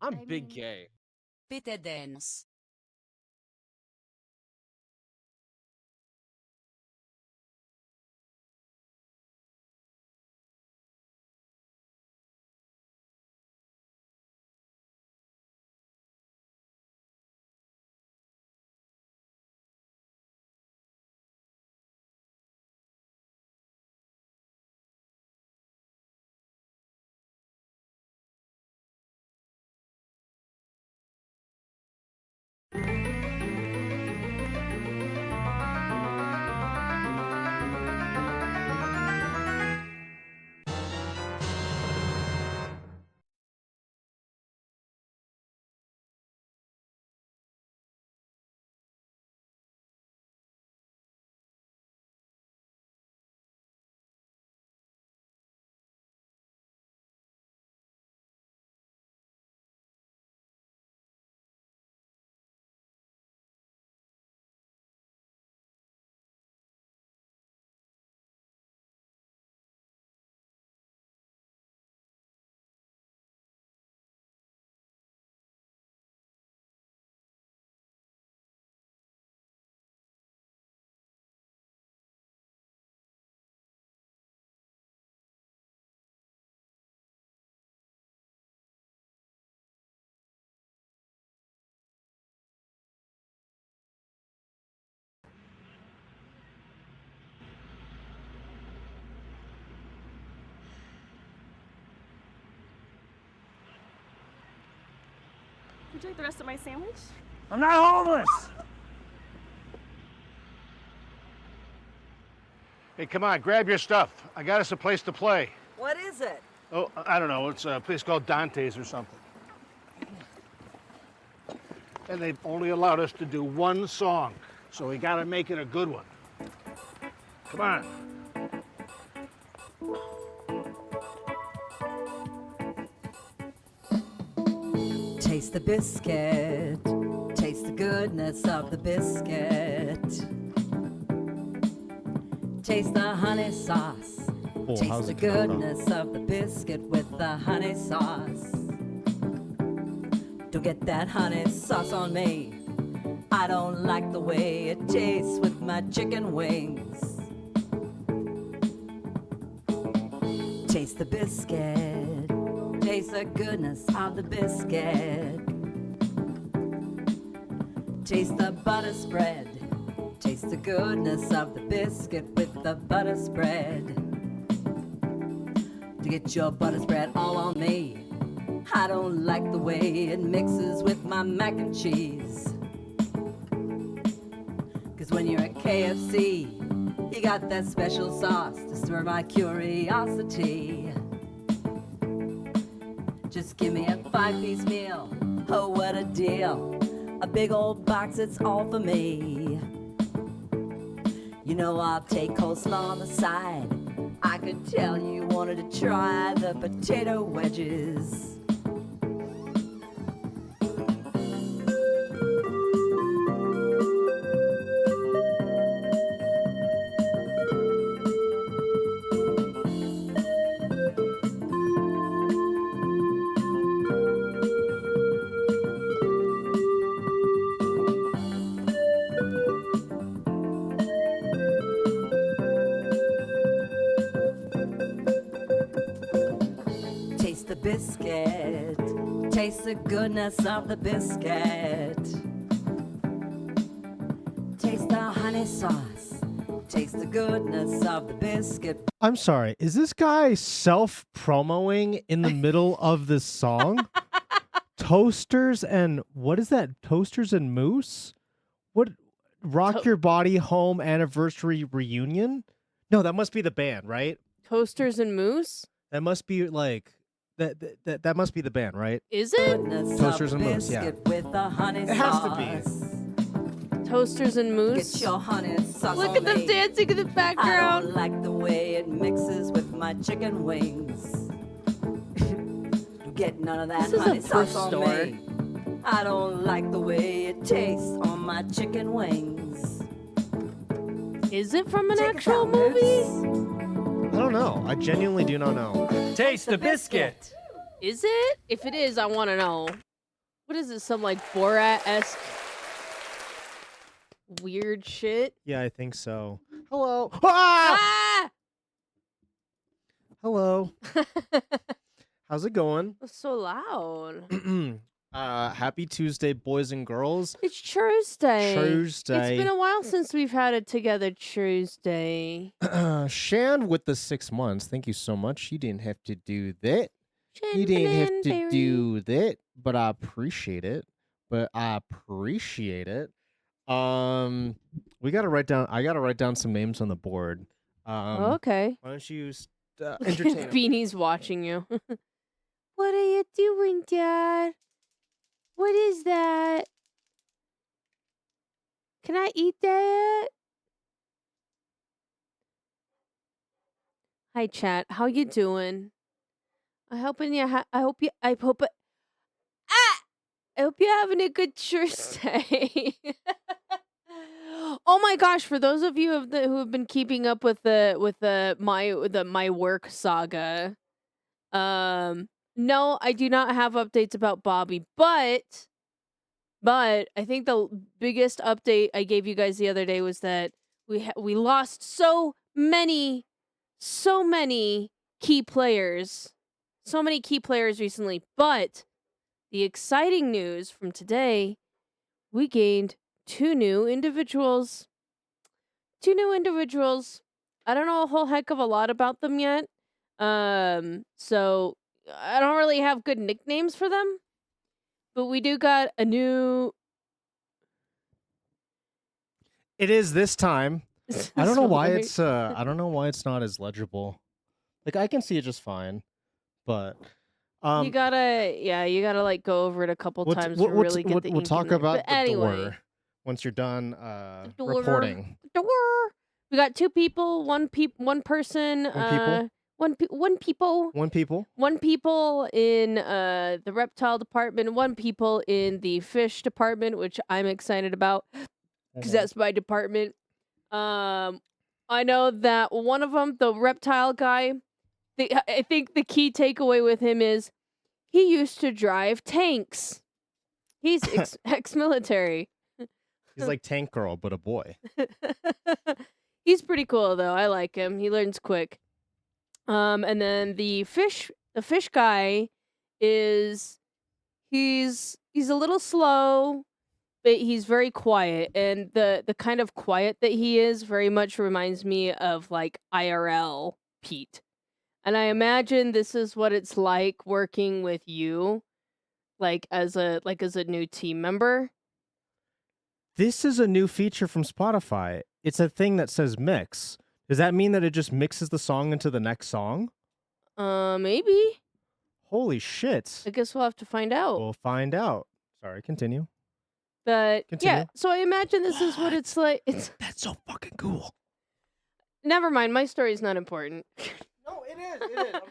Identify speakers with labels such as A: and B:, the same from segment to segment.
A: I'm big gay.
B: PETEdotPNG.
C: Would you like the rest of my sandwich?
D: I'm not homeless! Hey, come on, grab your stuff. I got us a place to play.
E: What is it?
D: Oh, I don't know. It's a place called Dante's or something. And they've only allowed us to do one song, so we gotta make it a good one. Come on.
E: Taste the biscuit. Taste the goodness of the biscuit. Taste the honey sauce. Taste the goodness of the biscuit with the honey sauce. Don't get that honey sauce on me. I don't like the way it tastes with my chicken wings. Taste the biscuit. Taste the goodness of the biscuit. Taste the butter spread. Taste the goodness of the biscuit with the butter spread. To get your butter spread all on me. I don't like the way it mixes with my mac and cheese. Cause when you're at KFC, you got that special sauce to stir my curiosity. Just give me a 5-piece meal, oh what a deal. A big old box, it's all for me. You know I'll take coleslaw on the side. I could tell you wanted to try the potato wedges. Taste the biscuit. Taste the goodness of the biscuit. Taste the honey sauce. Taste the goodness of the biscuit.
F: I'm sorry. Is this guy self-promoing in the middle of this song? Toasters and what is that? Toasters and Moose? What? Rock Your Body Home Anniversary Reunion? No, that must be the band, right?
C: Toasters and Moose?
F: That must be like that must be the band, right?
C: Is it?
F: Toasters and Moose, yeah.
E: With the honey
F: It has to
E: be.
C: Toasters and Moose?
E: Get your honey sauce
C: Look
E: on
C: at them
E: me.
C: dancing in the
E: I
C: background.
E: don't like the way it mixes with my chicken wings. You get none of that
C: This is a
E: honey
C: thrift
E: sauce on
C: store.
E: me. I don't like the way it tastes on my chicken wings.
C: Is it from an
E: Take us
C: actual
E: out,
C: movie?
E: Moose.
F: I don't know. I genuinely do not know.
A: Taste the biscuit.
C: Is it? If it is, I want to know. What is this? Some like Borat-esque weird shit?
F: Yeah, I think so. Hello. Ah!
C: Ah!
F: Hello. How's it going?
C: That's so loud.
F: Happy Tuesday, boys and girls.
C: It's Tuesday.
F: Tuesday.
C: It's been a while since we've had it together Tuesday.
F: Shan with the 6 months. Thank you so much. You didn't have to do that. You
C: Shan
F: didn't have to
C: Bananberry.
F: do that, but I appreciate it. We gotta write down. I gotta write down some names on the board.
C: Okay.
F: Why don't you entertain 'em?
C: Beanie's watching you. What are you doing, Dad? What is that? Can I eat that? Hi, chat. How you doing? I hope you're having a good Tuesday. Oh my gosh! For those of you who have been keeping up with the my work saga, no, I do not have updates about Bobby, but I think the biggest update I gave you guys the other day was that we lost so many key players, recently. But the exciting news from today, we gained two new individuals. I don't know a whole heck of a lot about them yet. So I don't really have good nicknames for them. But we do got a new.
F: It is this time. I don't know why
C: Sorry.
F: it's I don't know why it's not as legible. Like I can see it just fine, but
C: You gotta like go over it a couple times to really get the
F: we'll
C: ink
F: talk
C: in there.
F: about
C: But
F: the
C: anyway,
F: door once you're done
C: door.
F: reporting.
C: door. We got two people, one person, one people, one people in the reptile department, one people in the fish department, which I'm excited about because that's my department. I know that one of them, the reptile guy, I think the key takeaway with him is he used to drive tanks. He's ex-military.
F: He's like Tank Girl, but a boy.
C: He's pretty cool though. I like him. He learns quick. And then the fish guy is he's a little slow, but he's very quiet. And the kind of quiet that he is very much reminds me of like IRL Pete. And I imagine this is what it's like working with you, like as a new team member.
F: This is a new feature from Spotify. It's a thing that says mix. Does that mean that it just mixes the song into the next song?
C: Maybe.
F: Holy shit.
C: I guess we'll have to find out.
F: We'll find out. Sorry, continue.
C: But
F: Continue.
C: yeah, so I imagine this is what it's like. It's
F: That's so fucking cool.
C: never mind. My story's not important.
F: No, it is. It is. I'm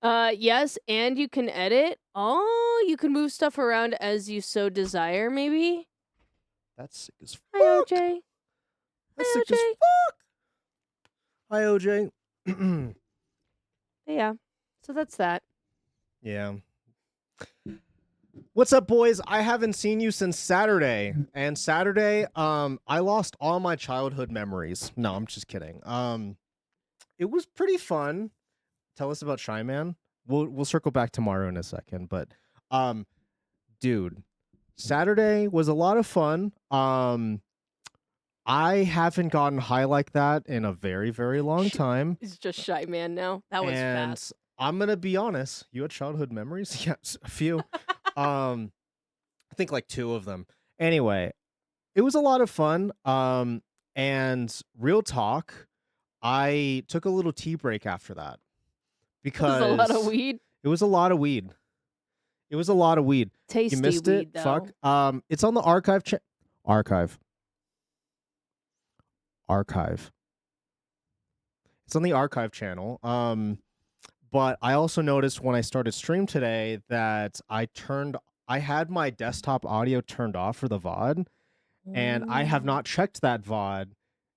F: sorry.
C: Yes, and you can edit. Oh, you can move stuff around as you so desire. Maybe.
F: That's sick as fuck.
C: Hi, OJ.
F: That's
C: Hi,
F: sick as
C: OJ.
F: fuck. Hi, OJ.
C: Yeah. So that's that.
F: Yeah. What's up, boys? I haven't seen you since Saturday. And Saturday, I lost all my childhood memories. No, I'm just kidding. It was pretty fun. Tell us about Shy Man. We'll circle back tomorrow in a second, but dude, Saturday was a lot of fun. I haven't gotten high like that in a very, very long time.
C: He's just Shy Man now. That was
F: And
C: fast.
F: I'm gonna be honest. You had childhood memories? Yes, a few. I think like 2 of them. Anyway, it was a lot of fun. And real talk, I took a little tea break after that because
C: That was a lot of weed.
F: It was a lot of weed. It was a lot of weed.
C: Tasty
F: You missed
C: weed,
F: it?
C: though.
F: Fuck. It's on the archive. Archive. It's on the archive channel. But I also noticed when I started stream today that I had my desktop audio turned off for the VOD, and I have not checked that VOD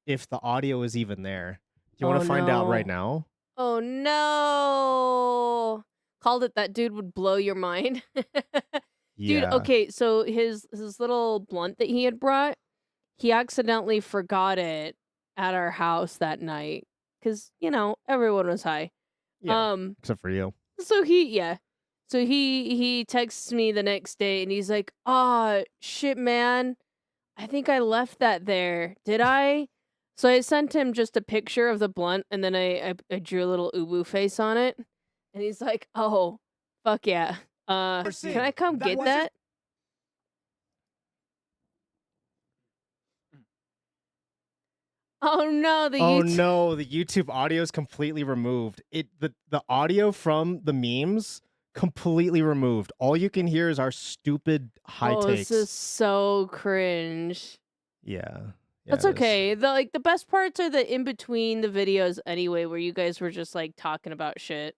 F: if the audio is even there. Do you want to find out right now?
C: Oh no! called it that dude would blow your mind. Dude,
F: Yeah.
C: okay, so his little blunt that he had brought, he accidentally forgot it at our house that night cuz everyone was high.
F: Yeah.
C: Um
F: Except for you.
C: so he texts me the next day and he's like, "Ah, shit, man. I think I left that there. Did I?" So I sent him just a picture of the blunt and then I drew a little ubu face on it. And he's like, "Oh, fuck yeah. Can I come get that?" Oh no, the
F: Oh
C: YouTube.
F: no, the YouTube audio is completely removed. The audio from the memes completely removed. All you can hear is our stupid high
C: Oh,
F: takes.
C: this is so cringe.
F: Yeah.
C: That's
F: it is.
C: okay. The best parts are the in between the videos anyway, where you guys were just like talking about shit.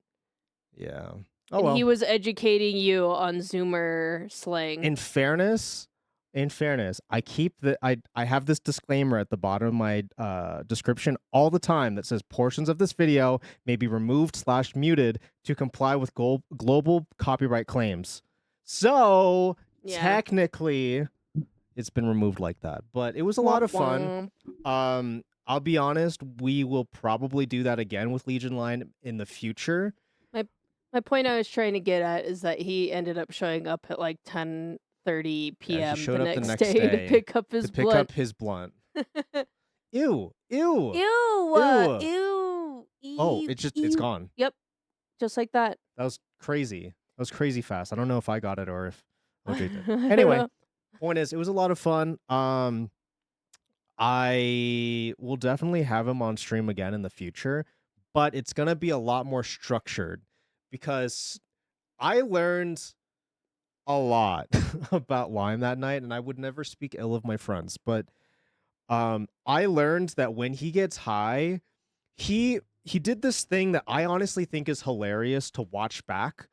F: Yeah. Oh
C: And
F: well.
C: he was educating you on Zoomer slang.
F: In fairness, I have this disclaimer at the bottom of my description all the time that says portions of this video may be removed / muted to comply with global copyright claims. So
C: Yeah.
F: technically, it's been removed like that, but it was a lot of fun. I'll be honest, we will probably do that again with Legion Line in the future.
C: My point I was trying to get at is that he ended up showing up at like 10:30 p.m.
F: showed
C: the
F: up the
C: next
F: next
C: day to
F: day
C: pick up his
F: to pick
C: blunt.
F: up his blunt. Ew. Ew.
C: Ew. Ew.
F: Oh, it's gone.
C: Yep. Just like that.
F: That was crazy. That was crazy fast. I don't know if I got it or if OJ did. Anyway, point is, it was a lot of fun. I will definitely have him on stream again in the future, but it's gonna be a lot more structured because I learned a lot about Lime that night, and I would never speak ill of my friends, but I learned that when he gets high, he did this thing that I honestly think is hilarious to watch back,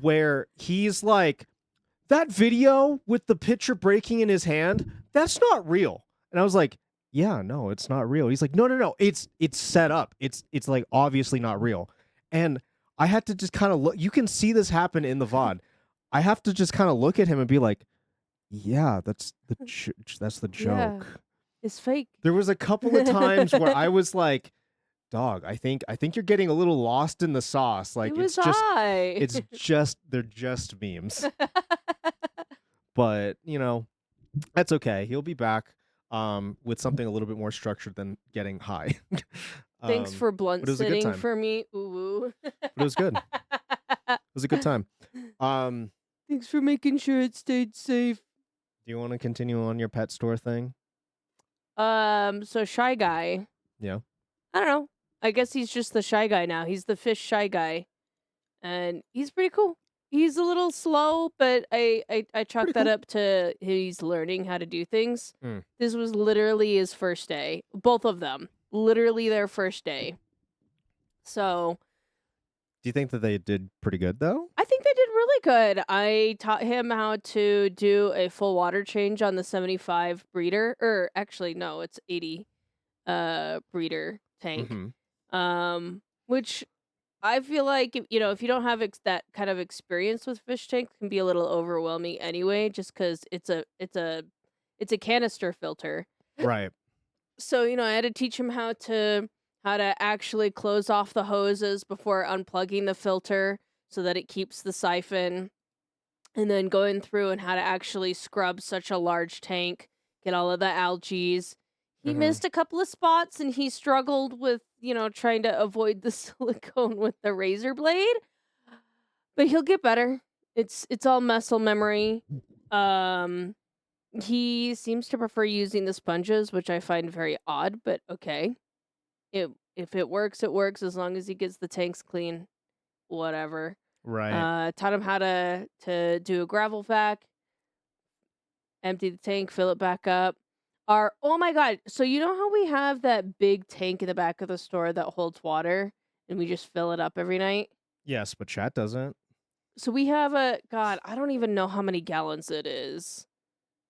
F: where he's like, that video with the picture breaking in his hand, that's not real. And I was like, yeah, no, it's not real. He's like, no, it's set up. It's like obviously not real. And I had to just kind of look. You can see this happen in the VOD. I have to just kind of look at him and be like, yeah, that's the joke.
C: Yeah, it's fake.
F: There was a couple of times where I was like, dog, I think you're getting a little lost in the sauce. Like
C: it's just
F: they're just memes. But, that's okay. He'll be back with something a little bit more structured than getting high.
C: Thanks for blunt
F: but it was a good
C: sitting
F: time.
C: for me. Ooh.
F: But it was good. It was a good time.
C: Thanks for making sure it stayed safe.
F: Do you want to continue on your pet store thing?
C: So Shy Guy.
F: Yeah.
C: I don't know. I guess he's just the shy guy now. He's the fish shy guy. And he's pretty cool. He's a little slow, but I chalk that up to he's learning how to do things. This was literally his first day. Both of them. Literally their first day. So
F: Do you think that they did pretty good though?
C: I think they did really good. I taught him how to do a full water change on the 75 breeder. Or actually, no, it's 80 breeder tank. Which I feel like if you don't have that kind of experience with fish tanks, can be a little overwhelming anyway, just because it's a canister filter.
F: Right.
C: So I had to teach him how to actually close off the hoses before unplugging the filter so that it keeps the siphon, and then going through and how to actually scrub such a large tank, get all of the algae. He missed a couple of spots and he struggled with, trying to avoid the silicone with the razor blade. But he'll get better. It's all muscle memory. He seems to prefer using the sponges, which I find very odd, but okay. If it works, it works as long as he gets the tanks clean. Whatever.
F: Right.
C: Taught him how to do a gravel vac, empty the tank, fill it back up. Oh my god, so you know how we have that big tank in the back of the store that holds water and we just fill it up every night?
F: Yes, but chat doesn't.
C: So we have I don't even know how many gallons it is.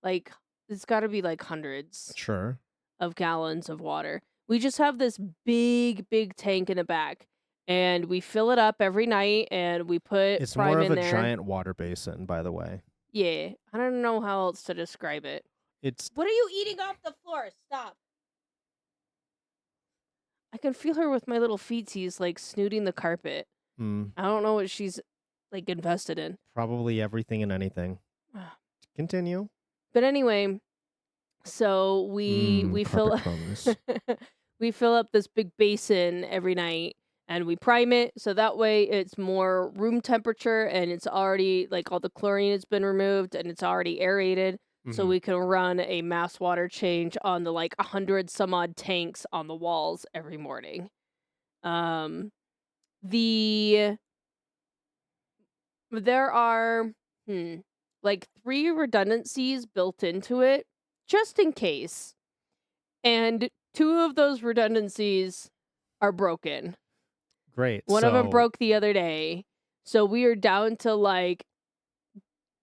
C: Like, it's got to be like hundreds
F: Sure.
C: of gallons of water. We just have this big tank in the back. and we fill it up every night, and we put
F: It's
C: prime
F: more of
C: in
F: a
C: there.
F: giant water basin, by the way.
C: Yeah, I don't know how else to describe it.
F: It's
C: What are you eating off the floor? Stop. I can feel her with my little feetsies, like, snooting the carpet. I don't know what she's, like, invested in.
F: probably everything and anything. Continue.
C: But anyway, so we fill
F: carpet crumbs.
C: we fill up this big basin every night, and we prime it so that way it's more room temperature, and it's already, like, all the chlorine has been removed, and it's already aerated. So
F: Mhm.
C: we can run a mass water change on the, like, 100 some odd tanks on the walls every morning. There are like 3 redundancies built into it just in case. And 2 of those redundancies are broken.
F: Great.
C: One of them broke the other day. So we are down to, like,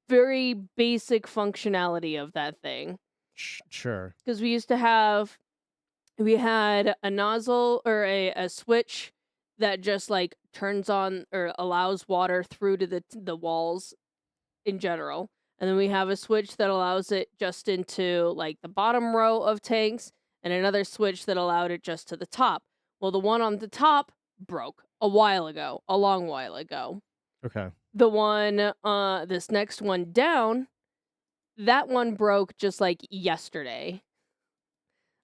C: very basic functionality of that thing.
F: Sure.
C: Because we had a nozzle or a switch that just, like, turns on or allows water through to the walls in general. And then we have a switch that allows it just into, like, the bottom row of tanks, and another switch that allowed it just to the top. Well, the one on the top broke a long while ago.
F: Okay.
C: The one, this next one down, that one broke just, like, yesterday.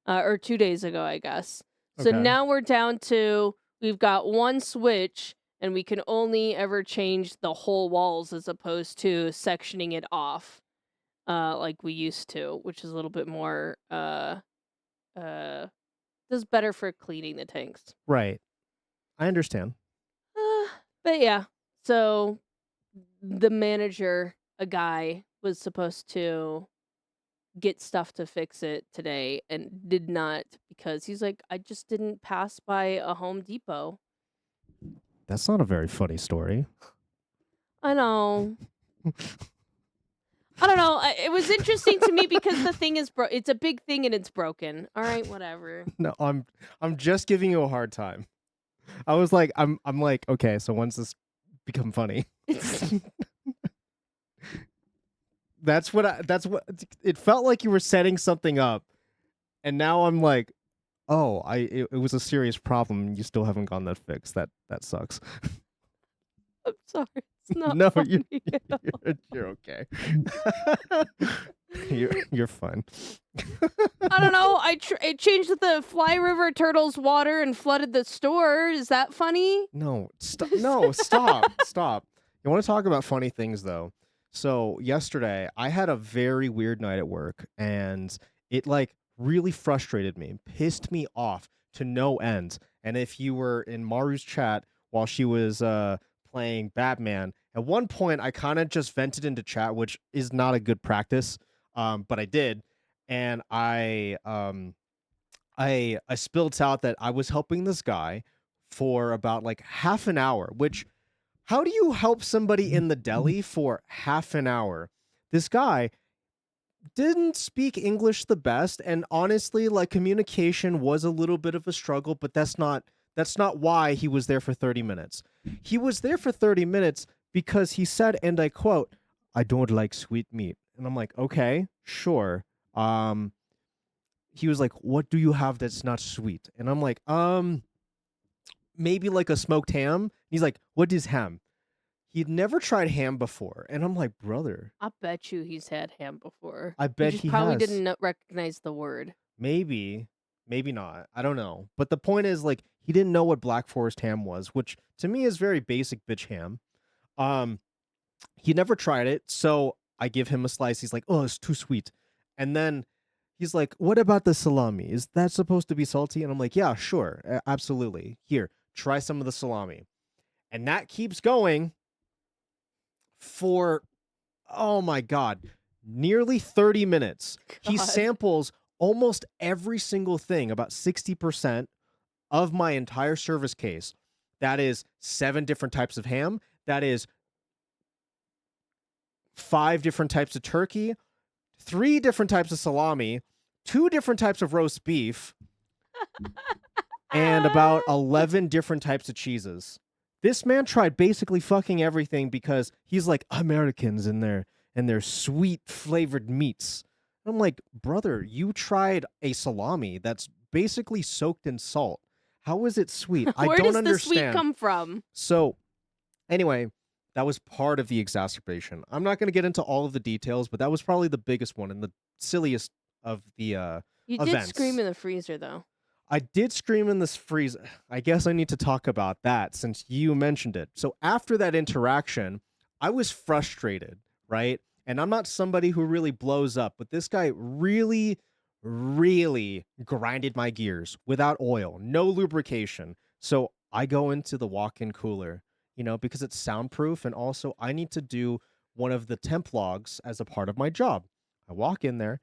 C: Or 2 days ago, I guess. So
F: Okay.
C: now we're down to, we've got one switch, and we can only ever change the whole walls as opposed to sectioning it off, like we used to, which is a little bit more, this is better for cleaning the tanks.
F: Right. I understand.
C: But yeah, so the manager, a guy, was supposed to get stuff to fix it today and did not, because he's like, I just didn't pass by a Home Depot.
F: That's not a very funny story.
C: I know. I don't know. It was interesting to me because the thing is it's a big thing and it's broken. All right, whatever.
F: No, I'm just giving you a hard time. I was like, I'm like, okay, so when's this become funny? That's what it felt like you were setting something up, and now I'm like, oh, it was a serious problem, and you still haven't gotten that fixed. That sucks.
C: I'm sorry. It's not
F: No,
C: funny.
F: you're okay. you're fine.
C: I don't know. I changed the Fly River Turtles water and flooded the store. Is that funny?
F: No, stop. Stop. You want to talk about funny things, though? So yesterday, I had a very weird night at work, and it, like, really frustrated me, pissed me off to no end. And if you were in Maru's chat while she was playing Batman, at one point I kind of just vented into chat, which is not a good practice, but I did, and I spilled out that I was helping this guy for about, like, half an hour, which, how do you help somebody in the deli for half an hour? This guy didn't speak English the best, and honestly, like, communication was a little bit of a struggle, but that's not why he was there for 30 minutes. He was there for 30 minutes because he said, and I quote, "I don't like sweet meat." And I'm like, okay, sure. He was like, "What do you have that's not sweet?" And I'm like, maybe like a smoked ham. He's like, "What is ham?" He'd never tried ham before, and I'm like, brother,
C: I bet you he's had ham before.
F: I bet
C: just
F: he
C: probably
F: has.
C: didn't recognize the word.
F: Maybe not. I don't know. But the point is, like, he didn't know what Black Forest ham was, which to me is very basic bitch ham. He never tried it, so I give him a slice. He's like, "Oh, it's too sweet." And then he's like, "What about the salami? Is that supposed to be salty?" And I'm like, "Yeah, sure. Absolutely. Here, try some of the salami." And that keeps going for, oh my God, nearly 30 minutes. He
C: God.
F: samples almost every single thing, about 60% of my entire service case. That is 7 different types of ham. That is 5 different types of turkey, 3 different types of salami, 2 different types of roast beef, and about 11 different types of cheeses. This man tried basically fucking everything because he's like Americans and their sweet flavored meats. I'm like, brother, you tried a salami that's basically soaked in salt. How is it sweet? I
C: Where
F: don't
C: does
F: understand.
C: the sweet come from?
F: So, anyway, that was part of the exacerbation. I'm not going to get into all of the details, but that was probably the biggest one and the silliest of the
C: You did
F: events.
C: scream in the freezer, though.
F: I did scream in this freezer. I guess I need to talk about that since you mentioned it. So after that interaction, I was frustrated, right? And I'm not somebody who really blows up, but this guy really, really grinded my gears without oil, no lubrication. So I go into the walk-in cooler, because it's soundproof, and also I need to do one of the temp logs as a part of my job. I walk in there,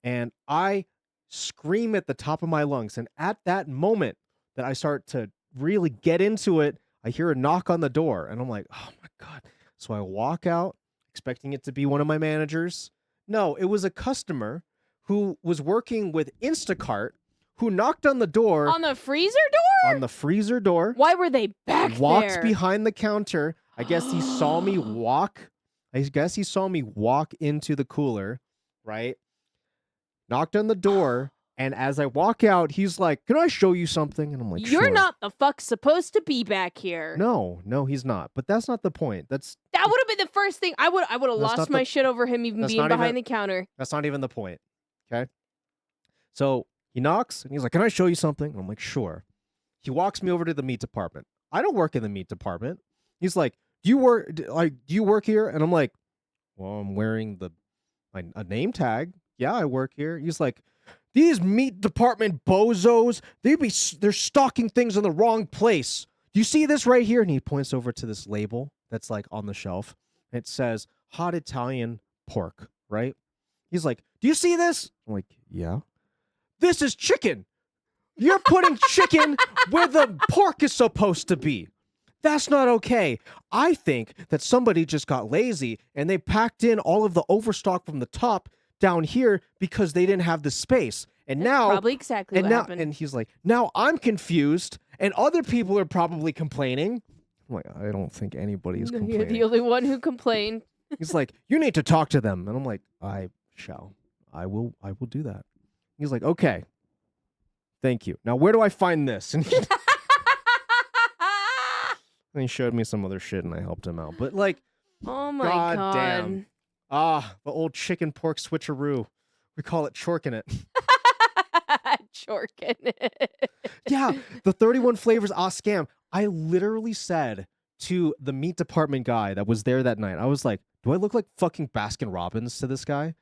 F: and I scream at the top of my lungs. And at that moment that I start to really get into it, I hear a knock on the door, and I'm like, oh my God. So I walk out expecting it to be one of my managers. No, it was a customer who was working with Instacart who knocked on the door.
C: On the freezer door?
F: On the freezer door.
C: Why were they back
F: Walked
C: there?
F: behind the counter. I guess he saw me walk. I guess he saw me walk into the cooler, right? Knocked on the door, and as I walk out, he's like, "Can I show you something?" And I'm like,
C: You're
F: "Sure."
C: not the fuck supposed to be back here.
F: No, he's not. But that's not the point.
C: That would have been the first thing. I would have
F: That's
C: lost my shit over him even
F: that's
C: being
F: not
C: behind
F: even-
C: the counter.
F: That's not even the point. Okay? So he knocks, and he's like, "Can I show you something?" And I'm like, "Sure." He walks me over to the meat department. I don't work in the meat department. He's like, "Do you work here?" And I'm like, "Well, I'm wearing a name tag. Yeah, I work here." He's like, "These meat department bozos, they're stocking things in the wrong place. Do you see this right here?" And he points over to this label that's like on the shelf. It says hot Italian pork, right? He's like, "Do you see this?" I'm like, "Yeah." "This is chicken. You're putting chicken where the pork is supposed to be. That's not okay. I think that somebody just got lazy and they packed in all of the overstock from the top down here because they didn't have the space. And
C: That's
F: now
C: probably exactly what happened.
F: And he's like, "Now I'm confused and other people are probably complaining." I'm like, "I don't think anybody is
C: You're
F: complaining."
C: the only one who complained.
F: He's like, "You need to talk to them." And I'm like, "I shall. I will do that." He's like, "Okay. Thank you. Now where do I find this?" And he showed me some other shit and I helped him out. But like,
C: Oh my
F: God
C: god.
F: damn. The old chicken pork switcheroo. We call it chorking it.
C: Chorking it.
F: Yeah, the 31 flavors scam. I literally said to the meat department guy that was there that night, I was like, "Do I look like fucking Baskin Robbins to this guy?"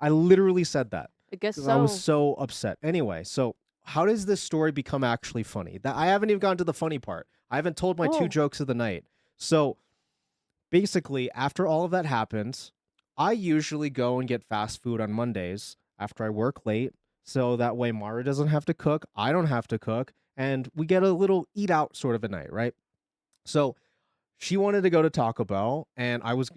F: I literally said that.
C: I guess
F: 'Cause
C: so.
F: I was so upset. Anyway, so how does this story become actually funny? That I haven't even gotten to the funny part. I haven't told my two jokes of the night. So basically, after all of that happens, I usually go and get fast food on Mondays after I work late. So that way Mara doesn't have to cook, I don't have to cook, and we get a little eat out sort of a night, right? So she wanted to go to Taco Bell, and I was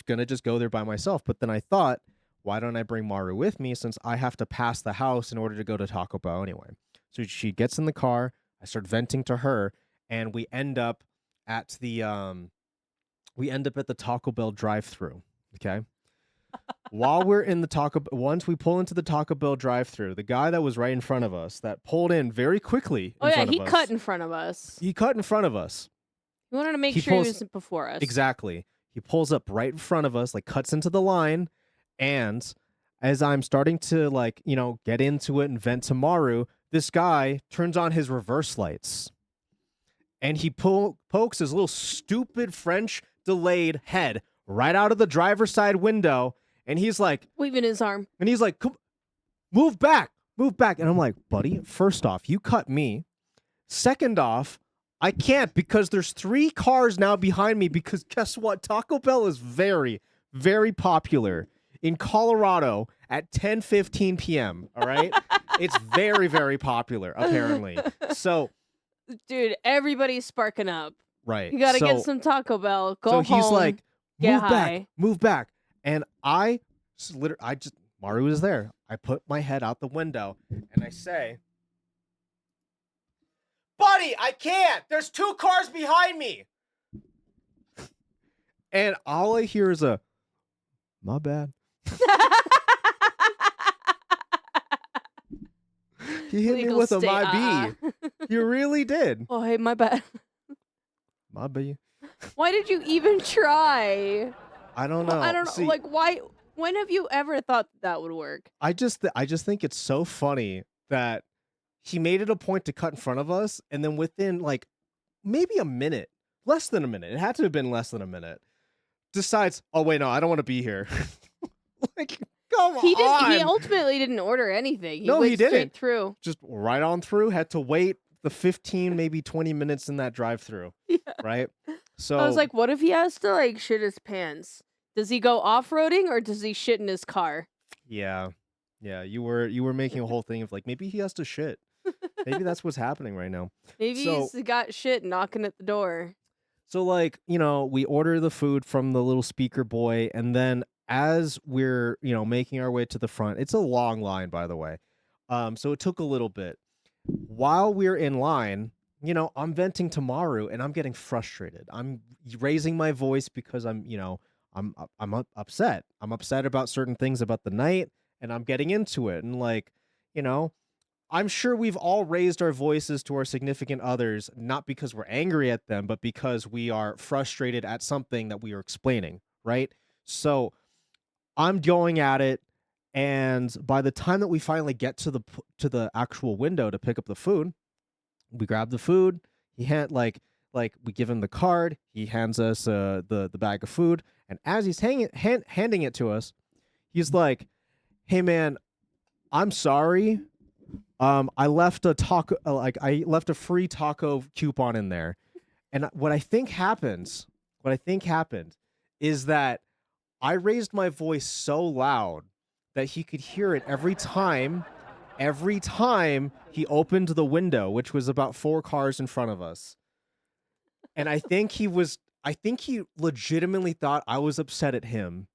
F: gonna just go there by myself. But then I thought, why don't I bring Maru with me since I have to pass the house in order to go to Taco Bell anyway? So she gets in the car, I start venting to her, and we end up at the Taco Bell drive-thru, okay? While we're in the once we pull into the Taco Bell drive-thru, the guy that was right in front of us that pulled in very quickly
C: Oh yeah, he cut in front of us.
F: He cut in front of us.
C: He wanted to make
F: He
C: sure
F: pulls-
C: he wasn't before us.
F: Exactly. He pulls up right in front of us, like cuts into the line, and as I'm starting to get into it and vent to Maru, this guy turns on his reverse lights. And he pokes his little stupid French delayed head right out of the driver's side window, and he's like,
C: waving his arm.
F: And he's like, "Come, move back. And I'm like, "Buddy, first off, you cut me. Second off, I can't because there's 3 cars now behind me because guess what? Taco Bell is very, very popular in Colorado at 10:15 p.m., all right? It's very, very popular, apparently. So,
C: dude, everybody's sparking up.
F: right.
C: You gotta get some Taco Bell. Go
F: so
C: home.
F: he's like,
C: get
F: move back. And Maru is there. I put my head out the window and I say, buddy, I can't. There's 2 cars behind me. And all I hear is a, my bad. He hit me with a my B. You really did.
C: Oh, hey, my bad.
F: My B.
C: Why did you even try?
F: I don't know.
C: I don't know.
F: See,
C: Like, why? When have you ever thought that would work?
F: I just think it's so funny that he made it a point to cut in front of us, and then within like maybe a minute, less than a minute, it had to have been less than a minute, decides, oh wait, no, I don't want to be here. Like, come
C: He
F: on.
C: He ultimately didn't order anything.
F: No,
C: went
F: he didn't.
C: Straight through.
F: Just right on through. Had to wait the 15, maybe 20 minutes in that drive-through.
C: Yeah.
F: Right. So
C: I was like, what if he has to like shit his pants? Does he go off-roading or does he shit in his car?
F: yeah, you were making a whole thing of like maybe he has to shit. Maybe that's what's happening right now.
C: Maybe
F: So-
C: he's got shit knocking at the door.
F: So like, we order the food from the little speaker boy, and then as we're, making our way to the front, it's a long line, by the way. So it took a little bit. While we're in line, I'm venting to Maru and I'm getting frustrated. I'm raising my voice because I'm upset. I'm upset about certain things about the night, and I'm getting into it. And like, I'm sure we've all raised our voices to our significant others, not because we're angry at them, but because we are frustrated at something that we are explaining, right? So I'm going at it, and by the time that we finally get to the actual window to pick up the food, we grab the food. He we give him the card. He hands us the bag of food, and as he's handing it to us, he's like, "Hey man, I'm sorry. I left a taco, I left a free taco coupon in there." And what I think happened is that I raised my voice so loud that he could hear it every time he opened the window, which was about 4 cars in front of us. And I think he legitimately thought I was upset at him.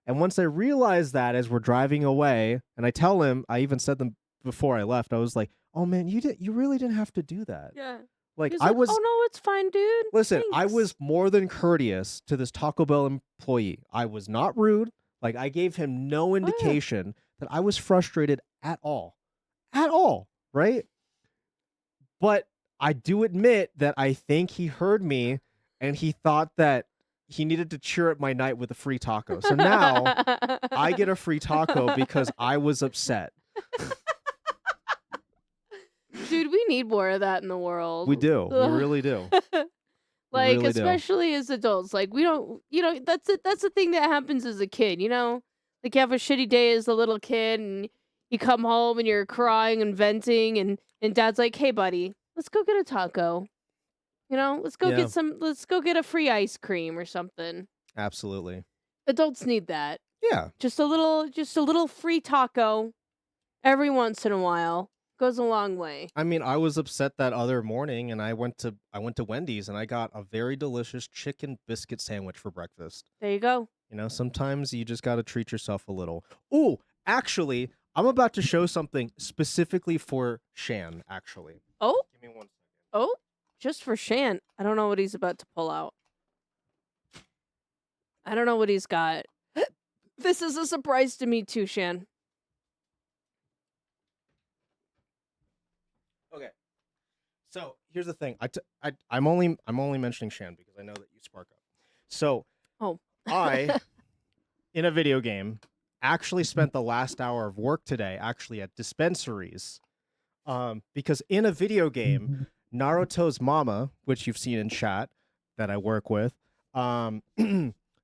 F: And once I realized that as we're driving away, and I tell him, I even said them before I left, I was like, "Oh man, you really didn't have to do that."
C: Yeah.
F: Like
C: He's
F: I was
C: oh no, it's fine, dude.
F: Listen, I
C: Thanks."
F: was more than courteous to this Taco Bell employee. I was not rude. Like I gave him no indication that I was frustrated at all. At all, right? But I do admit that I think he heard me and he thought that he needed to cheer up my night with a free taco. So now I get a free taco because I was upset.
C: Dude, we need more of that in the world.
F: We do. We
C: Ugh.
F: really do.
C: Like,
F: really do.
C: especially as adults. Like, we don't, that's the thing that happens as a kid, Like, you have a shitty day as a little kid, and you come home and you're crying and venting, and dad's like, "Hey, buddy, let's go get a taco. Let's go
F: Yeah.
C: let's go get a free ice cream or something."
F: Absolutely.
C: Adults need that.
F: Yeah.
C: Just a little free taco every once in a while goes a long way.
F: I mean, I was upset that other morning, and I went to Wendy's, and I got a very delicious chicken biscuit sandwich for breakfast.
C: There you go.
F: Sometimes you just got to treat yourself a little. Ooh, actually, I'm about to show something specifically for Shan, actually.
C: Oh,
F: Give me 1 second.
C: oh, just for Shan. I don't know what he's about to pull out. I don't know what he's got. This is a surprise to me too, Shan.
F: Okay. So here's the thing. I'm only mentioning Shan because I know that you spark up. So
C: Oh.
F: I, in a video game, actually spent the last hour of work today actually at dispensaries. Because in a video game, Naruto's mama, which you've seen in chat that I work with,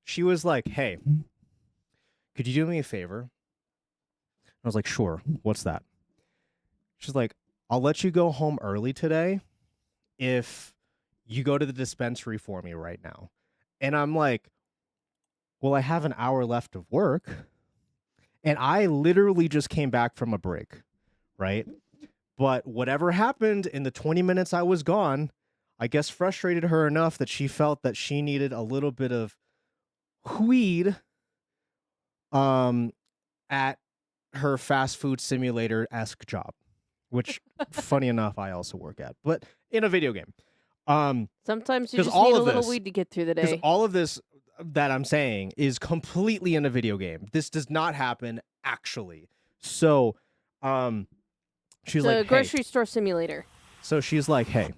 F: she was like, "Hey, could you do me a favor?" I was like, "Sure. What's that?" She's like, "I'll let you go home early today if you go to the dispensary for me right now." And I'm like, "Well, I have an hour left of work." And I literally just came back from a break, right? But whatever happened in the 20 minutes I was gone, I guess frustrated her enough that she felt that she needed a little bit of weed at her fast food simulator-esque job, which, funny enough, I also work at, but in a video game.
C: Sometimes you
F: 'cause
C: just
F: all
C: need a
F: of
C: little
F: this-
C: weed to get through the
F: Because
C: day.
F: all of this that I'm saying is completely in a video game. This does not happen actually. So, she's
C: It's
F: like,
C: a
F: hey.
C: grocery store simulator.
F: So she's like, hey,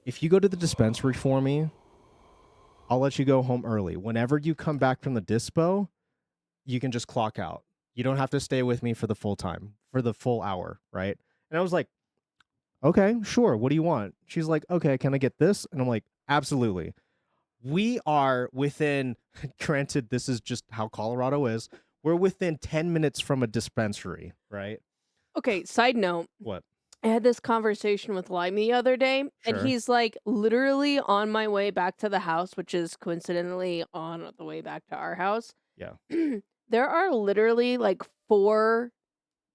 F: if you go to the dispensary for me, I'll let you go home early. Whenever you come back from the dispo, you can just clock out. You don't have to stay with me for the full time, for the full hour, right? And I was like, okay, sure. What do you want? She's like, okay, can I get this? And I'm like, absolutely. We are within, granted, this is just how Colorado is. We're within 10 minutes from a dispensary, right?
C: Okay, side note.
F: What?
C: I had this conversation with Limey the other day, and
F: Sure.
C: he's like, literally on my way back to the house, which is coincidentally on the way back to our house.
F: Yeah.
C: There are literally like 4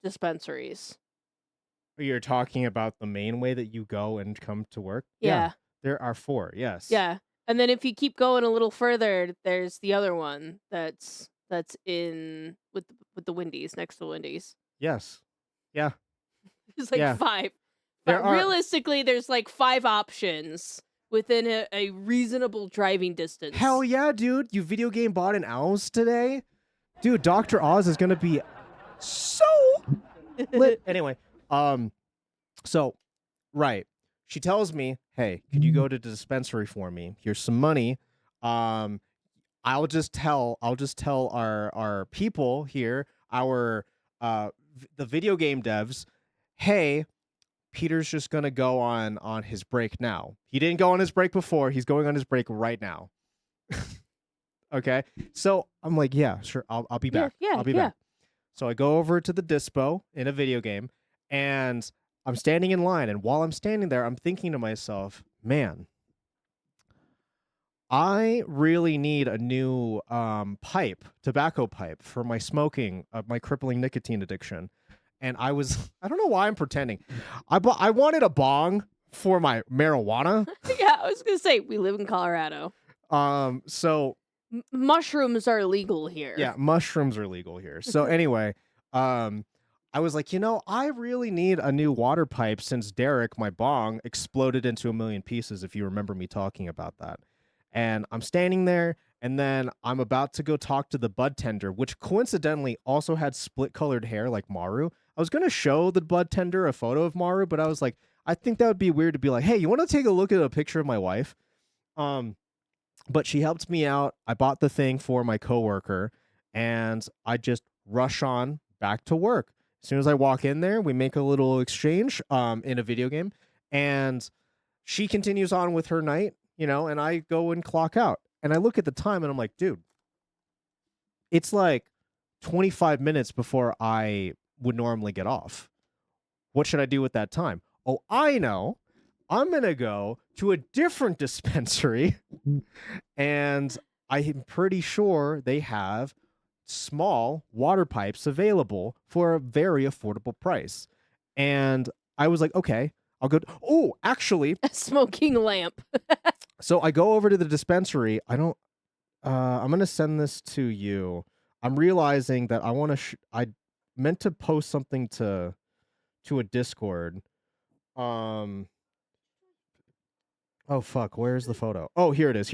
C: dispensaries.
F: You're talking about the main way that you go and come to work?
C: Yeah.
F: There are 4, yes.
C: Yeah. And then if you keep going a little further, there's the other one that's in with the Wendy's, next to Wendy's.
F: Yes. Yeah.
C: It's like
F: Yeah.
C: 5.
F: There
C: But
F: are-
C: realistically, there's like 5 options within a reasonable driving distance.
F: Hell yeah, dude. You video game bought an Owls today? Dude, Dr. Oz is going to be so lit. Anyway, so, right. She tells me, hey, could you go to the dispensary for me? Here's some money. I'll just tell our people here, our the video game devs, hey, Peter's just gonna go on his break now. He didn't go on his break before. He's going on his break right now. Okay, so I'm like, yeah, sure, I'll be back.
C: Yeah,
F: I'll be back. So I go over to the dispo in a video game, and I'm standing in line. And while I'm standing there, I'm thinking to myself, man, I really need a new tobacco pipe for my smoking, my crippling nicotine addiction. And I don't know why I'm pretending. I wanted a bong for my marijuana.
C: Yeah, I was gonna say we live in Colorado.
F: So
C: Mushrooms are legal here.
F: yeah, mushrooms are legal here. So anyway, I was like, I really need a new water pipe since Derek, my bong, exploded into a million pieces, if you remember me talking about that. And I'm standing there, and then I'm about to go talk to the bud tender, which coincidentally also had split-colored hair like Maru. I was going to show the bud tender a photo of Maru, but I was like, I think that would be weird to be like, hey, you want to take a look at a picture of my wife? But she helped me out. I bought the thing for my coworker, and I just rush on back to work. As soon as I walk in there, we make a little exchange in a video game, and she continues on with her night, and I go and clock out. And I look at the time, and I'm like, dude, it's like 25 minutes before I would normally get off. What should I do with that time? Oh, I know. I'm going to go to a different dispensary, and I'm pretty sure they have small water pipes available for a very affordable price. And I was like, okay, I'll go. Oh, actually,
C: A smoking lamp.
F: so I go over to the dispensary. I'm going to send this to you. I'm realizing that I meant to post something to a Discord. Oh fuck, where's the photo? Oh, here it is.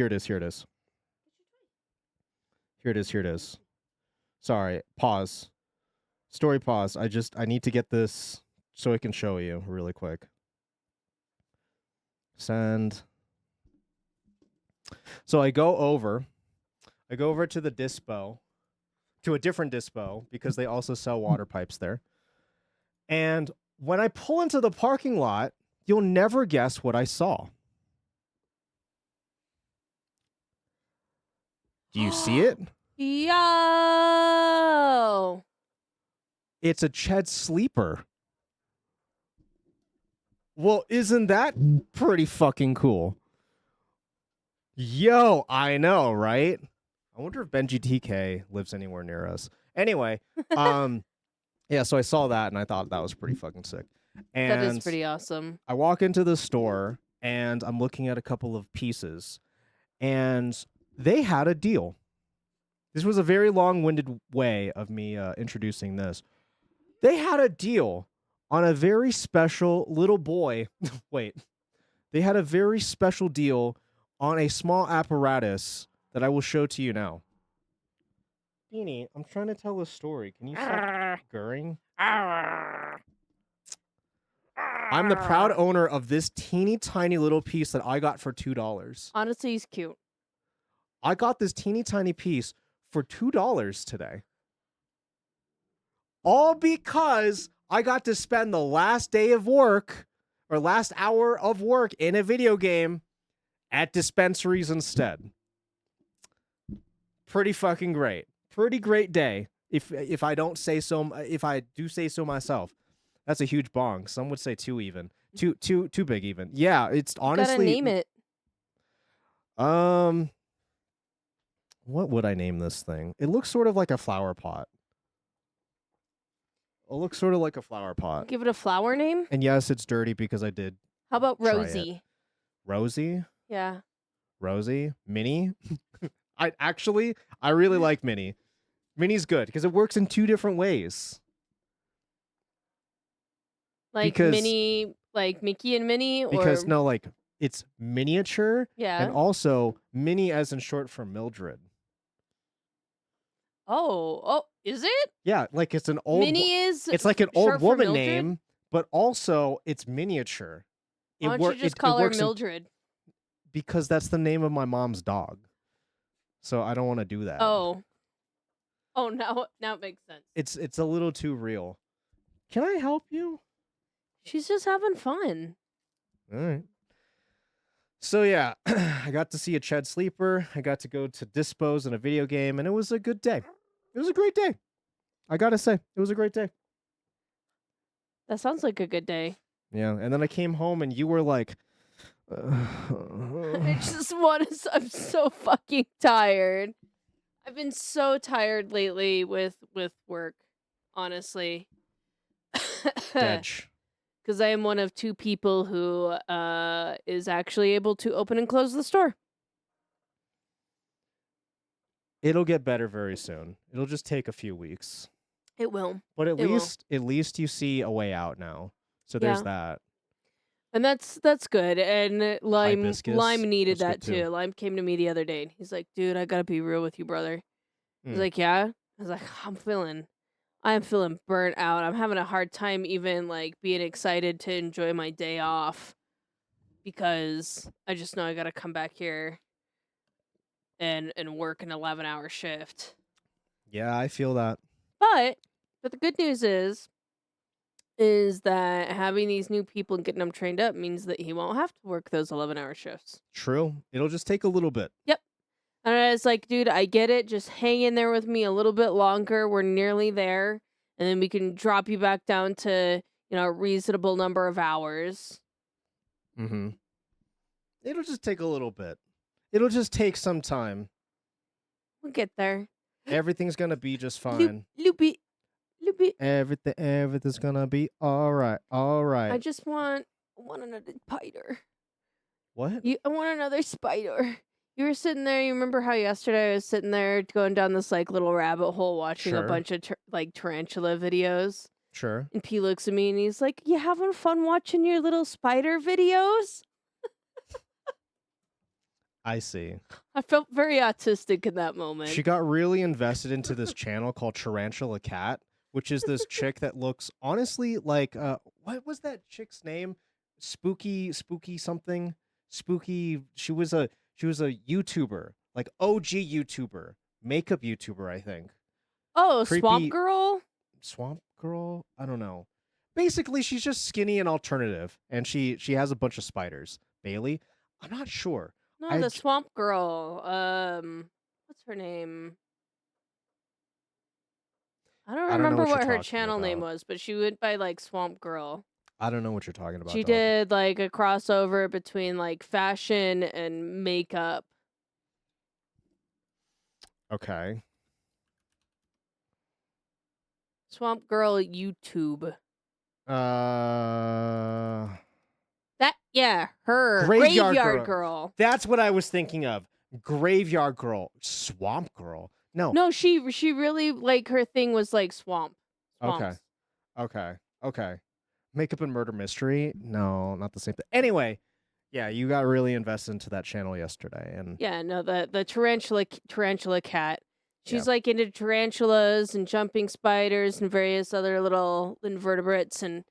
F: Sorry, pause. Story pause. I need to get this so I can show you really quick. Send. So I go over to the dispo, to a different dispo, because they also sell water pipes there. And when I pull into the parking lot, you'll never guess what I saw. Do you see it?
C: Yo!
F: It's a Ched sleeper. Well, isn't that pretty fucking cool? Yo, I know, right? I wonder if Benji TK lives anywhere near us. Anyway, yeah, so I saw that and I thought that was pretty fucking sick. And
C: That is pretty awesome.
F: I walk into the store and I'm looking at a couple of pieces, and they had a deal. This was a very long-winded way of me introducing this. They had a deal on a very special little boy. Wait. They had a very special deal on a small apparatus that I will show to you now. Beanie, I'm trying to tell a story. Can you stop gurring? I'm the proud owner of this teeny tiny little piece that I got for $2.
C: Honestly, he's cute.
F: I got this teeny tiny piece for $2 today. All because I got to spend the last day of work or last hour of work in a video game at dispensaries instead. Pretty fucking great. Pretty great day. If I don't say so, if I do say so myself. That's a huge bong. Some would say two even. Too big even. Yeah, it's honestly.
C: Gotta name it.
F: What would I name this thing? It looks sort of like a flower pot. It looks sort of like a flower pot.
C: Give it a flower name?
F: And yes, it's dirty because I did.
C: How about
F: try it.
C: Rosie?
F: Rosie?
C: Yeah.
F: Rosie? Minnie? I really like Minnie. Minnie's good because it works in two different ways.
C: Like Minnie, like Mickey and Minnie?
F: Because
C: or...
F: no, like it's miniature.
C: Yeah.
F: And also Minnie as in short for Mildred.
C: Oh, is it?
F: Yeah, like it's an old.
C: Minnie is.
F: It's like an
C: short
F: old
C: for
F: woman
C: Mildred?
F: name, but also it's miniature.
C: Why don't you just call her Mildred?
F: Because that's the name of my mom's dog. So I don't want to do that.
C: Oh, now it makes sense.
F: It's a little too real. Can I help you?
C: She's just having fun.
F: All right. So yeah, I got to see a Ched Sleeper. I got to go to Dispos in a video game, and it was a good day. It was a great day. I gotta say, it was a great day.
C: That sounds like a good day.
F: Yeah, and then I came home, and you were like,
C: I just want to. I'm so fucking tired. I've been so tired lately with work, honestly.
F: Dedge.
C: Because I am one of two people who is actually able to open and close the store.
F: It'll get better very soon. It'll just take a few weeks.
C: It will.
F: But at least you see a way out now. So there's that.
C: And that's good. And Lime needed
F: That's
C: that
F: good too.
C: too. Lime came to me the other day and he's like, dude, I gotta be real with you, brother. He's like, yeah? I was like, I'm feeling burnt out. I'm having a hard time even like being excited to enjoy my day off because I just know I gotta come back here and work an 11-hour shift.
F: Yeah, I feel that.
C: But the good news is that having these new people and getting them trained up means that he won't have to work those 11-hour shifts.
F: True. It'll just take a little bit.
C: Yep. And it's like, dude, I get it. Just hang in there with me a little bit longer. We're nearly there. And then we can drop you back down to, a reasonable number of hours.
F: Mm-hmm. It'll just take a little bit. It'll just take some time.
C: We'll get there.
F: Everything's gonna be just fine.
C: Loopy.
F: Everything's gonna be all right. All right.
C: I just want another spider.
F: What?
C: I want another spider. You were sitting there. You remember how yesterday I was sitting there going down this like little rabbit hole watching a bunch of tarantula videos.
F: Sure.
C: And P looks at me and he's like, "You having fun watching your little spider videos?"
F: I see.
C: I felt very autistic in that moment.
F: She got really invested into this channel called Tarantula Cat, which is this chick that looks honestly like what was that chick's name? Spooky something. Spooky. She was a YouTuber, like OG YouTuber, makeup YouTuber, I think.
C: Oh,
F: Creepy...
C: Swamp Girl?
F: Swamp Girl? I don't know. Basically, she's just skinny and alternative, and she has a bunch of spiders. Bailey? I'm not sure.
C: No, the Swamp Girl. What's her name? I don't remember what her channel name was, but she went by like Swamp Girl.
F: I don't know what you're talking about.
C: She did like a crossover between like fashion and makeup.
F: Okay.
C: Swamp Girl YouTube. Her. Graveyard Girl.
F: That's what I was thinking of. Graveyard Girl. Swamp Girl.
C: No, she really like her thing was like swamp. Swamps.
F: Okay. Makeup and Murder Mystery. No, not the same thing. Anyway, yeah, you got really invested into that channel yesterday, and
C: Yeah, no, the tarantula cat. She's
F: Yeah.
C: like into tarantulas and jumping spiders and various other little invertebrates, and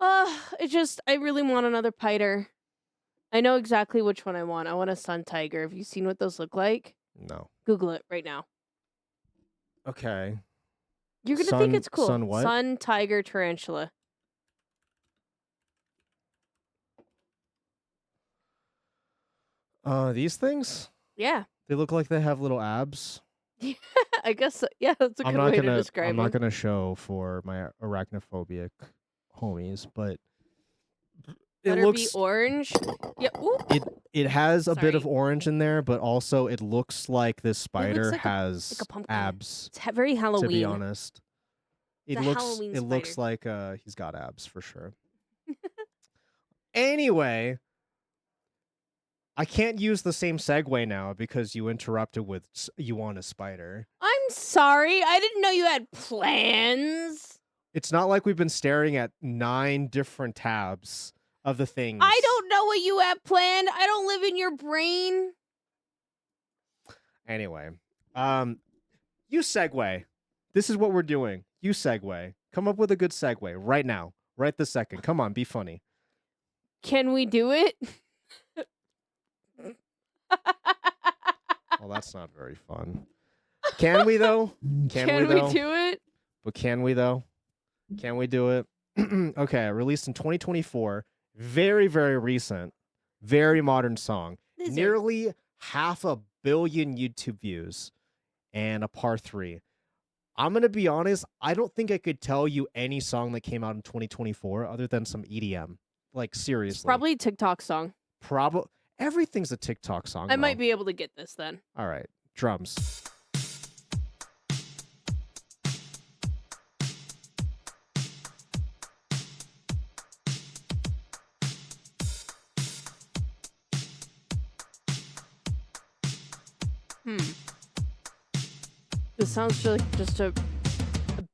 C: I really want another piter. I know exactly which one I want. I want a sun tiger. Have you seen what those look like?
F: no.
C: Google it right now.
F: Okay.
C: You're gonna think
F: Sun-
C: it's cool.
F: sun what?
C: Sun tiger tarantula.
F: These things?
C: Yeah,
F: They look like they have little abs.
C: I guess. So. Yeah, that's a
F: I'm
C: good
F: not
C: way
F: gonna.
C: to describe
F: I'm not
C: them.
F: gonna show for my arachnophobic homies, but it
C: Better
F: looks.
C: be orange. Yeah. Ooh.
F: It has a bit of
C: Sorry.
F: orange in there, but also it looks like this spider
C: like
F: has
C: a pumpkin.
F: abs.
C: It's very Halloween.
F: To be honest,
C: It's a Halloween
F: it looks
C: spider.
F: like he's got abs for sure. Anyway, I can't use the same segue now because you interrupted with you want a spider.
C: I'm sorry. I didn't know you had plans.
F: It's not like we've been staring at 9 different tabs of the things.
C: I don't know what you have planned. I don't live in your brain.
F: Anyway, you segue. This is what we're doing. You segue. Come up with a good segue right now, right this second. Come on, be funny.
C: Can we do it?
F: Well, that's not very fun. Can we though?
C: Can we do it?
F: But can we though? Can we do it? Okay, released in 2024. Very, very recent. Very modern song.
C: Lizard.
F: Nearly 500 million YouTube views. And a par 3. I'm going to be honest. I don't think I could tell you any song that came out in 2024 other than some EDM. Like, seriously.
C: It's probably a TikTok song.
F: Everything's a TikTok song.
C: I
F: though.
C: might be able to get this then.
F: All right. Drums.
C: This sounds like just a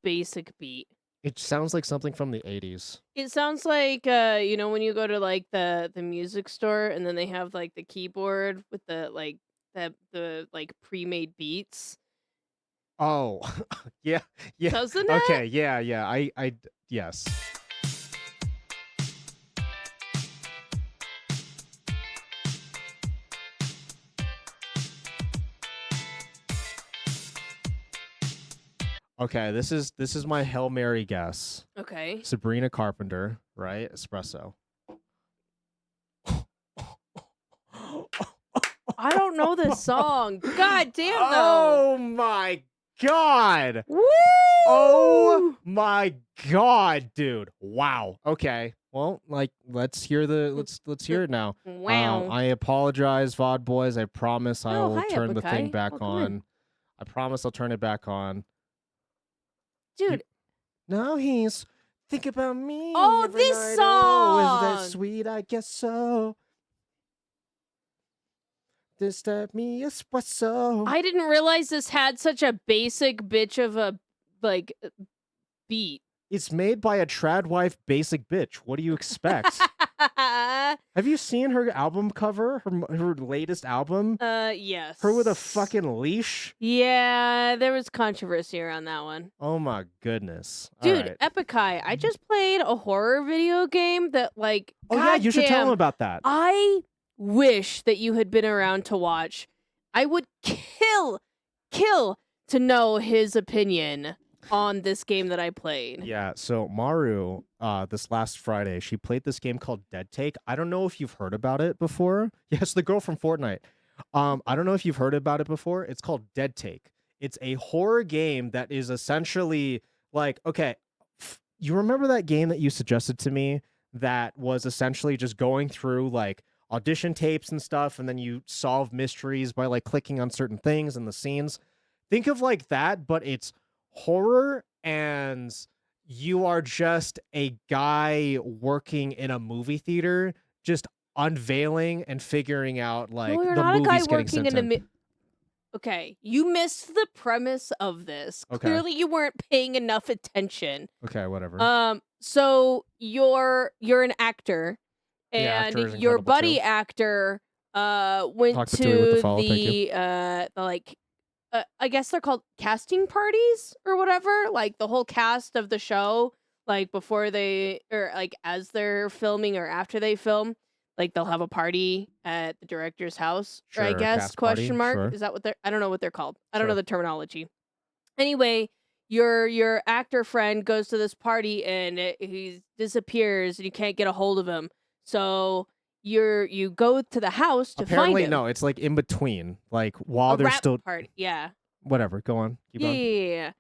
C: basic beat.
F: It sounds like something from the 80s.
C: It sounds like when you go to like the music store and then they have like the keyboard with the pre-made beats.
F: Oh, yeah.
C: Doesn't it?
F: Okay, yeah. Yes. Okay, this is my Hail Mary guess.
C: Okay.
F: Sabrina Carpenter, right? Espresso.
C: I don't know this song. God damn though.
F: Oh my god.
C: Woo!
F: Oh my god, dude. Wow. Okay. Well, like let's hear it now.
C: Wow.
F: I apologize, VOD boys. I promise I
C: Oh,
F: will
C: hi,
F: turn the thing
C: Epikai.
F: back
C: Welcome
F: on.
C: in.
F: I promise I'll turn it back on.
C: Dude,
F: Now he's think about me.
C: Oh,
F: every
C: this
F: night. Oh, isn't that
C: song!
F: sweet? I guess so. This that me espresso.
C: I didn't realize this had such a basic bitch of a beat.
F: It's made by a trad wife basic bitch. What do you expect? Have you seen her album cover? Her latest album?
C: Yes.
F: Her with a fucking leash?
C: Yeah, there was controversy around that one.
F: Oh my goodness.
C: Dude,
F: All right.
C: Epikai, I just played a horror video game that
F: Oh yeah, you should tell
C: goddamn,
F: him about that.
C: I wish that you had been around to watch. I would kill to know his opinion on this game that I played.
F: Yeah, so Maru, this last Friday, she played this game called Dead Take. I don't know if you've heard about it before. Yes, the girl from Fortnite. I don't know if you've heard about it before. It's called Dead Take. It's a horror game that is essentially like, okay, you remember that game that you suggested to me that was essentially just going through like audition tapes and stuff, and then you solve mysteries by like clicking on certain things in the scenes? Think of like that, but it's horror, and you are just a guy working in a movie theater, just unveiling and figuring out like
C: No, you're
F: the
C: not a guy
F: movies getting
C: working
F: sent
C: in a Okay, you missed the premise of this.
F: Okay.
C: Clearly, you weren't paying enough attention.
F: Okay, whatever.
C: So you're an actor,
F: The
C: and
F: actor is
C: your
F: incredible,
C: buddy
F: too.
C: actor went
F: Talk to me with the follow, thank you.
C: the like I guess they're called casting parties or whatever. Like the whole cast of the show, like before they or like as they're filming or after they film, like they'll have a party at the director's house. Or I
F: Sure,
C: guess
F: cast party,
C: question mark
F: sure.
C: is that what they're? I don't know what they're called. I don't know
F: Sure.
C: the terminology. Anyway, your actor friend goes to this party and he disappears and you can't get a hold of him. So you go to the house to
F: Apparently,
C: find him.
F: no. It's like in between. Like while
C: A
F: they're
C: rap
F: still.
C: party. Yeah.
F: Whatever. Go on. Keep on.
C: Yeah.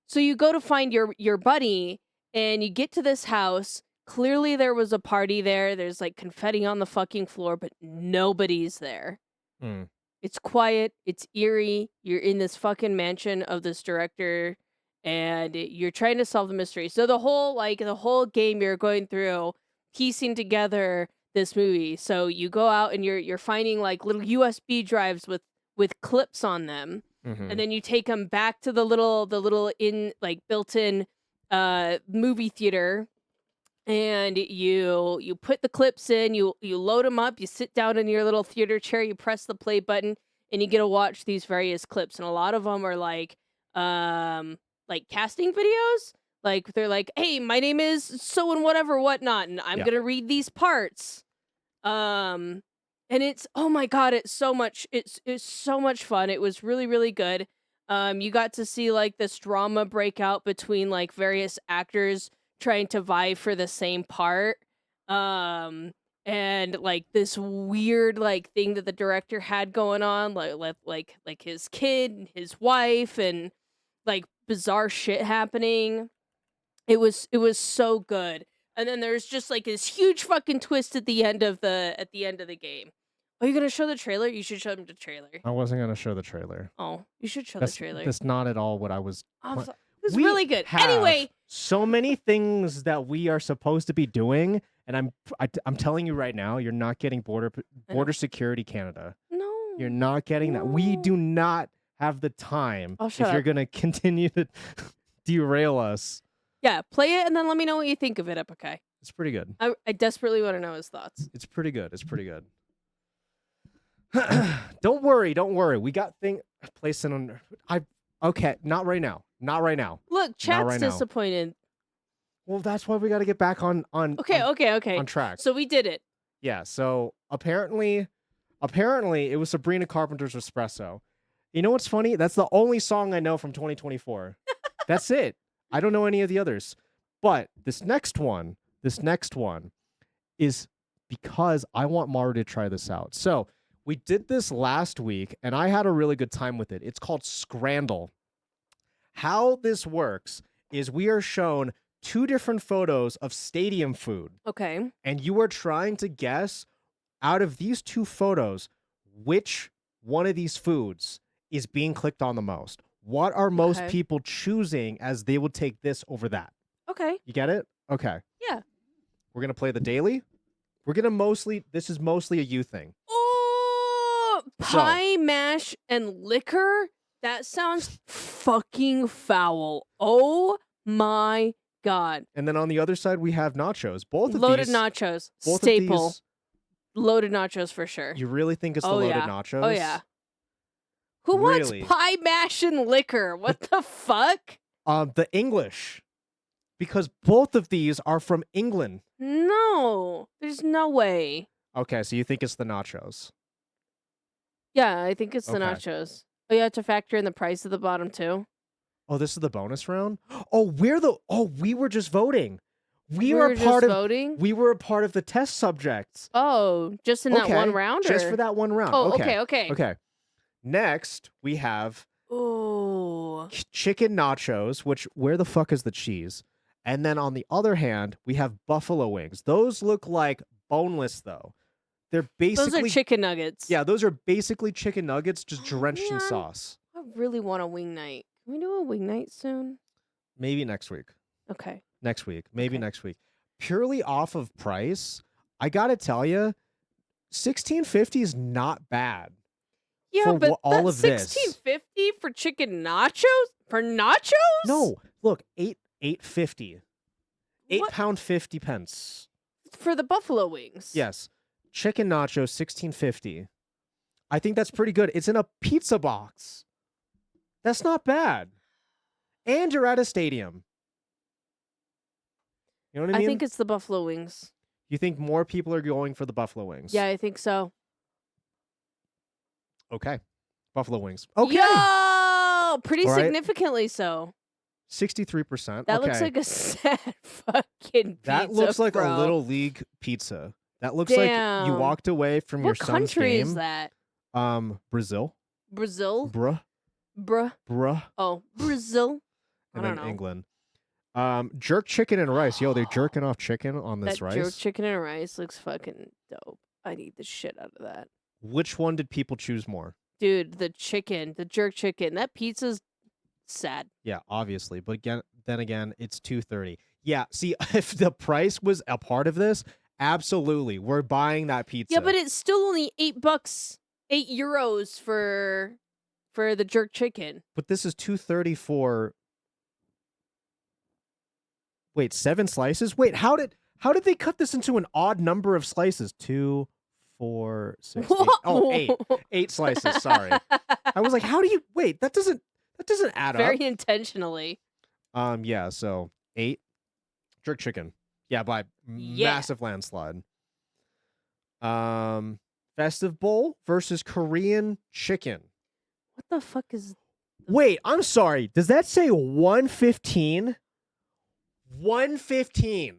C: So you go to find your buddy and you get to this house. Clearly there was a party there. There's like confetti on the fucking floor, but nobody's there.
F: Hmm.
C: It's quiet, it's eerie. You're in this fucking mansion of this director and you're trying to solve the mystery. So the whole game you're going through piecing together this movie. So you go out and you're finding like little USB drives with clips on them.
F: Mhm.
C: And then you take them back to the little in like built-in movie theater, and you put the clips in, you load them up, you sit down in your little theater chair, you press the play button, and you get to watch these various clips. And a lot of them are like casting videos. Like they're like, hey, my name is so and whatever whatnot, and I'm gonna read these parts. And it's, oh my god, it's so much fun. It was really, really good. You got to see like this drama break out between like various actors trying to vie for the same part. And like this weird like thing that the director had going on, like his kid and his wife and like bizarre shit happening. It was so good. And then there's just like this huge fucking twist at the end of the game. Are you gonna show the trailer? You should show them the trailer.
F: I wasn't gonna show the trailer.
C: Oh, you should show the trailer.
F: That's not at all what I was.
C: It was really good. Anyway,
F: so many things that we are supposed to be doing, and I'm telling you right now, you're not getting border security Canada.
C: No,
F: you're not getting that. We do not have the time.
C: Oh, shut
F: if you're
C: up.
F: gonna continue to derail us.
C: Yeah, play it and then let me know what you think of it, Epikai.
F: It's pretty good.
C: I desperately want to know his thoughts.
F: It's pretty good. It's pretty good. Don't worry. We got thing placing on. Okay, not right now. Not right now.
C: Look, chat's
F: right now.
C: disappointed.
F: Well, that's why we got to get back on.
C: Okay.
F: On track.
C: So we did it.
F: Yeah. So apparently, it was Sabrina Carpenter's Espresso. You know what's funny? That's the only song I know from 2024. That's it. I don't know any of the others. But this next one is because I want Maru to try this out. So we did this last week, and I had a really good time with it. It's called Scrandle. How this works is we are shown 2 different photos of stadium food.
C: Okay.
F: And you are trying to guess out of these 2 photos which one of these foods is being clicked on the most. What are most people choosing as they would take this over that?
C: Okay.
F: You get it? Okay.
C: Yeah.
F: We're going to play the daily. This is mostly a you thing.
C: Oh, pie, mash, and liquor? That sounds fucking foul. Oh my god.
F: And then on the other side, we have nachos. Both of
C: loaded
F: these.
C: nachos.
F: Both
C: Staple.
F: Of these,
C: loaded nachos for sure.
F: You really think it's the loaded nachos?
C: Oh, yeah. Who wants pie, mash, and liquor? What the fuck?
F: The English. Because both of these are from England.
C: No. There's no way.
F: Okay, so you think it's the nachos.
C: Yeah, I think it's the nachos. Oh, you have to factor in the price of the bottom too?
F: Oh, this is the bonus round? Oh, we were just voting. We were
C: voting?
F: We were a part of the test subjects.
C: Oh, just in that one round?
F: Just for that one round.
C: Oh, okay.
F: Okay. Next, we have chicken nachos, which, where the fuck is the cheese? And then on the other hand, we have buffalo wings. Those look like boneless, though. They're basically...
C: Those are chicken nuggets.
F: Yeah, those are basically chicken nuggets just drenched in sauce.
C: I really want a wing night. Can we do a wing night soon?
F: Maybe next week.
C: Okay.
F: Next week. Maybe next week. Purely off of price, I gotta tell you, $16.50 is not bad.
C: Yeah,
F: for
C: but
F: all of this.
C: $16.50 for chicken nachos? For nachos?
F: No, look, $8.50.
C: What?
F: £8.50.
C: For the buffalo wings.
F: Yes. Chicken nachos, $16.50. I think that's pretty good. It's in a pizza box. That's not bad. And you're at a stadium. You know what I mean?
C: I think it's the buffalo wings.
F: You think more people are going for the buffalo wings?
C: Yeah, I think so.
F: Okay. Buffalo wings. Okay.
C: Yo! Pretty
F: All right.
C: significantly so.
F: 63%.
C: That
F: okay.
C: looks like a sad fucking pizza,
F: That looks like
C: bro.
F: a little league pizza. That looks like you
C: Damn.
F: walked away from your
C: What
F: son's
C: country
F: game.
C: is that?
F: Brazil.
C: Brazil?
F: Bruh.
C: Bruh. Oh, Brazil.
F: And
C: I don't
F: then
C: know.
F: England. Jerk chicken and rice. Yo, they're jerking off chicken on this
C: That
F: rice.
C: jerk chicken and rice looks fucking dope. I need the shit out of that.
F: Which one did people choose more?
C: Dude, the jerk chicken. That pizza's sad.
F: Yeah, obviously. But then again, it's $2.30. Yeah, see, if the price was a part of this, absolutely, we're buying that pizza.
C: Yeah, but it's still only €8, €8 for the jerk chicken.
F: But this is $2.30 for. Wait, 7 slices? Wait, how did they cut this into an odd number of slices? 2, 4, 6, 8. Oh, 8. 8 slices. Sorry. I was like, how do you wait? That doesn't add
C: Very
F: up.
C: intentionally.
F: Yeah. So 8 jerk chicken. Yeah, by massive landslide. Festive bowl versus Korean chicken.
C: What the fuck is?
F: Wait, I'm sorry. Does that say 115? 115.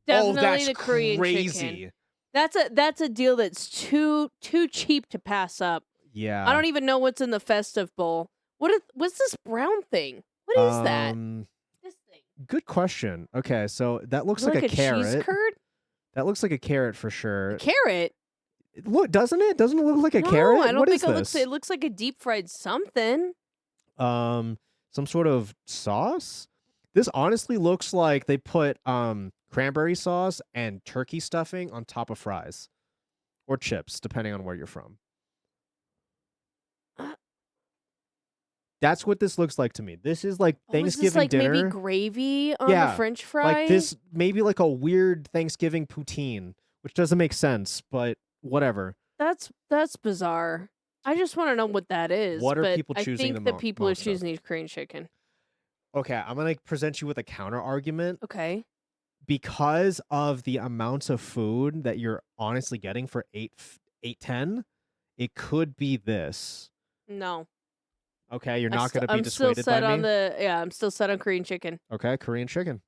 C: Definitely
F: that's
C: the Korean
F: crazy.
C: chicken. That's a deal that's too cheap to pass up.
F: Yeah.
C: I don't even know what's in the festive bowl. What's this brown thing? What is that? This thing.
F: Good question. Okay, so that looks
C: Is it
F: like a carrot.
C: cheese curd?
F: That looks like a carrot for sure.
C: A carrot?
F: Look, doesn't it? Doesn't it look like a
C: No,
F: carrot?
C: I don't
F: What
C: think
F: is
C: it
F: this?
C: looks. It looks like a deep fried something.
F: Some sort of sauce. This honestly looks like they put cranberry sauce and turkey stuffing on top of fries or chips, depending on where you're from. That's what this looks like to me. This is like Thanksgiving
C: is this like
F: dinner.
C: maybe gravy on the French fry?
F: Like this, maybe like a weird Thanksgiving poutine, which doesn't make sense, but whatever.
C: That's bizarre. I just want to know what that is.
F: What are
C: but
F: people choosing
C: I think
F: the
C: that people are
F: most of?
C: choosing Korean chicken.
F: Okay, I'm gonna present you with a counter argument.
C: Okay.
F: Because of the amounts of food that you're honestly getting for $8.10, it could be this.
C: No.
F: Okay, you're not going to be dissuaded
C: by me? I'm still set on Korean chicken.
F: Okay, Korean chicken.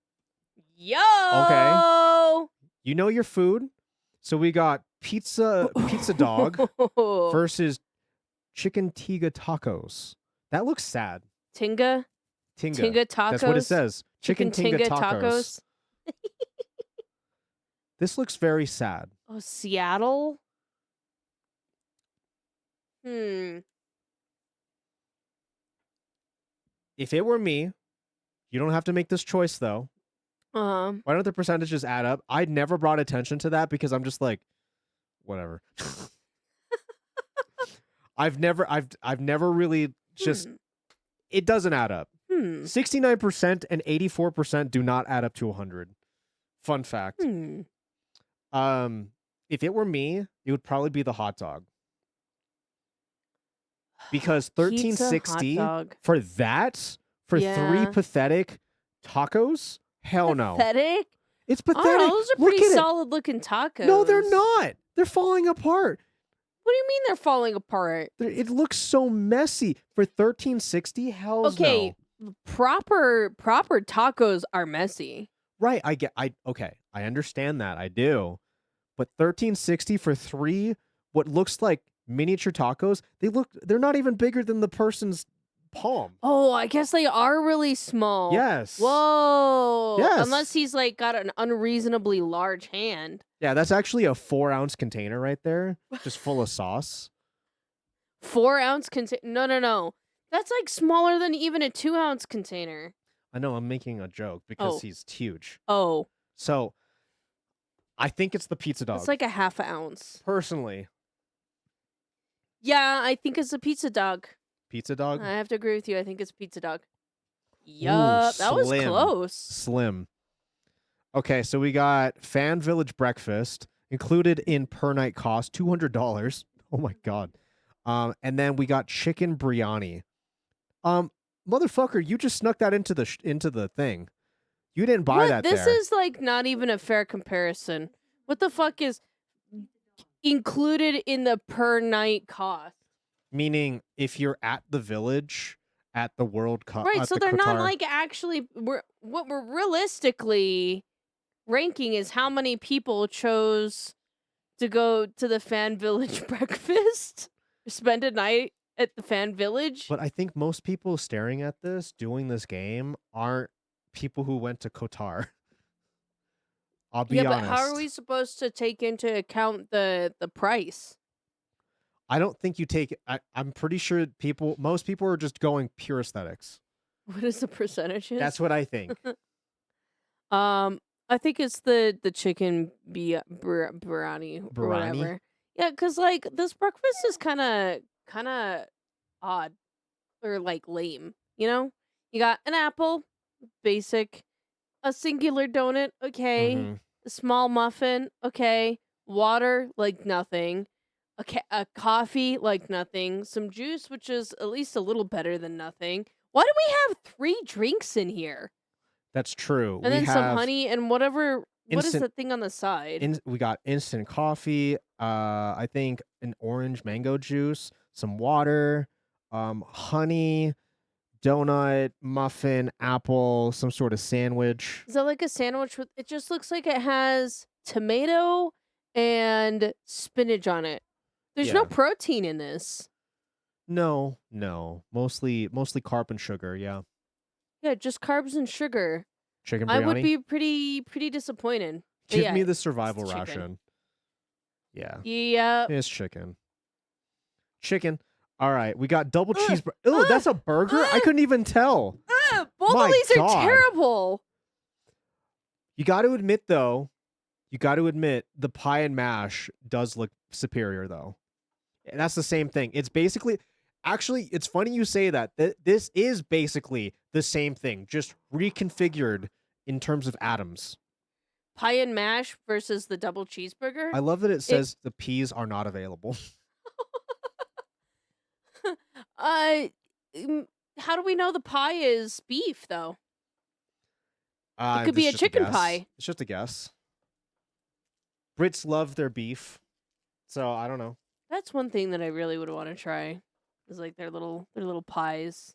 C: Yo!
F: Okay. You know your food. So we got pizza dog versus chicken tiga tacos. That looks sad.
C: Tinga tacos.
F: That's what it says. Chicken tinga tacos. This looks very sad.
C: Oh, Seattle?
F: If it were me, you don't have to make this choice though. Why don't the percentages add up? I never brought attention to that because I'm just like, whatever. I've never really just. It doesn't add up. 69% and 84% do not add up to 100. Fun fact. If it were me, it would probably be the hot dog. Because $13.60 for that for 3 pathetic tacos? Hell no.
C: Pathetic?
F: It's pathetic.
C: I don't know, those are
F: Look
C: pretty
F: at it.
C: solid looking tacos.
F: No, they're not. They're falling apart.
C: What do you mean they're falling apart?
F: It looks so messy for $13.60. Hell
C: okay,
F: no.
C: proper tacos are messy.
F: Right, I understand that. I do. But $13.60 for 3 what looks like miniature tacos, they're not even bigger than the person's palm.
C: Oh, I guess they are really small.
F: Yes.
C: Whoa.
F: Yes.
C: Unless he's like got an unreasonably large hand.
F: Yeah, that's actually a 4-ounce container right there, just full of sauce.
C: 4-ounce container? No. That's like smaller than even a 2-ounce container.
F: I know, I'm making a joke because he's huge.
C: Oh.
F: So, I think it's the pizza dog.
C: It's like a half ounce.
F: Personally,
C: Yeah, I think it's a pizza dog.
F: Pizza dog?
C: I have to agree with you. I think it's pizza dog. Yup, that was
F: slim.
C: close.
F: Slim. Okay, so we got Fan Village breakfast included in per night cost $200. Oh my god. And then we got chicken biryani. Motherfucker, you just snuck that into the thing. You didn't buy that
C: This
F: there.
C: is like not even a fair comparison. What the fuck is included in the per night cost?
F: Meaning, if you're at the village at the World Cup,
C: Right, so they're not
F: Qatar-
C: like actually. What we're realistically ranking is how many people chose to go to the Fan Village breakfast, spend a night at the Fan Village.
F: But I think most people staring at this, doing this game, aren't people who went to Qatar. I'll be honest.
C: But how are we supposed to take into account the price?
F: I don't think you take. I'm pretty sure most people are just going pure aesthetics.
C: What is the percentage?
F: That's what I think.
C: I think it's the chicken biryani or whatever. Yeah, because like this breakfast is kind of odd or like lame. You know, you got an apple, basic, a singular donut, okay,
F: Mhm.
C: a small muffin, okay, water like nothing, a coffee like nothing, some juice which is at least a little better than nothing. Why do we have 3 drinks in here?
F: That's true.
C: And
F: we
C: then some
F: have
C: honey and whatever. What is
F: instant-
C: that thing on the side?
F: We got instant coffee. I think an orange mango juice, some water, honey, donut, muffin, apple, some sort of sandwich.
C: Is that like a sandwich with? It just looks like it has tomato and spinach on it. There's no
F: Yeah.
C: protein in this.
F: No, mostly carb and sugar. Yeah,
C: Yeah, just carbs and sugar.
F: chicken biryani.
C: I would be pretty disappointed. But
F: Give
C: yeah,
F: me the survival
C: chicken.
F: ration. Yeah,
C: Yeah.
F: it's chicken. Chicken. All right, we got double cheeseburger. Oh, that's a burger? I couldn't even tell.
C: Both
F: My
C: of these
F: God.
C: are terrible.
F: You got to admit, though, the pie and mash does look superior, though. And that's the same thing. It's basically, actually, it's funny you say that. This is basically the same thing, just reconfigured in terms of atoms.
C: Pie and mash versus the double cheeseburger.
F: I love that it says the peas are not available.
C: How do we know the pie is beef though? It could
F: This
C: be a
F: is just
C: chicken
F: guess.
C: pie.
F: It's just a guess. Brits love their beef, so I don't know.
C: That's one thing that I really would want to try. Is like their little pies.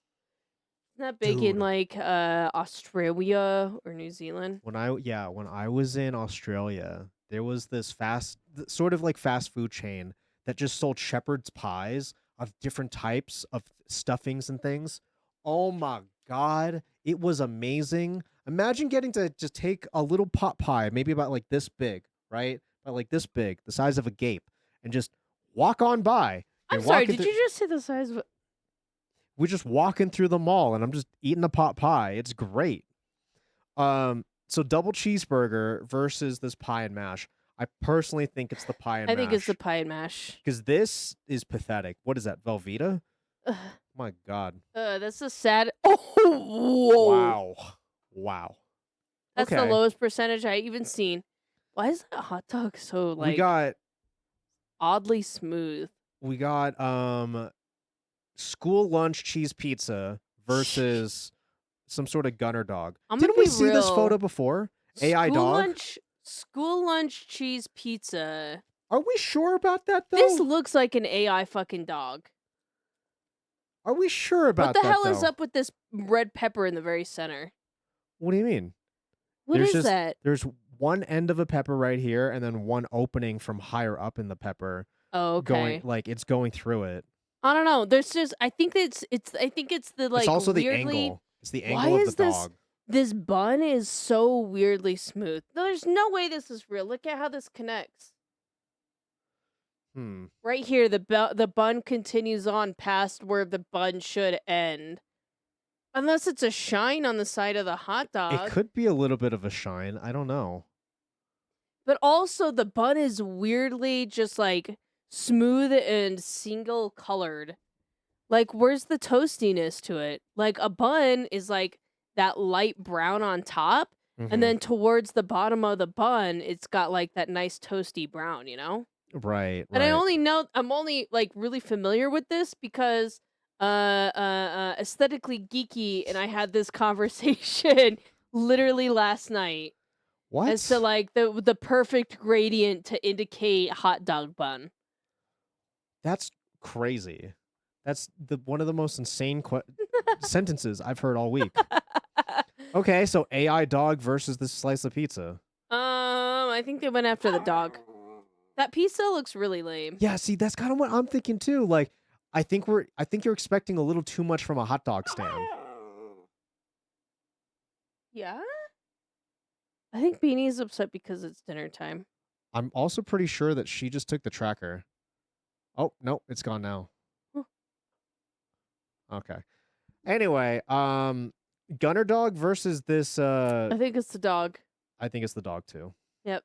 C: Isn't that big in
F: Dude.
C: like Australia or New Zealand?
F: When I was in Australia, there was this sort of like fast food chain that just sold shepherd's pies of different types of stuffings and things. Oh my god, it was amazing. Imagine getting to just take a little pot pie, maybe about like this big, right? About like this big, the size of a gape, and just walk on by.
C: I'm
F: You're
C: sorry,
F: walking
C: did you just say the size of
F: We're just walking through the mall and I'm just eating a pot pie. It's great. So double cheeseburger versus this pie and mash. I personally think it's the pie and mash.
C: I think it's the pie and mash.
F: Because this is pathetic. What is that, Velveeta?
C: Ugh.
F: My God.
C: That's a sad. Oh, whoa.
F: Wow.
C: That's
F: Okay.
C: the lowest percentage I even seen. Why is that hot dog so like oddly smooth?
F: We got school lunch cheese pizza versus some sort of gunner dog.
C: I'm gonna
F: Didn't we
C: be
F: see this
C: real.
F: photo before? AI dog?
C: School lunch cheese pizza.
F: Are we sure about that though?
C: This looks like an AI fucking dog.
F: Are we sure about
C: What the
F: that
C: hell is
F: though?
C: up with this red pepper in the very center?
F: What do you mean?
C: What
F: There's
C: is
F: just-
C: that?
F: There's one end of a pepper right here, and then one opening from higher up in the pepper.
C: Oh, okay.
F: It's going through it.
C: I don't know. There's just I think it's the like
F: it's also the
C: weirdly,
F: angle. It's the
C: Why
F: angle of
C: is
F: the
C: this-
F: dog.
C: This bun is so weirdly smooth. There's no way this is real. Look at how this connects. Right here, the bun continues on past where the bun should end. Unless it's a shine on the side of the hot dog.
F: It could be a little bit of a shine. I don't know.
C: But also the bun is weirdly just like smooth and single colored. Like, where's the toastiness to it? Like, a bun is like that light brown on top, and then towards the bottom of the bun, it's got like that nice toasty brown, you know?
F: Right.
C: And I'm only like really familiar with this because aesthetically geeky and I had this conversation literally last night.
F: What?
C: As to like the perfect gradient to indicate hot dog bun.
F: That's crazy. That's one of the most insane sentences I've heard all week. Okay, so AI dog versus this slice of pizza.
C: I think they went after the dog. That pizza looks really lame.
F: Yeah, see, that's kind of what I'm thinking too. Like, I think you're expecting a little too much from a hot dog stand.
C: Yeah? I think Beanie's upset because it's dinner time.
F: I'm also pretty sure that she just took the tracker. Oh, no, it's gone now.
C: Huh.
F: Okay. Anyway, Gunner dog versus this
C: I think it's the dog.
F: I think it's the dog too.
C: Yep.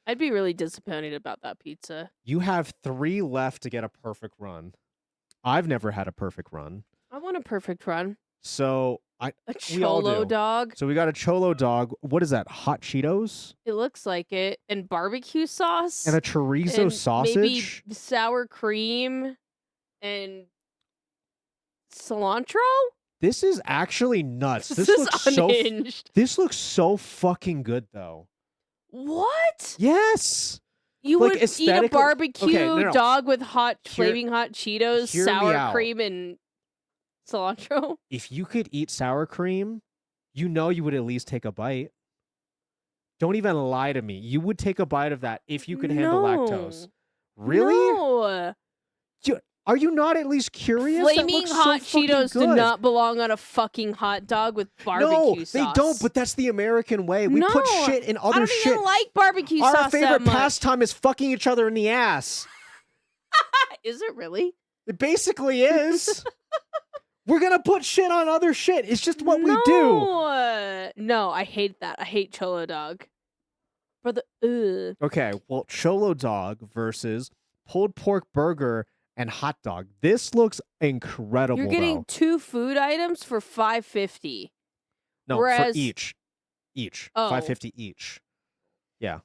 C: I'd be really disappointed about that pizza.
F: You have 3 left to get a perfect run. I've never had a perfect run.
C: I want a perfect run.
F: So
C: A
F: we all
C: cholo
F: do.
C: dog.
F: So we got a cholo dog. What is that? Hot Cheetos?
C: It looks like it. And barbecue sauce.
F: And a chorizo
C: and
F: sausage?
C: Maybe sour cream and cilantro?
F: This is actually nuts.
C: This is unhinged.
F: This looks so fucking good though.
C: What?
F: Yes.
C: You
F: Like,
C: would eat a
F: aesthetically-
C: barbecue
F: Okay, no.
C: dog with flaming hot Cheetos,
F: hear me
C: sour
F: out.
C: cream, and cilantro?
F: If you could eat sour cream, you know you would at least take a bite. Don't even lie to me. You would take a bite of that if you could handle lactose. Really?
C: No.
F: Are you not at least curious? That
C: Flaming
F: looks
C: hot
F: so fucking
C: Cheetos do
F: good.
C: not belong on a fucking hot dog with barbecue
F: No,
C: sauce.
F: they don't, but that's the American way. We put
C: No,
F: shit in
C: I
F: other
C: don't
F: shit.
C: even like barbecue
F: Our
C: sauce
F: favorite
C: that much.
F: pastime is fucking each other in the ass.
C: Is it really?
F: It basically is. We're going to put shit on other shit. It's just what we do.
C: No, I hate that. I hate cholo dog. For the
F: Okay, well, cholo dog versus pulled pork burger and hot dog. This looks incredible.
C: You're getting
F: though.
C: 2 food items for $5.50.
F: No,
C: whereas-
F: for each.
C: Oh.
F: $5.50 each. Yeah.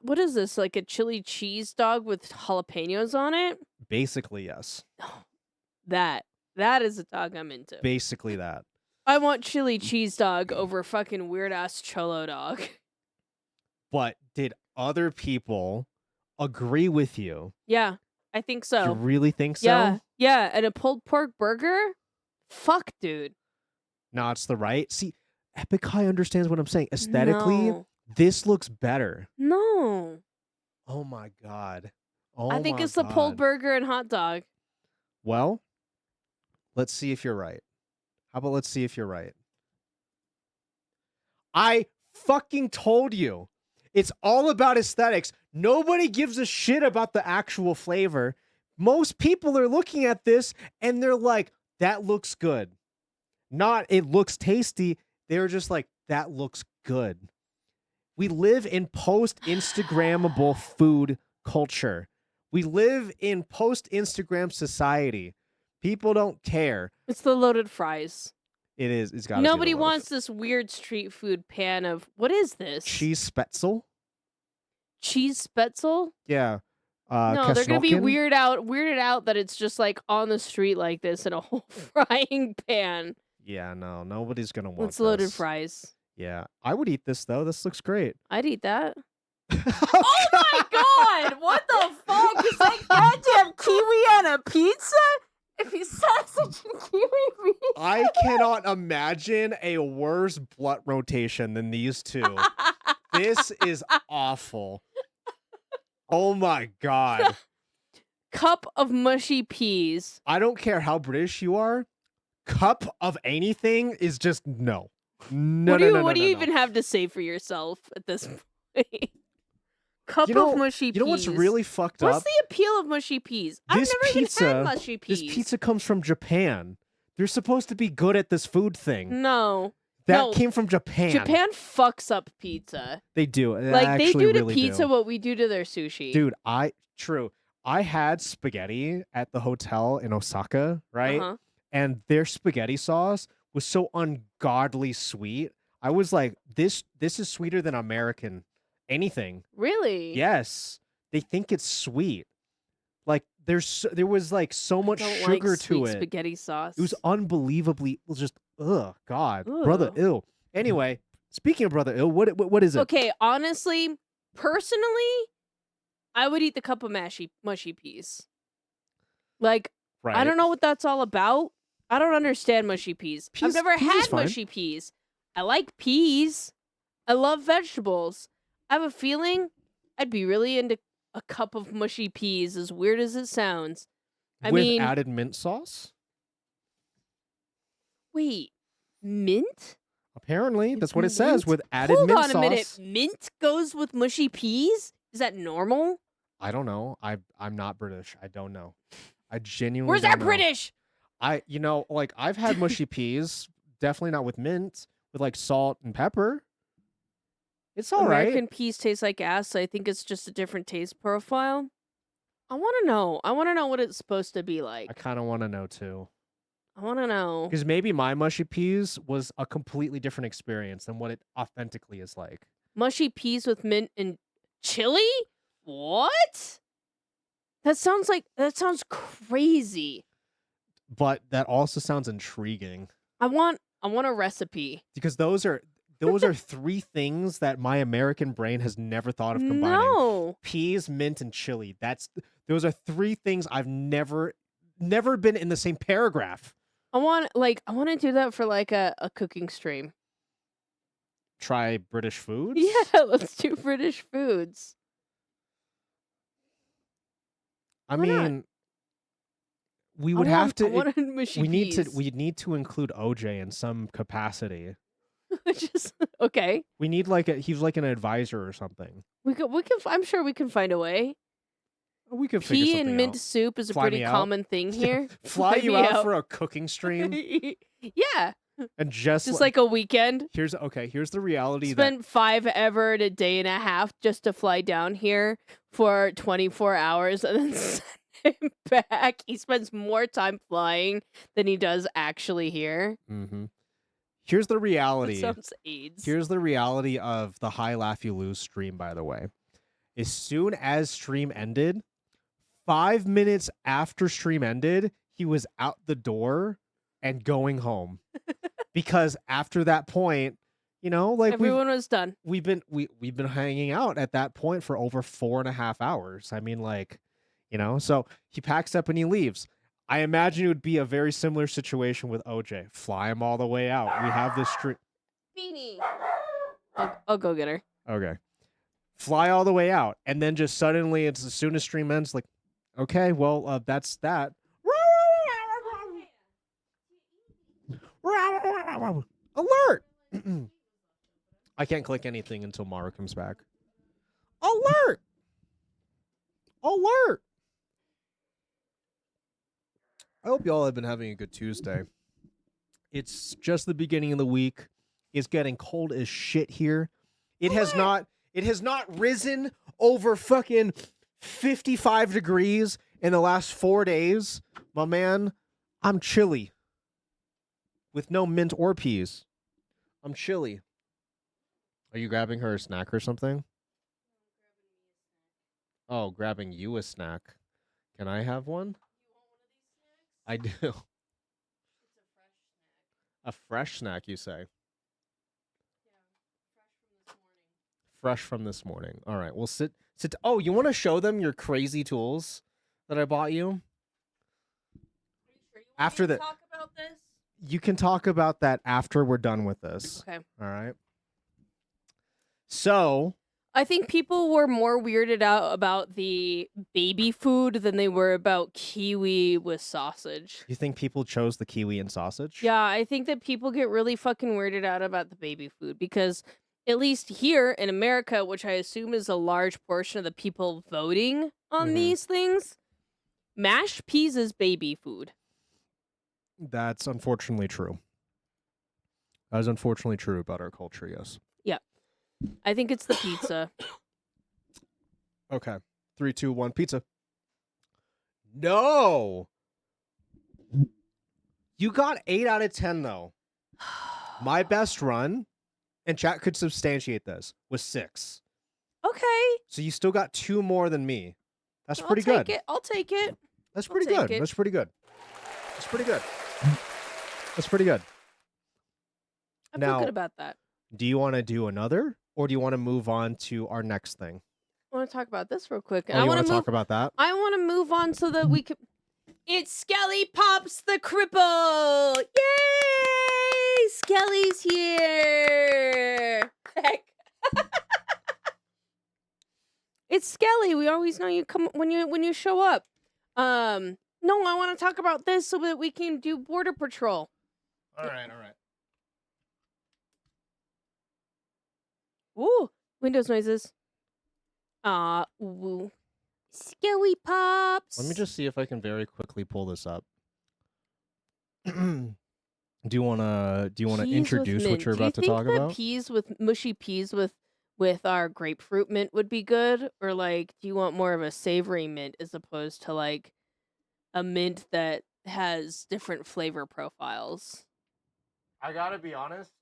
C: What is this? Like a chili cheese dog with jalapenos on it?
F: Basically, yes.
C: That is a dog I'm into.
F: Basically that.
C: I want chili cheese dog over fucking weird ass cholo dog.
F: But did other people agree with you?
C: Yeah, I think so.
F: You really think so?
C: Yeah, yeah, and a pulled pork burger? Fuck, dude.
F: No, it's the right. See, Epic High understands what I'm saying. Aesthetically,
C: No.
F: this looks better.
C: No.
F: Oh my god. Oh
C: I think
F: my
C: it's the pulled
F: God.
C: burger and hot dog.
F: Well, let's see if you're right. How about let's see if you're right? I fucking told you. It's all about aesthetics. Nobody gives a shit about the actual flavor. Most people are looking at this and they're like, that looks good. Not, it looks tasty. They're just like, that looks good. We live in post-Instagrammable food culture. We live in post-Instagram society. People don't care.
C: It's the loaded fries.
F: It is. It's got.
C: Nobody wants this weird street food pan of what is this?
F: Cheese spetzel.
C: Cheese spetzel?
F: Yeah.
C: No, they're gonna be
F: Kasnolken?
C: weirded out that it's just like on the street like this in a whole frying pan.
F: Yeah, no, nobody's gonna want.
C: It's loaded
F: this.
C: fries.
F: Yeah, I would eat this though. This looks great.
C: I'd eat that.
F: Oh
C: my god! What the fuck? Is that goddamn kiwi on a pizza? If he sausage and kiwi pizza.
F: I cannot imagine a worse blunt rotation than these two. This is awful. Oh my god.
C: Cup of mushy peas.
F: I don't care how British you are. Cup of anything is just no. No,
C: What do you,
F: no, no,
C: what do
F: no,
C: you
F: no.
C: even have to say for yourself at this point? Cup
F: You know-
C: of mushy peas.
F: You know what's really fucked
C: What's
F: up?
C: the appeal of mushy peas? I've
F: This
C: never
F: pizza-
C: even had mushy peas.
F: This pizza comes from Japan. They're supposed to be good at this food thing.
C: No.
F: That came from Japan.
C: Japan fucks up pizza.
F: They do.
C: Like they do to
F: really
C: pizza what we do to their sushi.
F: Dude, I had spaghetti at the hotel in Osaka, right?
C: Uh-huh.
F: And their spaghetti sauce was so ungodly sweet. I was like, this is sweeter than American anything.
C: Really?
F: Yes. They think it's sweet. Like there was like so much sugar
C: like
F: to it.
C: Spaghetti sauce.
F: It was unbelievably it was just God.
C: Ugh.
F: Brother ill. Anyway, speaking of brother ill, what is it?
C: Okay, honestly, personally, I would eat the cup of mushy peas. Like,
F: Right.
C: I don't know what that's all about. I don't understand mushy peas. I've never
F: peas is
C: had
F: fine.
C: mushy peas. I like peas. I love vegetables. I have a feeling I'd be really into a cup of mushy peas, as weird as it sounds. I
F: With
C: mean,
F: added mint sauce?
C: wait, mint?
F: Apparently, that's what it
C: Mint?
F: says with added
C: Hold
F: mint
C: on a
F: sauce.
C: minute. Mint goes with mushy peas? Is that normal?
F: I don't know. I'm not British. I don't know. I genuinely
C: Where's
F: don't
C: that
F: know.
C: British?
F: Like I've had mushy peas, definitely not with mint, with like salt and pepper. It's all right.
C: American peas taste like ass, so I think it's just a different taste profile. I want to know. I want to know what it's supposed to be like.
F: I kind of want to know too.
C: I want to know.
F: Because maybe my mushy peas was a completely different experience than what it authentically is like.
C: Mushy peas with mint and chili? What? That sounds crazy.
F: But that also sounds intriguing.
C: I want a recipe.
F: Because those are three things that my American brain has never thought of combining.
C: No.
F: Peas, mint, and chili. Those are three things I've never been in the same paragraph.
C: I want to do that for like a cooking stream.
F: Try British foods?
C: Yeah, let's do British foods.
F: I
C: Why not?
F: mean, we would have to.
C: I want mushy
F: we
C: peas.
F: need to include OJ in some capacity.
C: Just okay.
F: We need he's like an advisor or something.
C: We can. I'm sure we can find a way.
F: We could figure
C: Pea
F: something
C: and mint
F: out.
C: soup is a
F: Fly
C: pretty
F: me out.
C: common thing here.
F: Fly you
C: me
F: out for a cooking stream
C: Yeah,
F: and just
C: like a weekend.
F: here's the reality
C: Spent 5 ever and a day and a half just to fly down here for 24 hours and then send him back. He spends more time flying than he does actually here.
F: Mm-hmm. Here's the reality.
C: That sounds AIDS.
F: Here's the reality of the High Laugh You Lose stream, by the way. As soon as stream ended, 5 minutes after stream ended, he was out the door and going home. Because after that point, like
C: everyone was done.
F: We've been hanging out at that point for over 4.5 hours. I mean, so he packs up and he leaves. I imagine it would be a very similar situation with OJ. Fly him all the way out. We have this stream.
C: Beanie. I'll go get her.
F: Okay. Fly all the way out. And then just suddenly, it's as soon as stream ends, like, okay, well, that's that. Alert! I can't click anything until Mara comes back. Alert! Alert! I hope y'all have been having a good Tuesday. It's just the beginning of the week. It's getting cold as shit here. It has not risen over fucking 55 degrees in the last 4 days. My man, I'm chilly. With no mint or peas. I'm chilly. Are you grabbing her a snack or something? Oh, grabbing you a snack. Can I have one? I do. It's a fresh snack, you say? Yeah, fresh from this morning. All right, well, sit. Oh, you want to show them your crazy tools that I bought you?
C: Are you sure you
F: After the
C: talk about this?
F: You can talk about that after we're done with this.
C: Okay.
F: All right. So,
C: I think people were more weirded out about the baby food than they were about kiwi with sausage.
F: you think people chose the kiwi and sausage?
C: Yeah, I think that people get really fucking weirded out about the baby food because at least here in America, which I assume is a large portion of the people voting on these things, mashed peas is baby food.
F: That's unfortunately true. That is unfortunately true about our culture, yes.
C: Yeah. I think it's the pizza.
F: Okay. 3, 2, 1, pizza. No! You got 8 out of 10, though. My best run, and chat could substantiate this, was 6.
C: Okay.
F: So you still got 2 more than me. That's pretty good.
C: I'll take it.
F: That's pretty good. That's pretty good. That's pretty good. That's pretty good.
C: I feel good about that.
F: Do you want to do another, or do you want to move on to our next thing?
C: I want to talk about this real quick.
F: Oh, you want to talk about that?
C: I want to move on so that we could. It's Skelly Pops the Cripple! Yay! Skelly's here! Heck. It's Skelly. We always know you come when you show up. No, I want to talk about this so that we can do Border Patrol.
F: All right.
C: Ooh, Windows noises. Woo. Skelly Pops.
F: Let me just see if I can very quickly pull this up. Do you wanna introduce what you're about to talk about?
C: Peas with mushy peas with our grapefruit mint would be good, or like, do you want more of a savory mint as opposed to like a mint that has different flavor profiles?
F: I gotta be honest.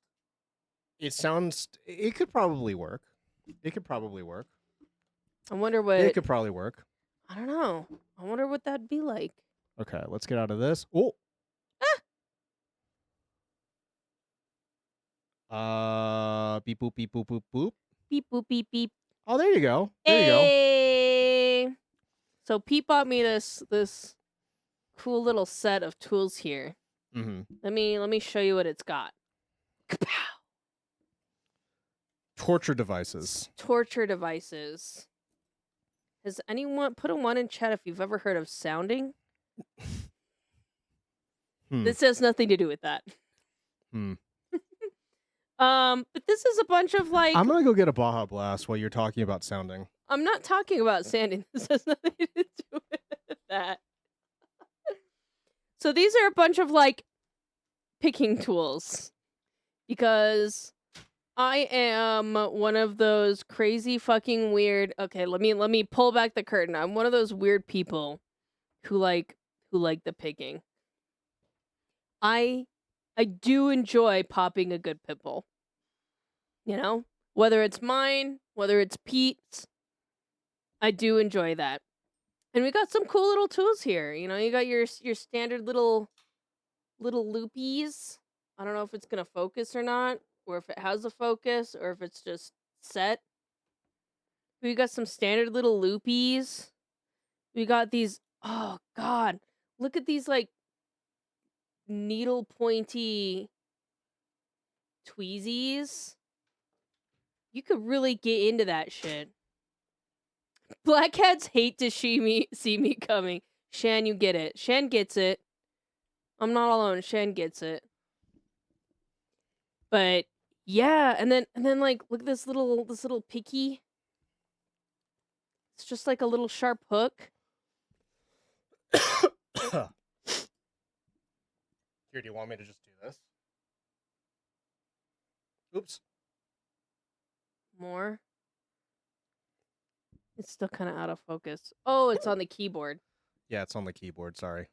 F: It could probably work.
C: I wonder what
F: It could probably work.
C: I don't know. I wonder what that'd be like.
F: Okay, let's get out of this. Oh. Beep boop beep boop boop boop.
C: Beep boop beep beep.
F: Oh, there you go.
C: Hey. So Pete bought me this cool little set of tools here.
F: Mm-hmm.
C: Let me show you what it's got. Kapow.
F: Torture devices.
C: Has anyone put a 1 in chat if you've ever heard of sounding? This has nothing to do with that. But this is a bunch of like.
F: I'm gonna go get a Baja Blast while you're talking about sounding.
C: I'm not talking about sanding. This has nothing to do with that. So these are a bunch of like picking tools because I am one of those crazy fucking weird. Okay, let me pull back the curtain. I'm one of those weird people who like the picking. I do enjoy popping a good pimple. You know, whether it's mine, whether it's Pete's, I do enjoy that. And we got some cool little tools here. You know, you got your standard little loopies. I don't know if it's gonna focus or not, or if it has a focus, or if it's just set. We got some standard little loopies. We got these. Oh God, look at these like needle pointy tweezies. You could really get into that shit. Black cats hate to see me coming. Shan, you get it. Shan gets it. I'm not alone. Shan gets it. But yeah, and then like look at this little picky. It's just like a little sharp hook.
F: Here, do you want me to just do this? Oops.
C: More. It's still kind of out of focus. Oh, it's on the keyboard.
F: Yeah, it's on the keyboard. Sorry.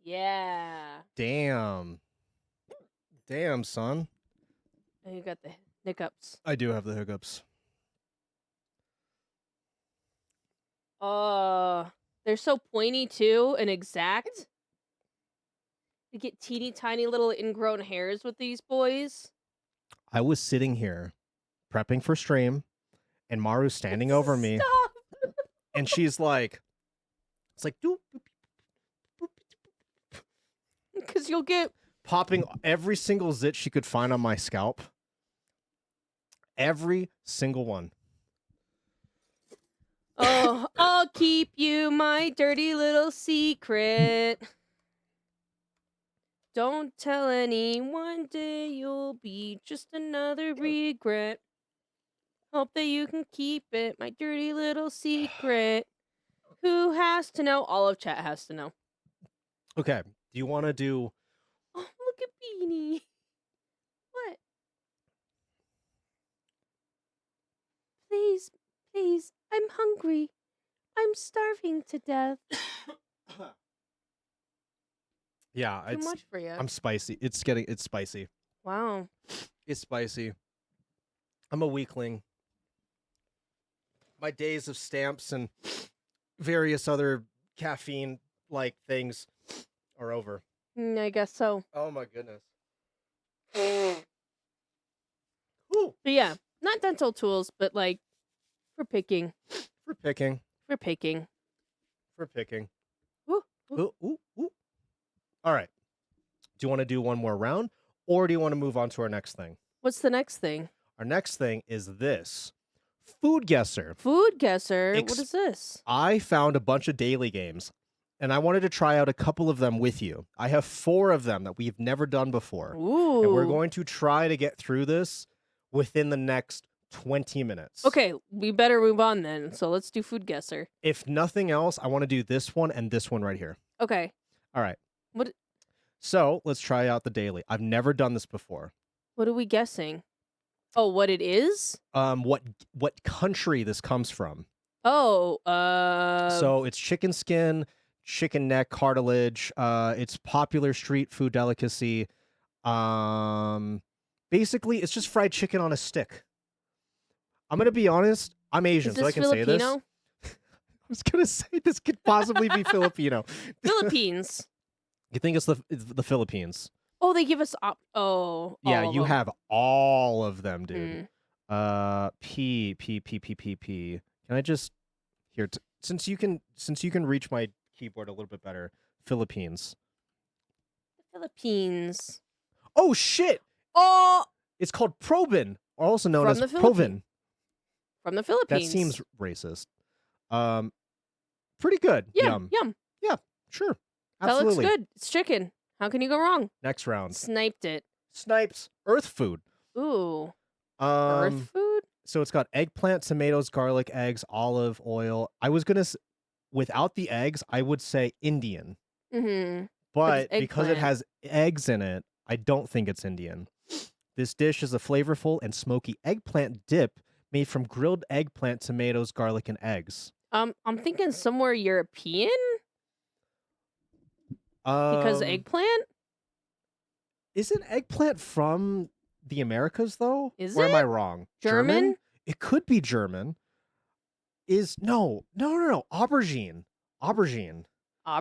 C: Yeah.
F: Damn, son.
C: And you got the hiccups.
F: I do have the hiccups.
C: They're so pointy too and exact. You get teeny tiny little ingrown hairs with these boys.
F: I was sitting here prepping for stream, and Maru's standing over me, and she's like, it's like,
C: because you'll get
F: popping every single zit she could find on my scalp. Every single one.
C: Oh, I'll keep you my dirty little secret. Don't tell anyone, day you'll be just another regret. Hope that you can keep it, my dirty little secret. Who has to know? All of chat has to know.
F: Okay. Do you want to do
C: Beanie. What? Please, please, I'm hungry. I'm starving to death.
F: Yeah,
C: Too much for you.
F: I'm spicy. It's spicy.
C: Wow.
F: It's spicy. I'm a weakling. My days of stamps and various other caffeine-like things are over.
C: I guess so.
F: Oh my goodness.
C: But yeah, not dental tools, but like for picking.
F: For picking.
C: For picking.
F: For picking.
C: Ooh,
F: Ooh, ooh, ooh. All right. Do you want to do one more round, or do you want to move on to our next thing?
C: What's the next thing?
F: Our next thing is this. Food Guesser.
C: Food Guesser? What is this?
F: I found a bunch of daily games, and I wanted to try out a couple of them with you. I have 4 of them that we've never done before.
C: Ooh.
F: And we're going to try to get through this within the next 20 minutes.
C: Okay, we better move on then. So let's do Food Guesser.
F: If nothing else, I want to do this one and this one right here.
C: Okay.
F: All right.
C: What?
F: So let's try out the daily. I've never done this before.
C: What are we guessing? Oh, what it is?
F: What country this comes from?
C: Oh,
F: So it's chicken skin, chicken neck, cartilage. It's popular street food delicacy. Basically, it's just fried chicken on a stick. I'm gonna be honest. I'm Asian,
C: is
F: so
C: this
F: I can
C: Filipino?
F: say this. I was gonna say this could possibly be Filipino.
C: Philippines.
F: You think it's the Philippines?
C: Oh, they give us all
F: Yeah,
C: of
F: you
C: them.
F: have all of them, dude.
C: Mm.
F: P. Can I just here since you can reach my keyboard a little bit better? Philippines.
C: Philippines.
F: Oh shit!
C: Oh,
F: It's called Probin, also known
C: From
F: as
C: the
F: Provin.
C: from the
F: That
C: Philippines.
F: seems racist. Pretty good.
C: Yum.
F: Yeah, sure.
C: That
F: Absolutely.
C: looks good. It's chicken. How can you go wrong?
F: Next round.
C: Sniped it.
F: Snipes. Earth food.
C: Ooh.
F: Um,
C: Earth food?
F: So it's got eggplant, tomatoes, garlic, eggs, olive oil. I was gonna, without the eggs, I would say Indian.
C: Mm-hmm.
F: But
C: it's
F: because it
C: eggplant.
F: has eggs in it, I don't think it's Indian. This dish is a flavorful and smoky eggplant dip made from grilled eggplant, tomatoes, garlic, and eggs.
C: I'm thinking somewhere European because eggplant.
F: Isn't eggplant from the Americas though?
C: Is
F: Or am I
C: it?
F: wrong?
C: German?
F: It could be German. No. Aubergine.
C: Aubergine? I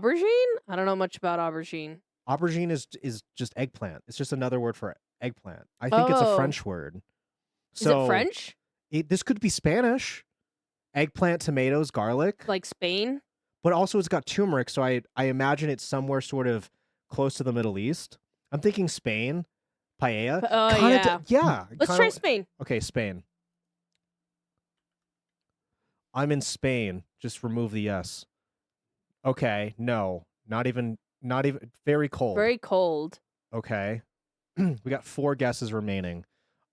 C: don't know much about aubergine.
F: Aubergine is just eggplant. It's just another word for eggplant. I think it's a
C: Oh.
F: French word.
C: Is it French?
F: This could be Spanish. Eggplant, tomatoes, garlic.
C: Like Spain?
F: But also it's got turmeric, so I imagine it's somewhere sort of close to the Middle East. I'm thinking Spain. Paella.
C: Oh,
F: Kinda
C: yeah.
F: yeah.
C: Let's try Spain.
F: Okay, Spain. I'm in Spain. Just remove the S. Okay, no. Not even very cold.
C: Very cold.
F: Okay. We got 4 guesses remaining.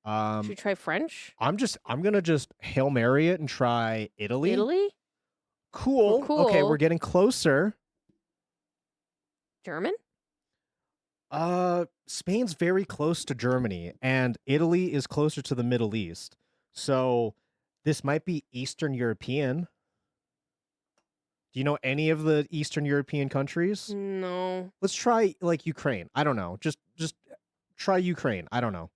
C: Should we try French?
F: I'm gonna just Hail Mary it and try Italy.
C: Italy?
F: Cool.
C: Well,
F: Okay,
C: cool.
F: we're getting closer.
C: German?
F: Spain's very close to Germany, and Italy is closer to the Middle East. So this might be Eastern European. Do you know any of the Eastern European countries?
C: No.
F: Let's try like Ukraine. I don't know. Just try Ukraine. I don't know.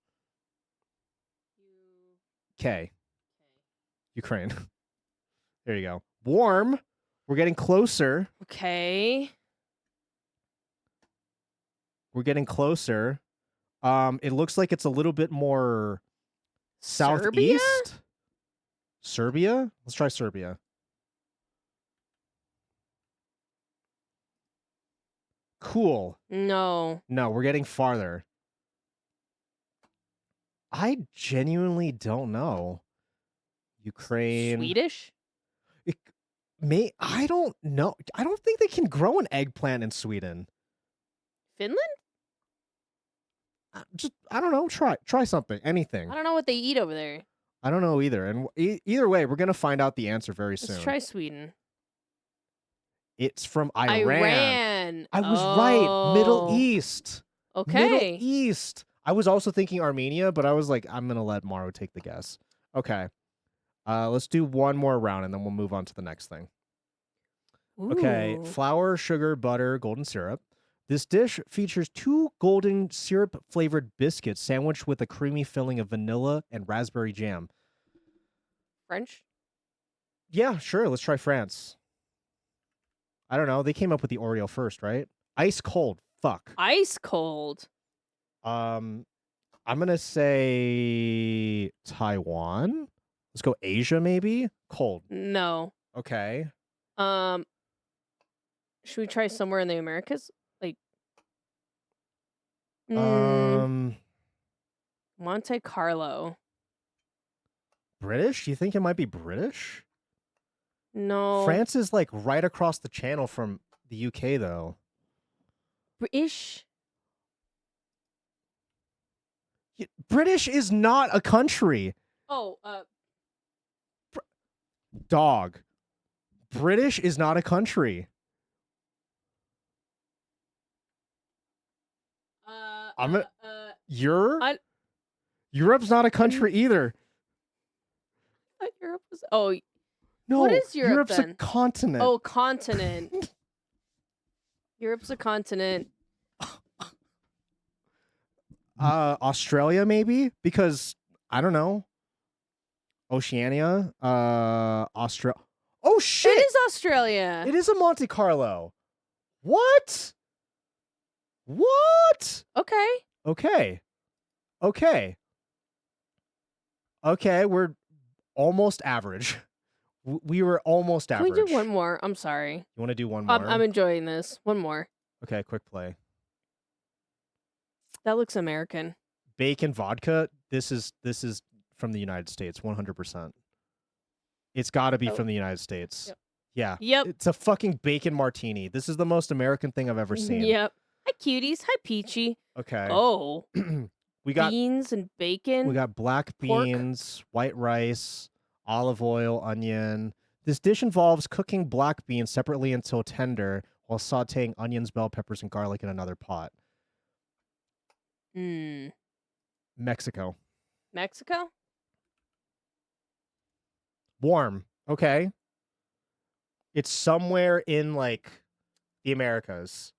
F: K. Ukraine. There you go. Warm. We're getting closer.
C: Okay.
F: We're getting closer. It looks like it's a little bit more
C: Serbia?
F: southeast. Serbia? Let's try Serbia. Cool.
C: No.
F: No, we're getting farther. I genuinely don't know. Ukraine.
C: Swedish?
F: I don't know. I don't think they can grow an eggplant in Sweden.
C: Finland?
F: I don't know. Try something. Anything.
C: I don't know what they eat over there.
F: I don't know either. And either way, we're gonna find out the answer very soon.
C: Let's try Sweden.
F: It's from Iran.
C: Iran.
F: I was right. Middle
C: Oh.
F: East.
C: Okay.
F: Middle East. I was also thinking Armenia, but I was like, I'm gonna let Maro take the guess. Okay. Let's do one more round and then we'll move on to the next thing. Okay.
C: Ooh.
F: Flour, sugar, butter, golden syrup. This dish features 2 golden syrup flavored biscuits sandwiched with a creamy filling of vanilla and raspberry jam.
C: French?
F: Yeah, sure. Let's try France. I don't know. They came up with the Oreo first, right? Ice cold. Fuck.
C: Ice cold.
F: I'm gonna say Taiwan. Let's go Asia, maybe. Cold.
C: No.
F: Okay.
C: Should we try somewhere in the Americas? Like, Monte Carlo.
F: British? You think it might be British?
C: No.
F: France is like right across the channel from the UK, though.
C: British.
F: British is not a country.
C: Oh,
F: Dog. British is not a country. Europe's not a country either.
C: Europe was. Oh,
F: No.
C: what is Europe
F: Europe's
C: then?
F: a continent.
C: Oh, continent. Europe's a continent.
F: Australia maybe, because I don't know. Oceania, Australia. Oh shit!
C: It is Australia.
F: It is a Monte Carlo. What? What?
C: Okay.
F: Okay. Okay. Okay, we're almost average. We were almost
C: Can
F: average.
C: we do one more? I'm sorry.
F: You want to do one more?
C: I'm enjoying this. One more.
F: Okay, quick play.
C: That looks American.
F: Bacon vodka. This is from the United States, 100%. It's got to be from the United States.
C: Yep.
F: Yeah.
C: Yep.
F: It's a fucking bacon martini. This is the most American thing I've ever seen.
C: Yep. Hi, cuties. Hi, Peachy.
F: Okay.
C: Oh.
F: We got
C: beans and bacon.
F: We got black
C: pork.
F: beans, white rice, olive oil, onion. This dish involves cooking black beans separately until tender while sauteing onions, bell peppers, and garlic in another pot. Mexico.
C: Mexico?
F: Warm. Okay. It's somewhere in like the Americas.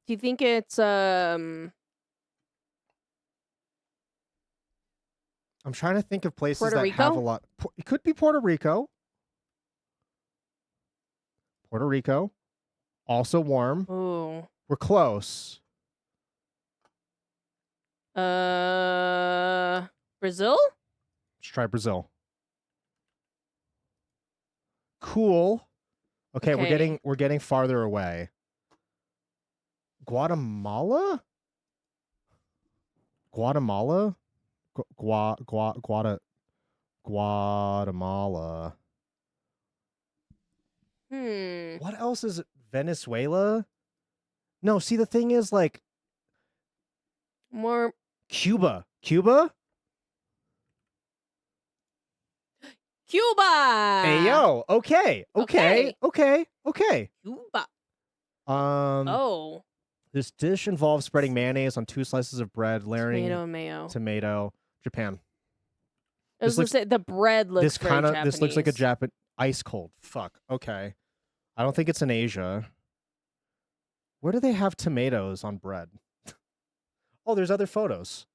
C: Do you think it's
F: I'm trying to think of places
C: Puerto
F: that
C: Rico?
F: have a lot. It could be Puerto Rico. Puerto Rico. Also warm.
C: Ooh.
F: We're close.
C: Brazil?
F: Let's try Brazil. Cool. Okay, we're getting farther away. Guatemala? Guatemala? Guatemala. What else is it? Venezuela? No, see the thing is like
C: More
F: Cuba. Cuba?
C: Cuba.
F: Hey yo. Okay. Okay.
C: Cuba.
F: Oh. This dish involves spreading mayonnaise on 2 slices of bread, layering
C: Tomato and mayo.
F: tomato. Japan.
C: I was gonna say the bread looks
F: This
C: very Japanese.
F: This looks like a Japan ice cold. Fuck. Okay. I don't think it's in Asia. Where do they have tomatoes on bread? Oh, there's other photos.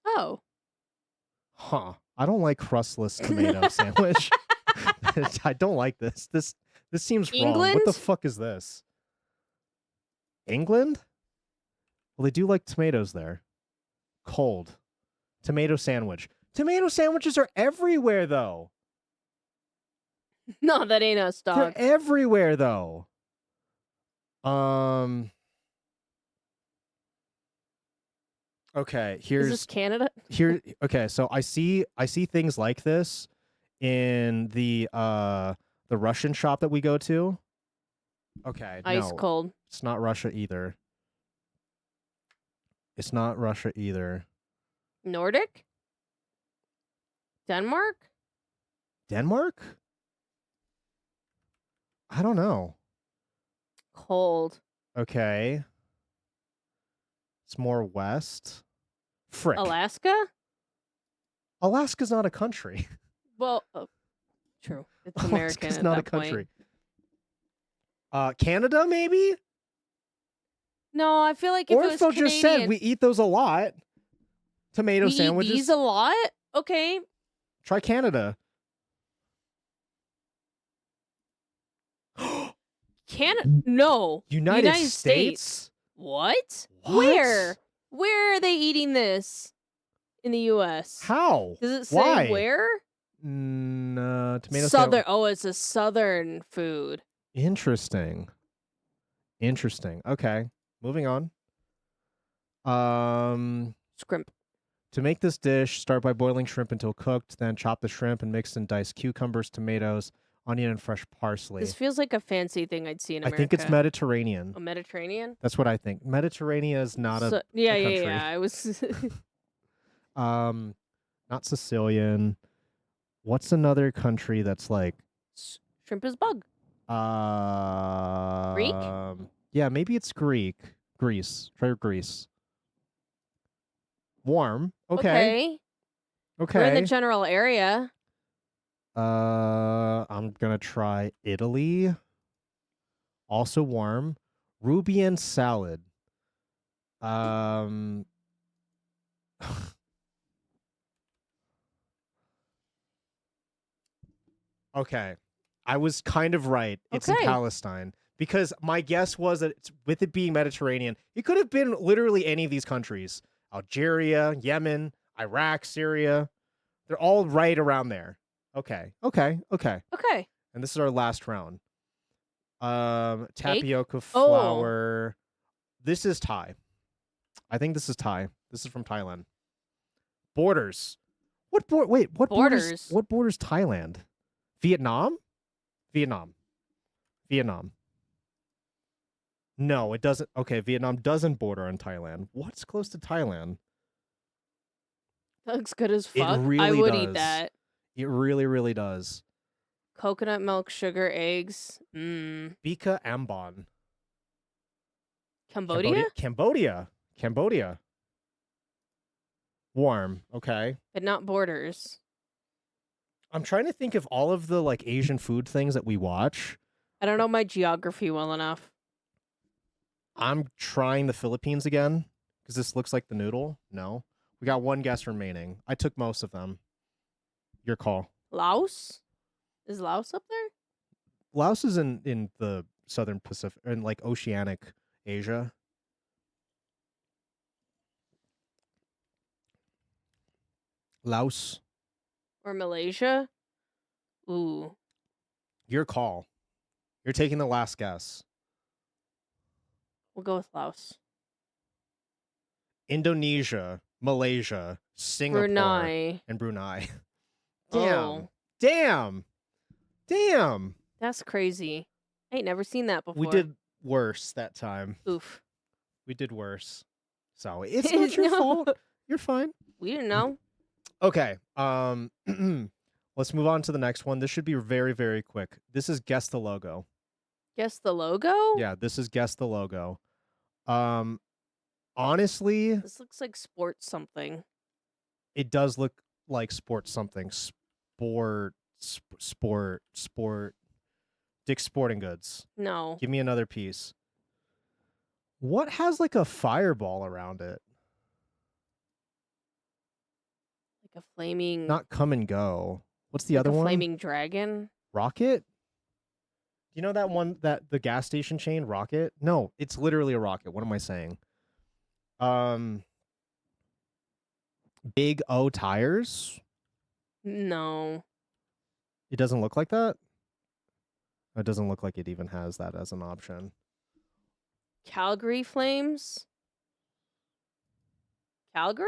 C: Oh.
F: Huh. I don't like crustless tomato sandwich. I don't like this. This seems wrong. What the
C: England?
F: fuck is this? England? Well, they do like tomatoes there. Cold. Tomato sandwich. Tomato sandwiches are everywhere, though.
C: No, that ain't us, dog.
F: They're everywhere, though. Okay,
C: Is this Canada?
F: Okay, so I see things like this in the Russian shop that we go to. Okay,
C: Ice
F: no,
C: cold.
F: it's not Russia either. It's not Russia either.
C: Nordic? Denmark?
F: Denmark? I don't know.
C: Cold.
F: Okay. It's more west. Frick.
C: Alaska?
F: Alaska's not a country.
C: Well, true. It's American
F: Alaska's
C: at
F: not a
C: that point.
F: country. Canada, maybe?
C: No, I feel like if it was
F: Ortho just said
C: Canadian,
F: we eat those a lot. Tomato
C: we
F: sandwiches.
C: eat these a lot? Okay.
F: Try Canada.
C: No.
F: United States?
C: What?
F: What?
C: Where? Where are they eating this in the U.S.?
F: How?
C: Does it say
F: Why?
C: where?
F: Tomato
C: Southern. Oh, it's a southern food.
F: Interesting. Okay. Moving on.
C: Scrimp.
F: To make this dish, start by boiling shrimp until cooked, then chop the shrimp and mix in diced cucumbers, tomatoes, onion, and fresh parsley.
C: This feels like a fancy thing I'd see in
F: I
C: America.
F: think it's Mediterranean.
C: Oh, Mediterranean?
F: That's what I think. Mediterranean is not a
C: yeah,
F: country.
C: yeah. I was.
F: Not Sicilian. What's another country that's like
C: Shrimp is bug. Greek?
F: Yeah, maybe it's Greek. Greece. Try Greece. Warm. Okay.
C: We're in the general area.
F: I'm gonna try Italy. Also warm. Rubian salad. Okay. I was kind of right. It's in
C: Okay.
F: Palestine. Because my guess was that with it being Mediterranean, it could have been literally any of these countries. Algeria, Yemen, Iraq, Syria. They're all right around there. Okay.
C: Okay.
F: And this is our last round. Tapioca flour. This is Thai. I think this is Thai. This is from Thailand. Borders. What borders? What borders Thailand? Vietnam? Vietnam. No, it doesn't. Okay, Vietnam doesn't border on Thailand. What's close to Thailand?
C: That looks good as fuck.
F: It really
C: I would
F: does.
C: eat that.
F: It really, really does.
C: Coconut milk, sugar, eggs.
F: Bika Ambon.
C: Cambodia?
F: Cambodia. Warm. Okay.
C: But not borders.
F: I'm trying to think of all of the like Asian food things that we watch.
C: I don't know my geography well enough.
F: I'm trying the Philippines again because this looks like the noodle. No. We got one guess remaining. I took most of them. Your call.
C: Laos? Is Laos up there?
F: Laos is in the southern Pacific, in like oceanic Asia. Laos.
C: Or Malaysia? Ooh.
F: Your call. You're taking the last guess.
C: We'll go with Laos.
F: Indonesia, Malaysia, Singapore,
C: Brunei.
F: and Brunei.
C: Oh.
F: Damn.
C: That's crazy. I ain't never seen that before.
F: We did worse that time.
C: Oof.
F: We did worse. So it's not your fault. You're fine.
C: We didn't know.
F: Okay. Let's move on to the next one. This should be very, very quick. This is Guess the Logo.
C: Guess the logo?
F: Yeah, this is Guess the Logo. Honestly,
C: This looks like sports something.
F: it does look like sports something. Sport. Dick's Sporting Goods.
C: No.
F: Give me another piece. What has like a fireball around it?
C: Like a flaming...
F: Not Come and Go. What's the
C: like
F: other
C: a
F: one?
C: flaming dragon?
F: Rocket? You know that one, that the gas station chain, Rocket? No, it's literally a rocket. What am I saying? Big O tires?
C: No.
F: It doesn't look like that? It doesn't look like it even has that as an option.
C: Calgary Flames? Calgary?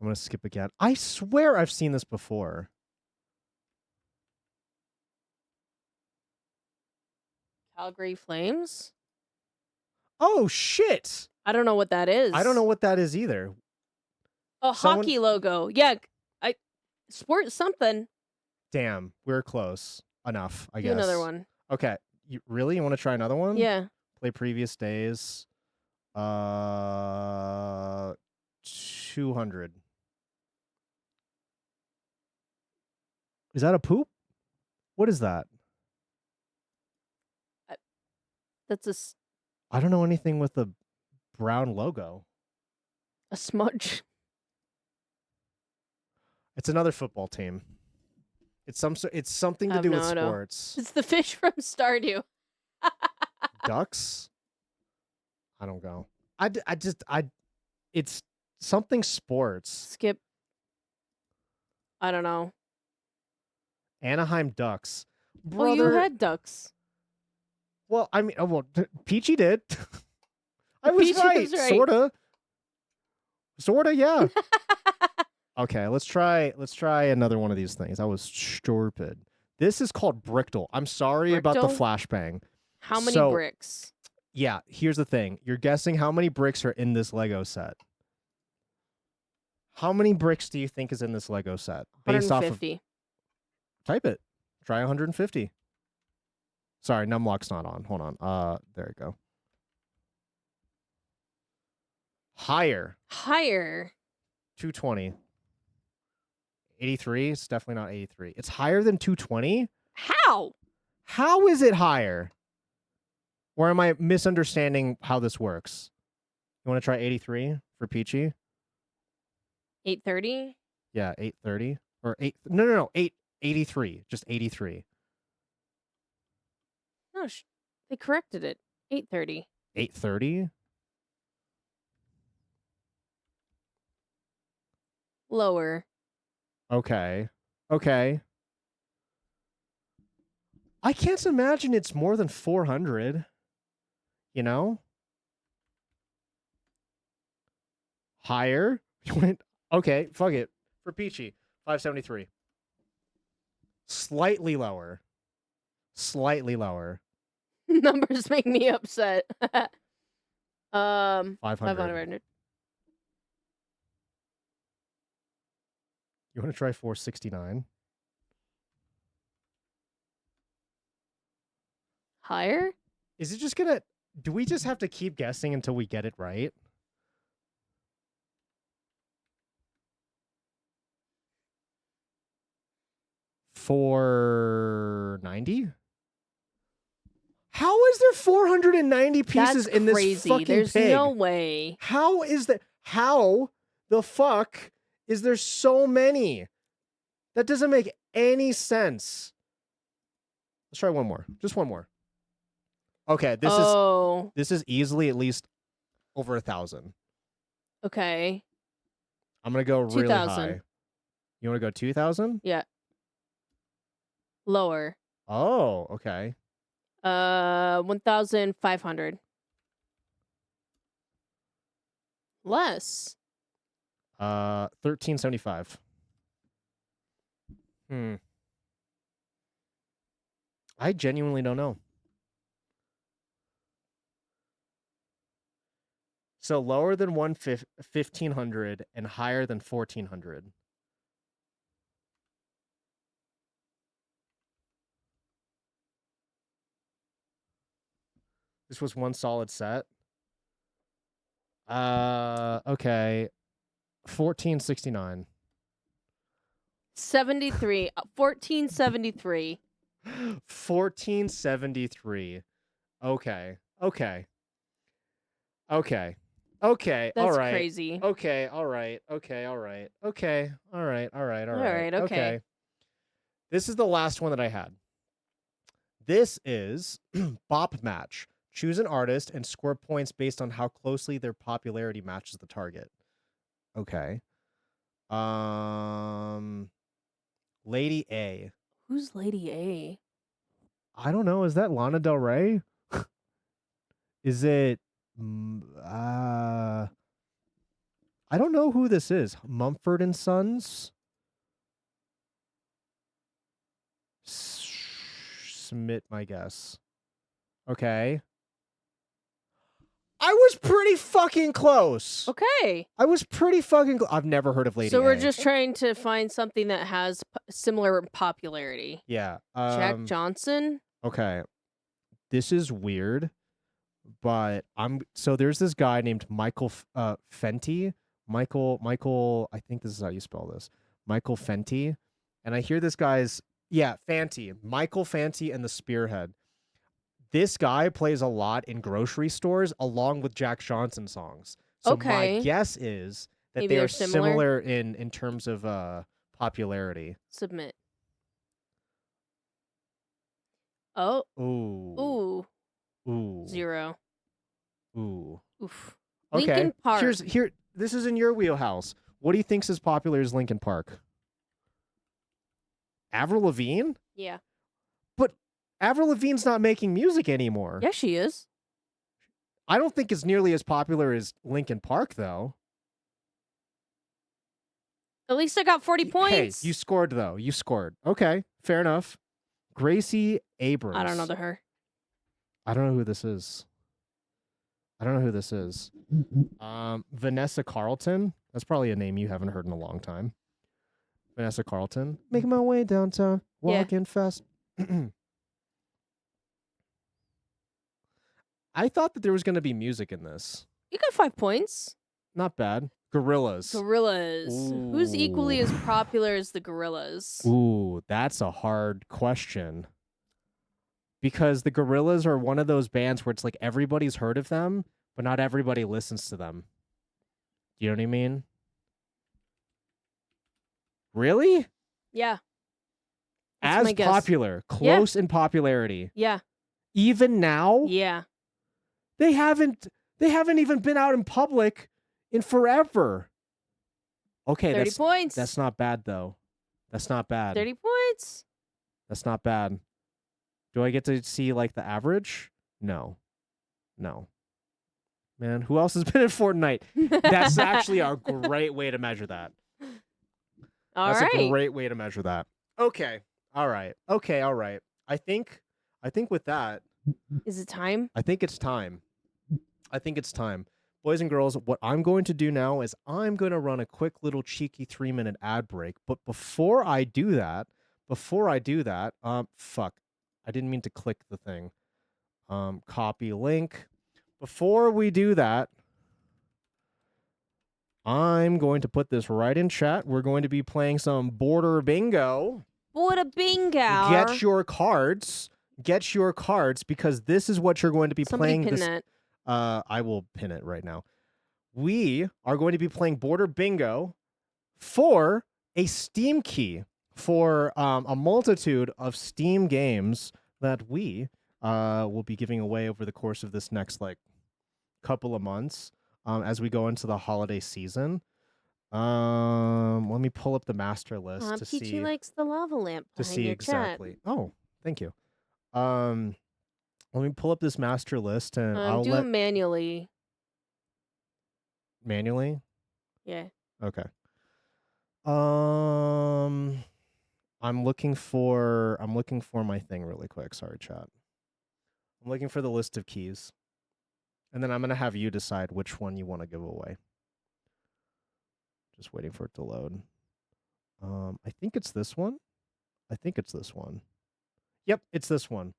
F: I'm going to skip again. I swear I've seen this before.
C: Calgary Flames?
F: Oh, shit!
C: I don't know what that is.
F: I don't know what that is either.
C: A hockey logo. Yeah. Sport something.
F: Damn, we're close. Enough, I guess.
C: Do another one.
F: Okay. You want to try another one?
C: Yeah.
F: Play previous days. 200. Is that a poop? What is that?
C: That's
F: I don't know anything with a brown logo.
C: a smudge.
F: It's another football team. It's something to do with sports.
C: It's the fish from Stardew.
F: Ducks? I don't go. It's something sports.
C: Skip. I don't know.
F: Anaheim Ducks.
C: Brother. Oh, you had ducks.
F: Well, I mean, Peachy did. I was right. Sorta, yeah. Okay, let's try another one of these things. That was stupid. This is called Brickle. I'm sorry about the flashbang.
C: How many bricks?
F: Yeah, here's the thing. You're guessing how many bricks are in this Lego set. How many bricks do you think is in this Lego set? Based
C: 150.
F: off of... Type it. Try 150. Sorry, numlock's not on. Hold on. There you go. Higher. 220. 83? It's definitely not 83. It's higher than 220?
C: How?
F: How is it higher? Or am I misunderstanding how this works? You want to try 83 for Peachy?
C: 830?
F: Yeah, 830. Or 8... No. 883. Just 83.
C: No, they corrected it. 830.
F: 830?
C: Lower.
F: Okay. I can't imagine it's more than 400. You know? Higher? Okay, fuck it. For Peachy, 573. Slightly lower.
C: Numbers make me upset.
F: 500.
C: 500.
F: You want to try 469?
C: Higher?
F: Is it just gonna... Do we just have to keep guessing until we get it right? $490? How is there 490 pieces in this fucking
C: There's
F: pig?
C: no way.
F: How is that? How the fuck is there so many? That doesn't make any sense. Let's try one more. Just one more. Okay, this is easily at least over 1,000.
C: Okay.
F: I'm gonna go really
C: 2,000.
F: high. You want to go 2,000?
C: Yeah. Lower.
F: Oh, okay.
C: 1,500. Less.
F: 1,375. I genuinely don't know. So lower than 1,500 and higher than 1,400. This was one solid set. Okay. 1,469.
C: 73. 1,473.
F: 1,473. Okay.
C: That's
F: all right.
C: crazy.
F: Okay, all right. Okay. This is the last one that I had. This is Bop Match. Choose an artist and score points based on how closely their popularity matches the target. Okay. Lady A.
C: Who's Lady A?
F: I don't know. Is that Lana Del Rey? Is it... I don't know who this is. Mumford and Sons? Submit my guess. Okay. I was pretty fucking close.
C: Okay.
F: I was pretty fucking close. I've never heard of Lady
C: So we're
F: A.
C: just trying to find something that has similar popularity.
F: Yeah.
C: Jack Johnson?
F: Okay. This is weird, but so there's this guy named Michael Fenty. Michael, I think this is how you spell this. Michael Fenty. And I hear this guy's, Fenty. Michael Fenty and the Spearhead. This guy plays a lot in grocery stores along with Jack Johnson songs. So my guess is that
C: Maybe
F: they
C: they're
F: are
C: similar?
F: similar in terms of popularity.
C: Submit. Oh.
F: Ooh.
C: Ooh.
F: Ooh.
C: 0.
F: Ooh.
C: Oof.
F: Okay.
C: Linkin Park.
F: Here. This is in your wheelhouse. What do you think's as popular as Linkin Park? Avril Lavigne?
C: Yeah.
F: But Avril Lavigne's not making music anymore.
C: Yeah, she is.
F: I don't think it's nearly as popular as Linkin Park, though.
C: At least I got 40 points.
F: Hey, you scored, though. You scored. Okay, fair enough. Gracie Abrams.
C: I don't know her.
F: I don't know who this is. Vanessa Carlton. That's probably a name you haven't heard in a long time. Vanessa Carlton. Making my way downtown, walking fast. I thought that there was going to be music in this.
C: You got 5 points.
F: Not bad. Gorillas.
C: Who's equally as popular as the Gorillas?
F: Ooh, that's a hard question. Because the Gorillas are one of those bands where it's like everybody's heard of them, but not everybody listens to them. You know what I mean? Really?
C: Yeah. That's my
F: As
C: guess.
F: popular, close in popularity.
C: Yeah.
F: Even now?
C: Yeah.
F: They haven't even been out in public in forever. Okay,
C: 30 points.
F: That's not bad though. That's not bad.
C: 30 points.
F: That's not bad. Do I get to see like the average? No. Man, who else has been in Fortnite? That's actually a great way to measure that. That's a great way to measure that. Okay. All right. I think with that,
C: Is it time?
F: I think it's time. Boys and girls, what I'm going to do now is I'm going to run a quick little cheeky 3-minute ad break. But before I do that, fuck. I didn't mean to click the thing. Copy link. Before we do that, I'm going to put this right in chat. We're going to be playing some Border Bingo.
C: Border Bingo.
F: Get your cards, because this is what you're going to be playing.
C: Somebody pin that.
F: I will pin it right now. We are going to be playing Border Bingo for a Steam key for a multitude of Steam games that we will be giving away over the course of this next couple of months as we go into the holiday season. Let me pull up the master list to
C: Peachy
F: see.
C: likes the lava lamp
F: To
C: behind
F: see
C: your
F: exactly.
C: chat.
F: Oh, thank you. Let me pull up this master list and I'll
C: do it manually.
F: Manually?
C: Yeah.
F: Okay. I'm looking for my thing really quick. Sorry, chat. I'm looking for the list of keys. And then I'm going to have you decide which one you want to give away. Just waiting for it to load. I think it's this one. Yep, it's this one.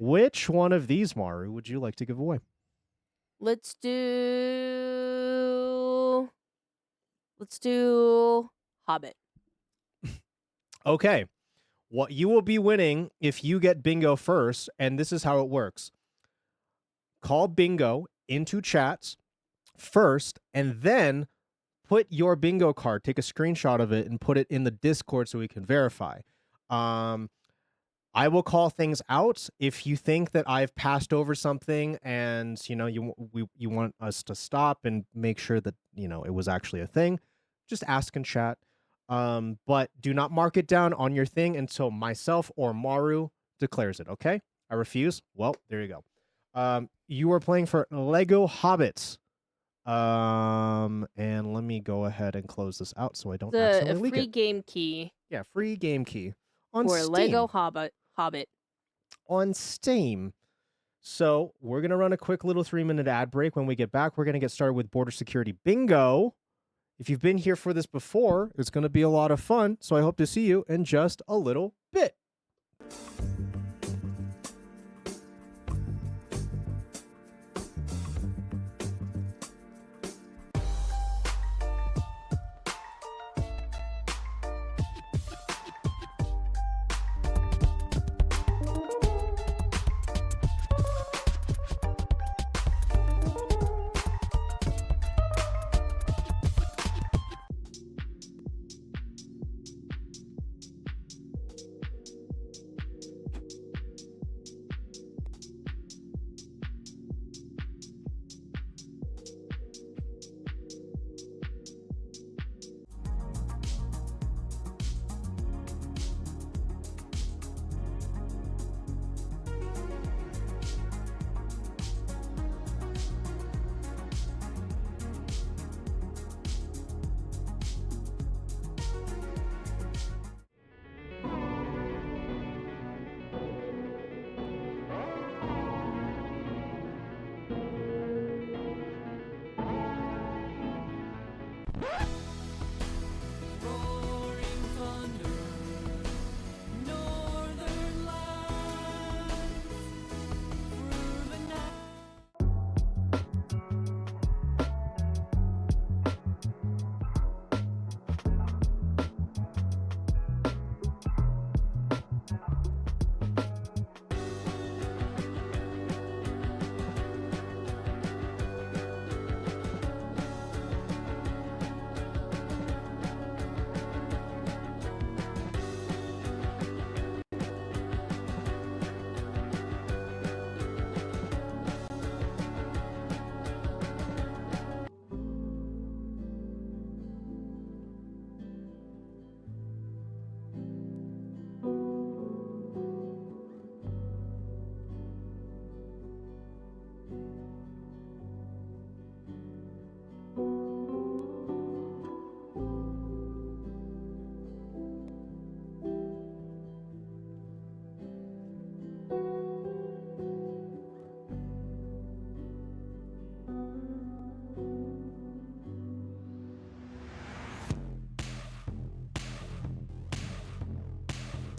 F: Which one of these, Maru, would you like to give away?
C: Let's do Hobbit.
F: Okay. What you will be winning if you get bingo first, and this is how it works. Call bingo into chats first, and then put your bingo card, take a screenshot of it, and put it in the Discord so we can verify. I will call things out if you think that I've passed over something and you want us to stop and make sure that it was actually a thing. Just ask in chat. But do not mark it down on your thing until myself or Maru declares it, okay? I refuse. Well, there you go. You are playing for Lego Hobbits. And let me go ahead and close this out so I don't accidentally leak it.
C: Free game key.
F: Yeah, free game key on
C: for
F: Steam.
C: Lego Hobbit.
F: On Steam. So we're going to run a quick little 3-minute ad break. When we get back, we're going to get started with Border Security Bingo. If you've been here for this before, it's going to be a lot of fun. So I hope to see you in just a little bit.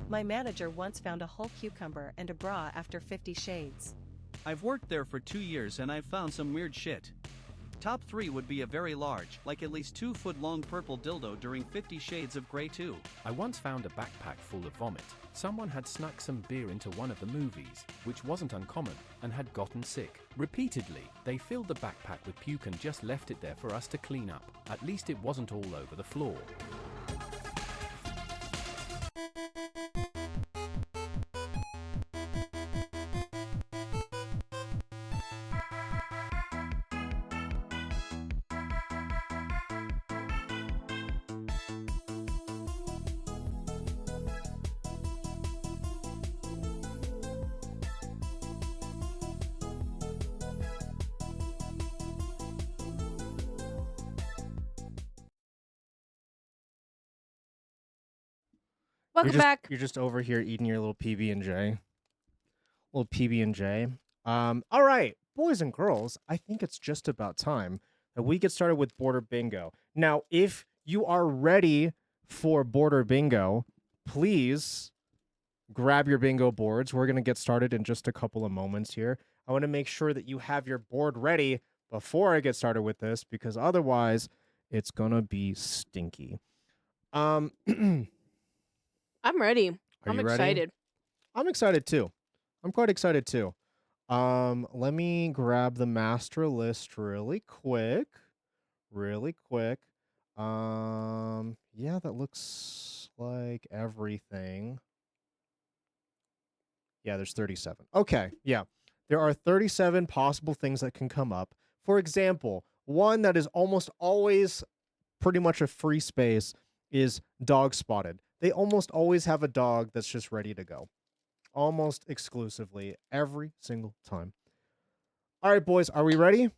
A: My manager once found a whole cucumber and a bra after 50 Shades.
G: I've worked there for 2 years and I've found some weird shit. Top 3 would be a very large, like at least 2-foot-long purple dildo during 50 Shades of Grey 2.
H: I once found a backpack full of vomit. Someone had snuck some beer into one of the movies, which wasn't uncommon, and had gotten sick. Repeatedly, they filled the backpack with puke and just left it there for us to clean up. At least it wasn't all over the floor.
C: Welcome back.
F: You're just over here eating your little PB&J. Little PB&J. All right, boys and girls, I think it's just about time that we get started with Border Bingo. Now, if you are ready for Border Bingo, please grab your bingo boards. We're going to get started in just a couple of moments here. I want to make sure that you have your board ready before I get started with this, because otherwise it's going to be stinky.
C: I'm ready.
F: I'm
C: excited.
F: I'm excited too. I'm quite excited too. Let me grab the master list really quick. Yeah, that looks like everything. Yeah, there's 37. Okay, yeah. There are 37 possible things that can come up. For example, one that is almost always pretty much a free space is dog spotted. They almost always have a dog that's just ready to go. Almost exclusively, every single time. All right, boys, are we ready? Are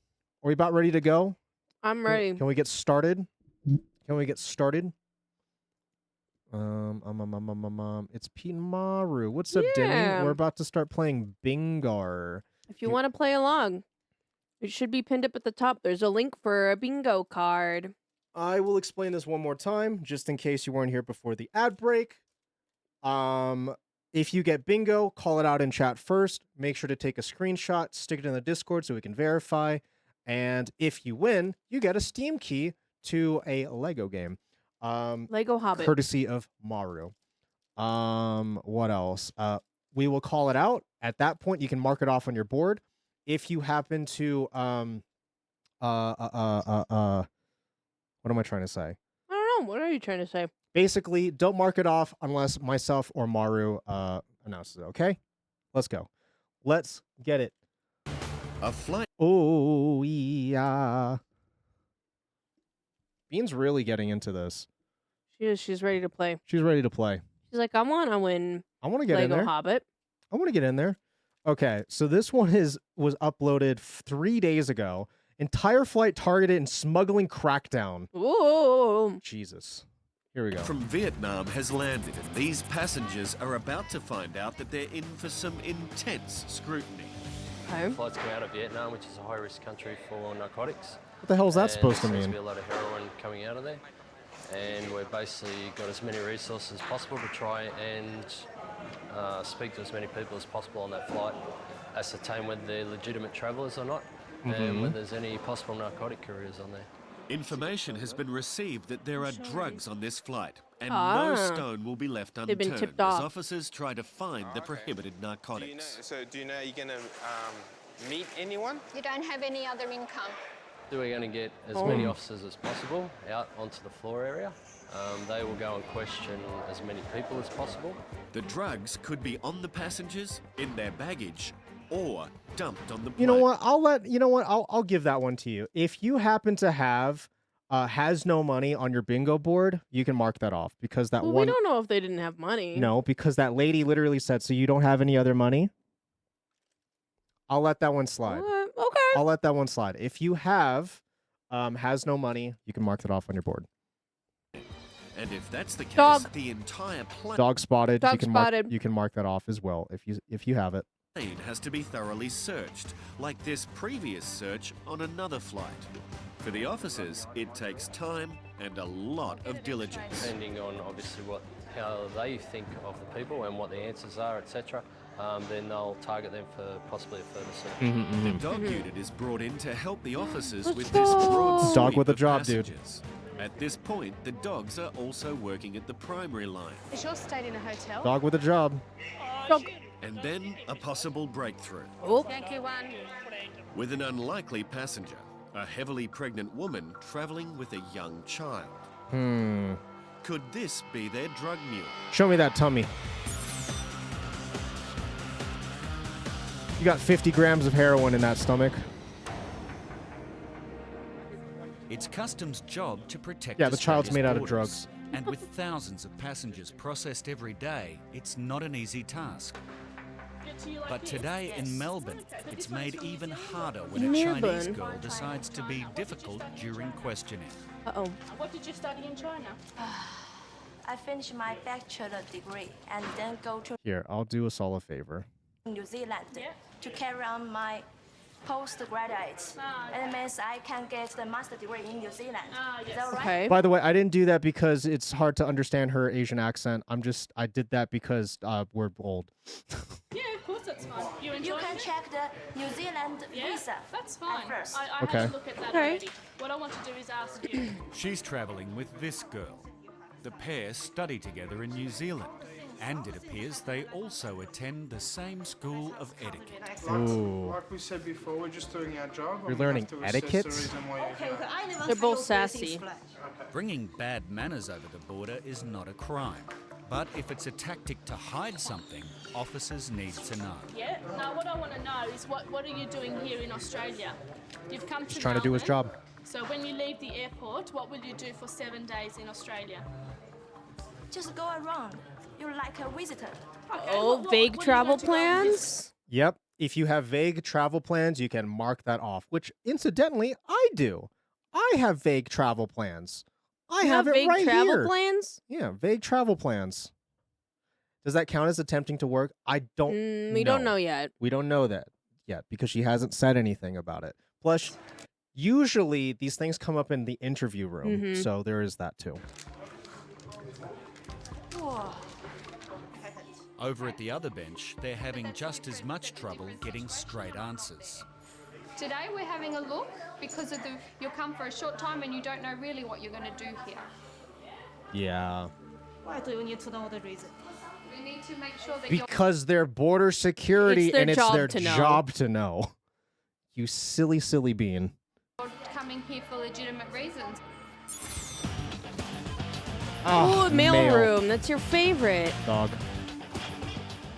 F: we about ready to go?
C: I'm ready.
F: Can we get started? It's Pete and Maru. What's up, Denny? We're about to start playing Bingo.
C: If you want to play along, it should be pinned up at the top. There's a link for a bingo card.
F: I will explain this one more time, just in case you weren't here before the ad break. If you get bingo, call it out in chat first. Make sure to take a screenshot, stick it in the Discord so we can verify. And if you win, you get a Steam key to a Lego game.
C: Lego Hobbit.
F: Courtesy of Maru. What else? We will call it out. At that point, you can mark it off on your board. If you happen to what am I trying to say?
C: I don't know. What are you trying to say?
F: Basically, don't mark it off unless myself or Maru announces it, okay? Let's go. Let's get it.
I: A flight.
F: Oh, yeah. Bean's really getting into this.
C: She is. She's ready to play.
F: She's ready to play.
C: She's like, I want to win.
F: I want to get in there.
C: Lego Hobbit.
F: I want to get in there. Okay, so this one was uploaded 3 days ago. Entire flight targeted in smuggling crackdown.
C: Ooh.
F: Jesus. Here we go.
I: From Vietnam has landed, and these passengers are about to find out that they're in for some intense scrutiny.
C: Okay.
J: Flights come out of Vietnam, which is a high-risk country for narcotics.
F: What the hell is that
J: And
F: supposed to
J: there seems
F: mean?
J: be a lot of heroin coming out of there, and we've basically got as many resources as possible to try and speak to as many people as possible on that flight, ascertain whether they're legitimate travellers or not, and whether there's any possible narcotic couriers on there.
I: Information has been received that there are drugs on this flight, and
C: Ah.
I: no stone will be left
C: They've been
I: unturned
C: tipped
I: as
C: off.
I: officers try to find the prohibited narcotics.
K: Do you know you're going to meet anyone?
L: You don't have any other income.
J: So we're going to get as many officers as possible out onto the floor area. They will go and question as many people as possible.
I: The drugs could be on the passengers, in their baggage, or dumped on the plane.
F: You know what? I'll give that one to you. If you happen to have has no money on your bingo board, you can mark that off because that
C: Well,
F: one.
C: we don't know if they didn't have money.
F: No, because that lady literally said, "So you don't have any other money?" I'll let that one slide.
C: Okay.
F: I'll let that one slide. If you have has no money, you can mark that off on your board.
I: And if that's the case,
C: Dog.
I: the entire plane
F: Dog spotted.
C: Dog
F: you can
C: spotted.
F: you can mark that off as well if you have it.
I: has to be thoroughly searched, like this previous search on another flight. For the officers, it takes time and a lot of diligence.
J: Depending on obviously how they think of the people and what the answers are, etc., then they'll target them for possibly a further search.
I: The dog unit is brought in to help the officers
C: Let's
I: with this broad
C: go.
F: Dog
I: sweep
F: with a
I: of
F: job, dude.
I: passengers. At this point, the dogs are also working at the primary line.
L: Is yours stayed in a hotel?
F: Dog with a job.
C: Dog.
I: And then a possible breakthrough.
C: Oh.
L: Yankee 1.
I: With an unlikely passenger, a heavily pregnant woman traveling with a young child. Could this be their drug mule?
F: Show me that tummy. You got 50 grams of heroin in that stomach.
M: It's customs' job to protect
F: Yeah, the child's
M: Australia's
F: made out of
M: borders.
F: drugs.
M: And with thousands of passengers processed every day, it's not an easy task. But today in Melbourne, it's made even harder when a Chinese
C: Melbourne.
M: girl decides to be difficult during questioning.
C: Uh-oh.
N: What did you study in China?
O: I finished my bachelor degree and then go to
F: Here, I'll do us all a favor.
O: New Zealand to carry on my postgraduate. And it means I can get the master degree in New Zealand. Is that right?
C: Okay.
F: By the way, I didn't do that because it's hard to understand her Asian accent. I did that because we're old.
N: Yeah, of course that's fine. You enjoy
O: You can
N: it?
O: check the New Zealand visa.
N: That's fine.
O: first.
N: I
F: Okay.
N: had a look at that already. What I want to do is ask you.
M: She's travelling with this girl. The pair study together in New Zealand. And it appears they also attend the same school of etiquette.
F: Ooh.
P: Like we said before, we're just doing our job.
F: You're
P: and we
F: learning
P: have to assess
F: etiquette?
P: the reason why you're here.
C: They're both sassy.
M: Bringing bad manners over the border is not a crime. But if it's a tactic to hide something, officers need to know.
N: Yeah. Now, what I want to know is what are you doing here in Australia? You've come to
F: He's trying to do his
N: Melbourne.
F: job.
N: So when you leave the airport, what will you do for 7 days in Australia?
O: Just go around. You're like a visitor.
C: Oh, vague travel plans?
F: Yep. If you have vague travel plans, you can mark that off, which incidentally, I do. I have vague travel plans. I
C: You
F: have it
C: vague
F: right
C: travel
F: here.
C: plans?
F: Yeah, vague travel plans. Does that count as attempting to work? I don't
C: We don't know yet.
F: We don't know that yet because she hasn't said anything about it. Plus, usually these things come up in the interview room, so there is that too.
M: Over at the other bench, they're having just as much trouble getting straight answers.
L: Today we're having a look because of you'll come for a short time and you don't know really what you're going to do here.
F: Yeah.
N: Why do you need to know the reason?
L: We need to make sure that
F: Because they're border security
C: It's their
F: and it's
C: job
F: their
C: to know.
F: job to know. You silly, silly bean.
L: you're coming here for legitimate reasons.
C: Oh, mail room. That's your favorite.
F: Dog.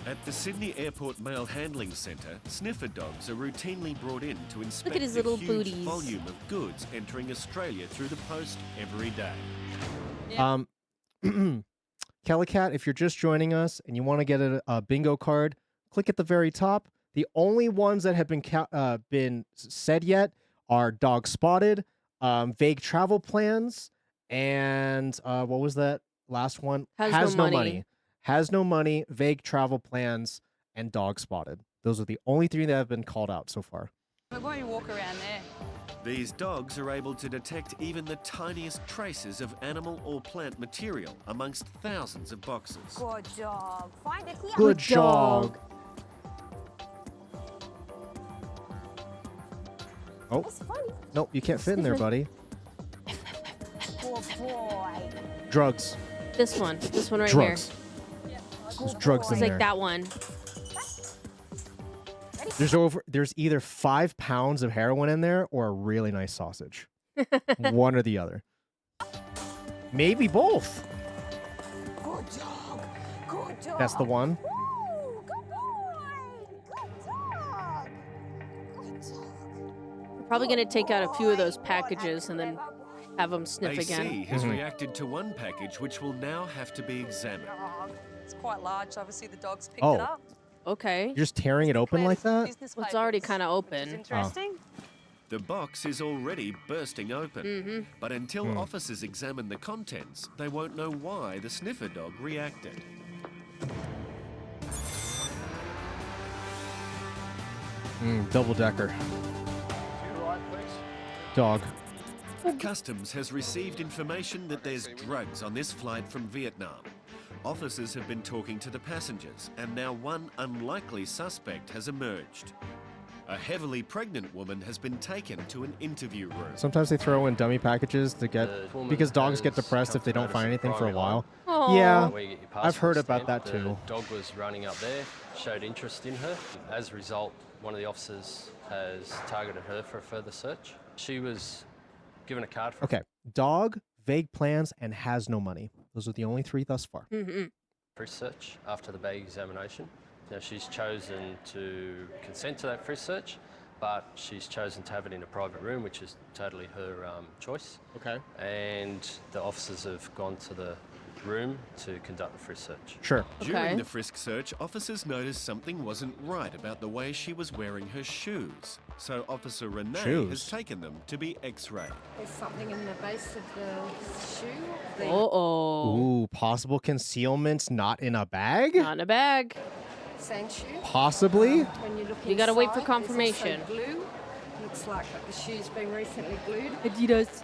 I: At the Sydney Airport Mail Handling Centre, sniffer dogs are routinely brought in to inspect
C: his
I: the
C: little
I: huge
C: booties.
I: volume of goods entering Australia through the post every day.
F: Kelly Cat, if you're just joining us and you want to get a bingo card, click at the very top. The only ones that have been said yet are dog spotted, vague travel plans, and what was that last one?
C: Has no money.
F: Has no money, vague travel plans, and dog spotted. Those are the only three that have been called out so far.
B: Why don't you walk around there?
I: These dogs are able to detect even the tiniest traces of animal or plant material amongst thousands of boxes.
Q: Good job. Find it here.
F: Good job. Oh, nope, you can't fit in there, buddy.
Q: Good boy.
F: Drugs.
C: This one right
F: Drugs.
C: here.
F: There's drugs in
C: It's
F: there.
C: like that one.
F: There's either 5 pounds of heroin in there or a really nice sausage. One or the other. Maybe both.
Q: Good dog. Good dog.
F: That's the one.
Q: Woo, good boy. Good dog. Good dog.
C: We're probably going to take out a few of those packages and then have them sniff again.
I: AC has reacted to one package which will now have to be examined.
R: It's quite large. Obviously, the dogs picked
F: Oh.
R: it up.
C: Okay.
F: You're just tearing it open like that?
C: Well, it's already kind of open.
R: Interesting.
I: The box is already bursting open,
C: Mhm.
I: but until officers examine the contents, they won't know why the sniffer dog reacted.
F: Double decker. Dog.
I: Customs has received information that there's drugs on this flight from Vietnam. Officers have been talking to the passengers, and now one unlikely suspect has emerged. A heavily pregnant woman has been taken to an interview room.
F: Sometimes they throw in dummy packages to get because dogs get depressed if they don't find anything for a while. Yeah, I've heard about that too.
J: The dog was running up there, showed interest in her. As a result, one of the officers has targeted her for a further search. She was given a card for
F: Okay, dog, vague plans, and has no money. Those are the only 3 thus far.
J: frisk search after the bag examination. Now, she's chosen to consent to that frisk search, but she's chosen to have it in a private room, which is totally her choice.
F: Okay.
J: And the officers have gone to the room to conduct the frisk search.
F: Sure.
I: During the frisk search, officers noticed something wasn't right about the way she was wearing her shoes. So Officer Renee
F: Shoes?
I: has taken them to be x-rayed.
S: There's something in the base of the shoe.
F: Ooh, possible concealments not in a bag?
C: Not in a bag.
S: Sand shoe.
F: Possibly?
S: When you look
C: You gotta wait for
S: inside, there's
C: confirmation.
S: also glue. Looks like the shoe's been recently glued.
C: Adidas.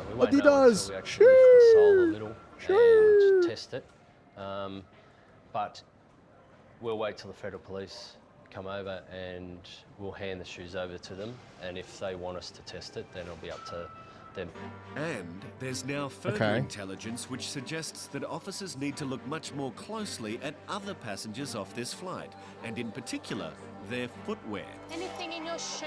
J: We won't know
F: Adidas.
J: until we actually lift the sole a little and test it. But we'll wait till the federal police come over and we'll hand the shoes over to them. And if they want us to test it, then it'll be up to them.
I: And there's now further intelligence which suggests that officers need to look much more closely at other passengers off this flight, and in particular, their footwear.
L: Anything in your shoe?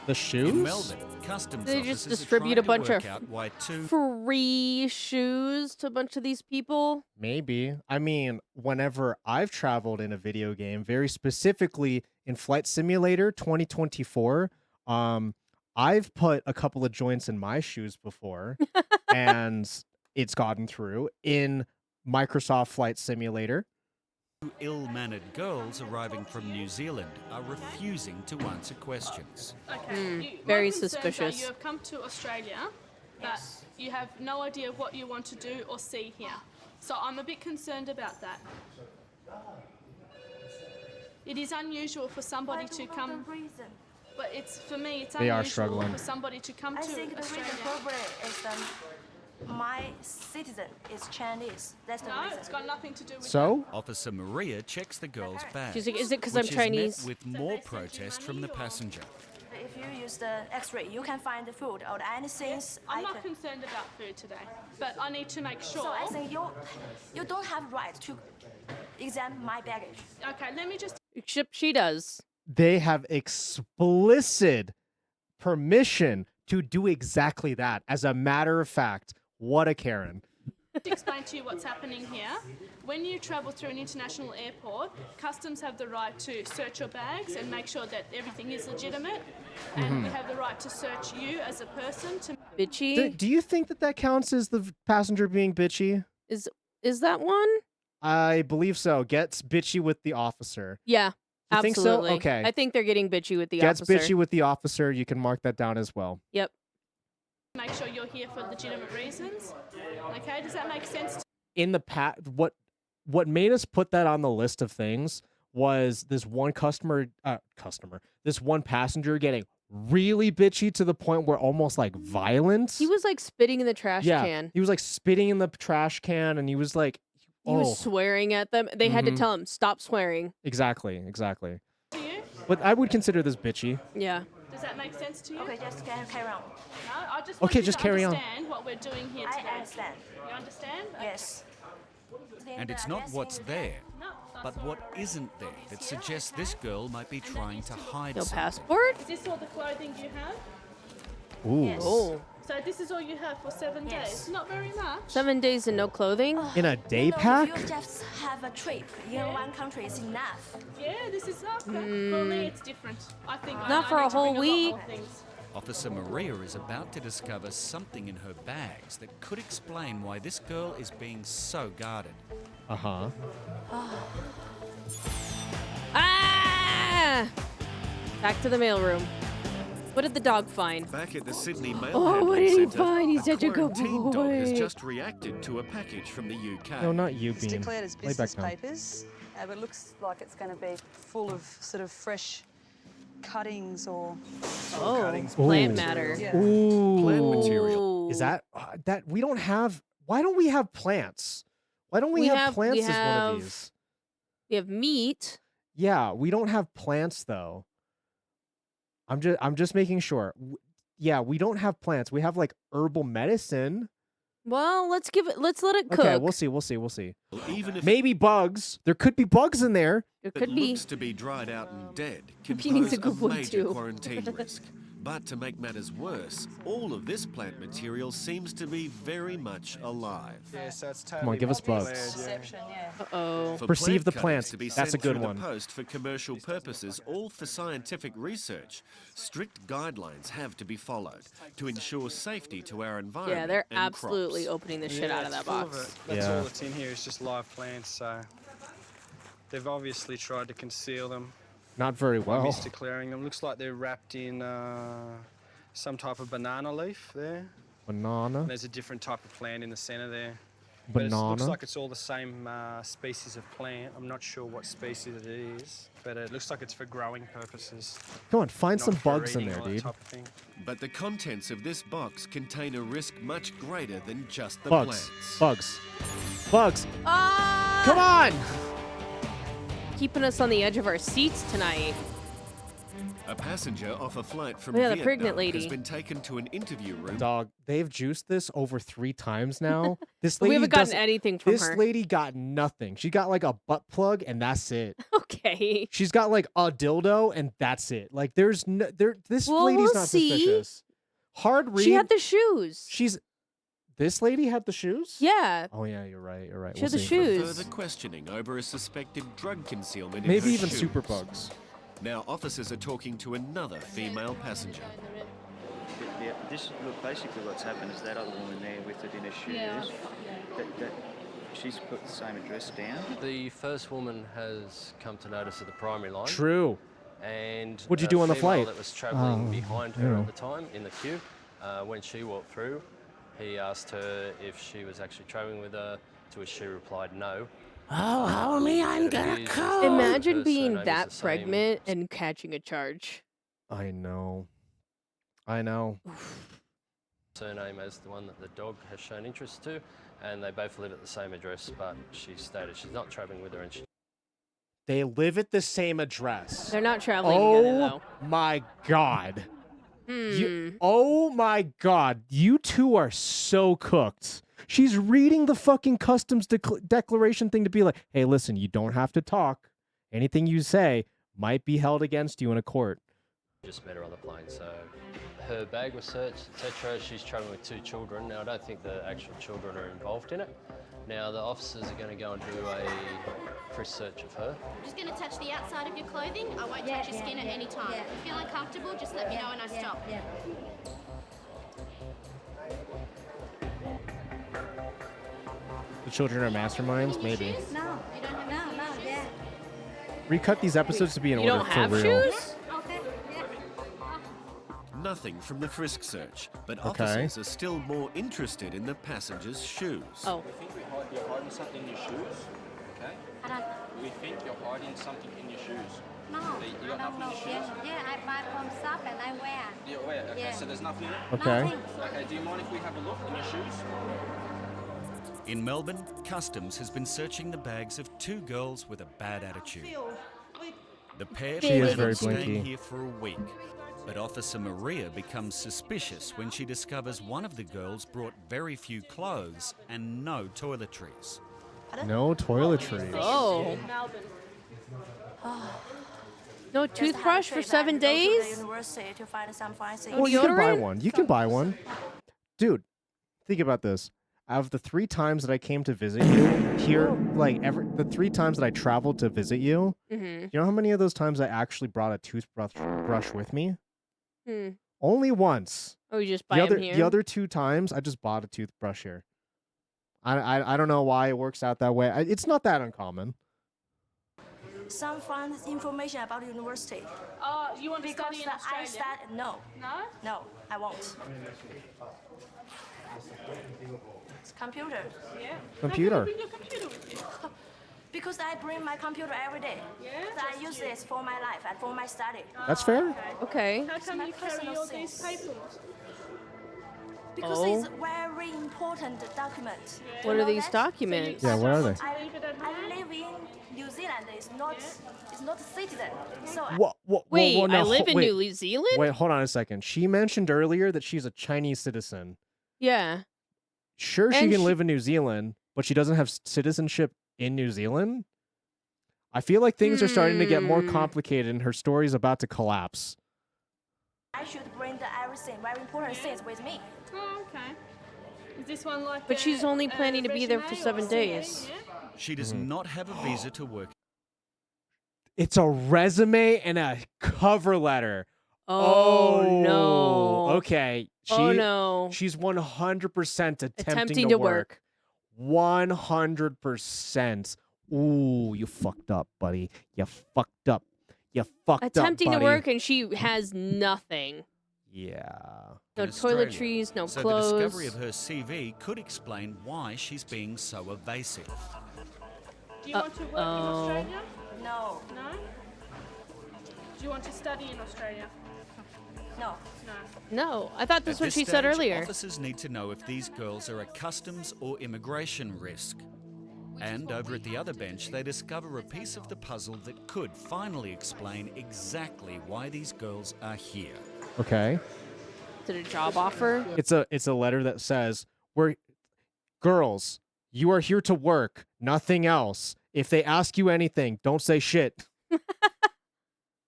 F: The shoes?
M: In Melbourne, customs
C: They just
M: officers are
C: distribute a
M: trying to
C: bunch
M: work
C: of
M: out why 2
C: free shoes to a bunch of these people.
F: Maybe. I mean, whenever I've traveled in a video game, very specifically in Flight Simulator 2024, I've put a couple of joints in my shoes before and it's gotten through. In Microsoft Flight Simulator,
M: ill-mannered girls arriving from New Zealand are refusing to answer questions.
N: Okay.
C: Very
N: my concerns are
C: suspicious.
N: You have come to Australia, but you have no idea what you want to do or see here. So I'm a bit concerned about that. It is unusual for somebody to come. But it's for me, it's
F: They are
N: unusual
F: struggling.
N: for somebody to come
O: I
N: to
O: think the
N: Australia.
O: reason probably is my citizen is Chinese. That's the
N: No,
O: reason.
N: it's got nothing to do with
F: So?
M: Officer Maria checks the girl's bag.
C: She's like, "Is it 'cause
M: which
C: I'm
M: is
C: Chinese?"
M: met with more protest from the passenger.
O: If you use the X-ray, you can find the food or anything.
N: I'm not concerned about food today, but I need to make sure.
O: So I think you don't have right to examine my baggage.
N: Okay, let me just.
C: Except she does.
F: they have explicit permission to do exactly that. As a matter of fact, what a Karen.
N: To explain to you what's happening here. When you travel through an international airport, customs have the right to search your bags and make sure that everything is legitimate. And we have the right to search you as a person to.
C: Bitchy.
F: Do you think that that counts as the passenger being bitchy?
C: Is that one?
F: I believe so. Gets bitchy with the officer.
C: Yeah.
F: You think so?
C: Absolutely.
F: Okay.
C: I think they're getting bitchy with the
F: Gets
C: officer.
F: bitchy with the officer. You can mark that down as well.
C: Yep.
N: make sure you're here for legitimate reasons. Okay, does that make sense?
F: In the what made us put that on the list of things was this one this one passenger getting really bitchy to the point where almost like violent.
C: He was like spitting in the trash can.
F: He was like spitting in the trash can, and he was like,
C: He was swearing at them. They had to tell him, stop swearing.
F: Exactly.
N: To you?
F: But I would consider this bitchy.
C: Yeah.
N: Does that make sense to you?
O: Okay, just carry on.
N: No, I just
F: Okay,
N: want you
F: just
N: to
F: carry on.
N: understand what we're doing here today.
O: I understand.
N: You understand?
O: Yes.
M: And it's not what's there, but what isn't there that suggests this girl might be trying to hide
C: No
M: something.
C: passport?
N: Is this all the clothing you have?
F: Ooh.
O: Yes.
C: Oh.
N: So this is all you have for 7 days? Not very much.
C: 7 days and no clothing?
F: In a day
O: You
F: pack?
O: just have a trip in one country is enough.
N: Yeah, this is okay. For me, it's different. I think
C: Not
N: I
C: for
N: need
C: a
N: to bring
C: whole week.
N: lot more things.
M: Officer Maria is about to discover something in her bags that could explain why this girl is being so guarded.
F: Uh-huh.
C: Ah! Back to the mailroom. What did the dog find?
I: Back at the Sydney Mail
C: Oh, what
I: Handling
C: did he
I: Centre,
C: find? He's such a good
I: quarantine dog has
C: boy.
I: just reacted to a package from the UK.
F: No, not you,
T: It's
F: Bean.
T: declared as
F: Lay back
T: business
F: down.
T: papers, but it looks like it's going to be full of sort of fresh cuttings or
C: Plant
F: Ooh.
C: matter.
T: Yeah.
F: Ooh.
I: Plant material.
F: Is that that we don't have? Why don't we have plants? Why don't we have plants as one of these?
C: We have meat.
F: Yeah, we don't have plants though. I'm just making sure. Yeah, we don't have plants. We have like herbal medicine.
C: Well, let's let it cook.
F: Okay, we'll see.
I: Even if
F: Maybe bugs. There could be bugs in there.
C: It
I: it
C: could be.
I: looks to be dried out and dead can
C: Peaning's
I: pose
C: a good one,
I: major
C: too.
I: quarantine risk. But to make matters worse, all of this plant material seems to be very much alive.
P: Yeah, so it's
F: Come on, give us bugs.
T: perception, yeah.
C: Uh-oh.
I: For
F: Perceive the
I: plant
F: plant.
I: cuttings to be
F: That's a
I: sent
F: good
I: through
F: one.
I: The post for commercial purposes, all for scientific research. Strict guidelines have to be followed to ensure safety to our environment.
C: Yeah, they're
I: and
C: absolutely
I: crops.
C: opening the shit
P: Yeah,
C: out of
P: it's
C: that
P: full
C: box.
P: it. That's
F: Yeah.
P: all that's in here is just live plants, so they've obviously tried to conceal them
F: Not very
P: by
F: well.
P: misdeclaring them. Looks like they're wrapped in some type of banana leaf there.
F: Banana.
P: And there's a different type of plant in the center there. But it looks
F: Banana.
P: like it's all the same species of plant. I'm not sure what species it is, but it looks like it's for growing purposes.
F: Come on, find
P: not
F: some
P: for
F: bugs in
P: eating
F: there,
P: or that
F: dude.
P: type of thing.
I: But the contents of this box contain a risk much greater than just the
F: Bugs.
I: plants.
F: Bugs.
C: Ah!
F: Come on.
C: Keeping us on the edge of our seats tonight.
I: A passenger off a flight from
C: Yeah, the
I: Vietnam
C: pregnant lady.
I: has been taken to an interview room.
F: Dog, they've juiced this over 3 times now. This
C: We
F: lady
C: haven't gotten
F: doesn't-
C: anything from
F: This
C: her.
F: lady got nothing. She got like a butt plug and that's it.
C: Okay.
F: She's got like a dildo and that's it. Like there's no this
C: Well,
F: lady's
C: we'll
F: not
C: see.
F: suspicious. Hard read.
C: She had the shoes.
F: This lady had the shoes?
C: Yeah.
F: Oh yeah, you're right. You're right.
C: She had the
F: see.
C: shoes.
I: Further questioning over a suspected drug concealment in
F: Maybe
I: her
F: even
I: shoes.
F: super bugs.
I: Now officers are talking to another female passenger.
U: Yeah, look, basically what's happened is that other woman there with it in her shoes,
N: Yeah.
U: that she's put the same address down.
J: The first woman has come to notice at the primary line.
F: True.
J: And
F: What'd you
J: a
F: do on the
J: female
F: flight?
J: that was travelling
F: Oh,
J: behind
F: you
J: her
F: know.
J: at the time in the queue, when she walked through, he asked her if she was actually travelling with her, to which she replied no.
Q: Oh, homie, I'm gonna call.
C: Imagine
J: Her
C: being
J: surname is
C: that
J: the same.
C: pregnant and catching a charge.
F: I know.
J: Surname as the one that the dog has shown interest to, and they both live at the same address, but she stated she's not travelling with her and she
F: They live at the same address.
C: They're not traveling together,
F: Oh
C: though.
F: my god.
C: Hmm.
F: Oh my god. You two are so cooked. She's reading the fucking customs declaration thing to be like, hey, listen, you don't have to talk. Anything you say might be held against you in a court.
J: just met her on the plane. So her bag was searched, etc. She's travelling with 2 children. Now, I don't think the actual children are involved in it. Now, the officers are going to go and do a frisk search of her.
V: I'm just going to touch the outside of your clothing. I won't touch your skin at any time. If you feel uncomfortable, just let me know and I stop.
F: The children are masterminds? Maybe.
V: No, you don't have no, yeah.
F: Recut these episodes to be in
C: You
F: order
C: don't
F: for
C: have
F: real.
C: shoes?
V: Okay, yeah.
I: Nothing from the frisk search, but
F: Okay.
I: officers are still more interested in the passenger's shoes.
C: Oh.
W: We think you're hiding something in your shoes, okay?
V: I don't.
W: We think you're hiding something in your shoes.
V: No.
W: You
D: got nothing in your shoes?
V: Yeah, I buy from shop and I wear.
D: Yeah, wait, okay,
V: Yeah.
D: so there's nothing in it?
F: Okay.
D: Okay, do you mind if we have a look in your shoes?
I: In Melbourne, Customs has been searching the bags of 2 girls with a bad attitude. The pair
F: She is
I: plan
F: very
I: on staying
F: blinky.
I: here for a week. But Officer Maria becomes suspicious when she discovers one of the girls brought very few clothes and no toiletries.
F: No toiletries.
C: Oh.
N: Melbourne.
C: No toothbrush for 7 days?
O: University to find some fancy.
F: Well, you can buy one. You can buy one. Dude, think about this. Out of the 3 times that I came to visit you here, like the 3 times that I traveled to visit you,
C: Mm-hmm.
F: you know how many of those times I actually brought a toothbrush with me?
C: Hmm.
F: Only once.
C: Oh, you just buy them here?
F: The other 2 times, I just bought a toothbrush here. I don't know why it works out that way. It's not that uncommon.
O: Some fun information about the university.
N: Oh, you want to
O: Because
N: study in Australia?
O: No.
N: No?
O: No, I won't. It's computer.
N: Yeah.
F: Computer.
N: Bring your computer with you.
O: Because I bring my computer every day.
N: Yeah,
O: So I use this for my life and for my study.
F: That's fair.
C: Okay.
N: How come you carry all these papers?
O: Because
C: Oh.
O: it's very important document.
C: What
O: You
C: are
O: know
C: these
O: that?
C: documents?
F: Yeah, what are they?
O: I live in New Zealand. It's not a citizen. So
C: Wait, I live in
F: wait.
C: New Zealand?
F: Wait, hold on a second. She mentioned earlier that she's a Chinese citizen.
C: Yeah.
F: Sure, she
C: And
F: can
C: she-
F: live in New Zealand, but she doesn't have citizenship in New Zealand? I feel like things are starting to get more complicated and her story's about to collapse.
O: I should bring the everything, very important things with me.
N: Oh, okay. Is this one like
C: But she's only planning to be there for
N: resume
C: 7
N: or
C: days.
N: CV? Yeah?
I: She does not have a visa to work.
F: It's a resume and a cover letter.
C: Oh, no.
F: Okay.
C: Oh, no.
F: She's 100% attempting
C: to
F: to
C: work.
F: work. 100%. Ooh, you fucked up, buddy. You fucked up. You fucked
C: Attempting
F: up,
C: to
F: buddy.
C: work and she has nothing.
F: Yeah.
C: No
I: in Australia.
C: toiletries, no
I: So
C: clothes.
I: the discovery of her CV could explain why she's being so evasive.
N: Do you want to work in Australia?
O: No.
N: No? Do you want to study in Australia?
O: No.
N: No.
C: No, I thought this
I: At
C: what
I: this
C: she said
I: stage,
C: earlier.
I: Officers need to know if these girls are a customs or immigration risk. And over at the other bench, they discover a piece of the puzzle that could finally explain exactly why these girls are here.
F: Okay.
C: Is it a job offer?
F: It's a letter that says, "We're girls, you are here to work, nothing else. If they ask you anything, don't say shit."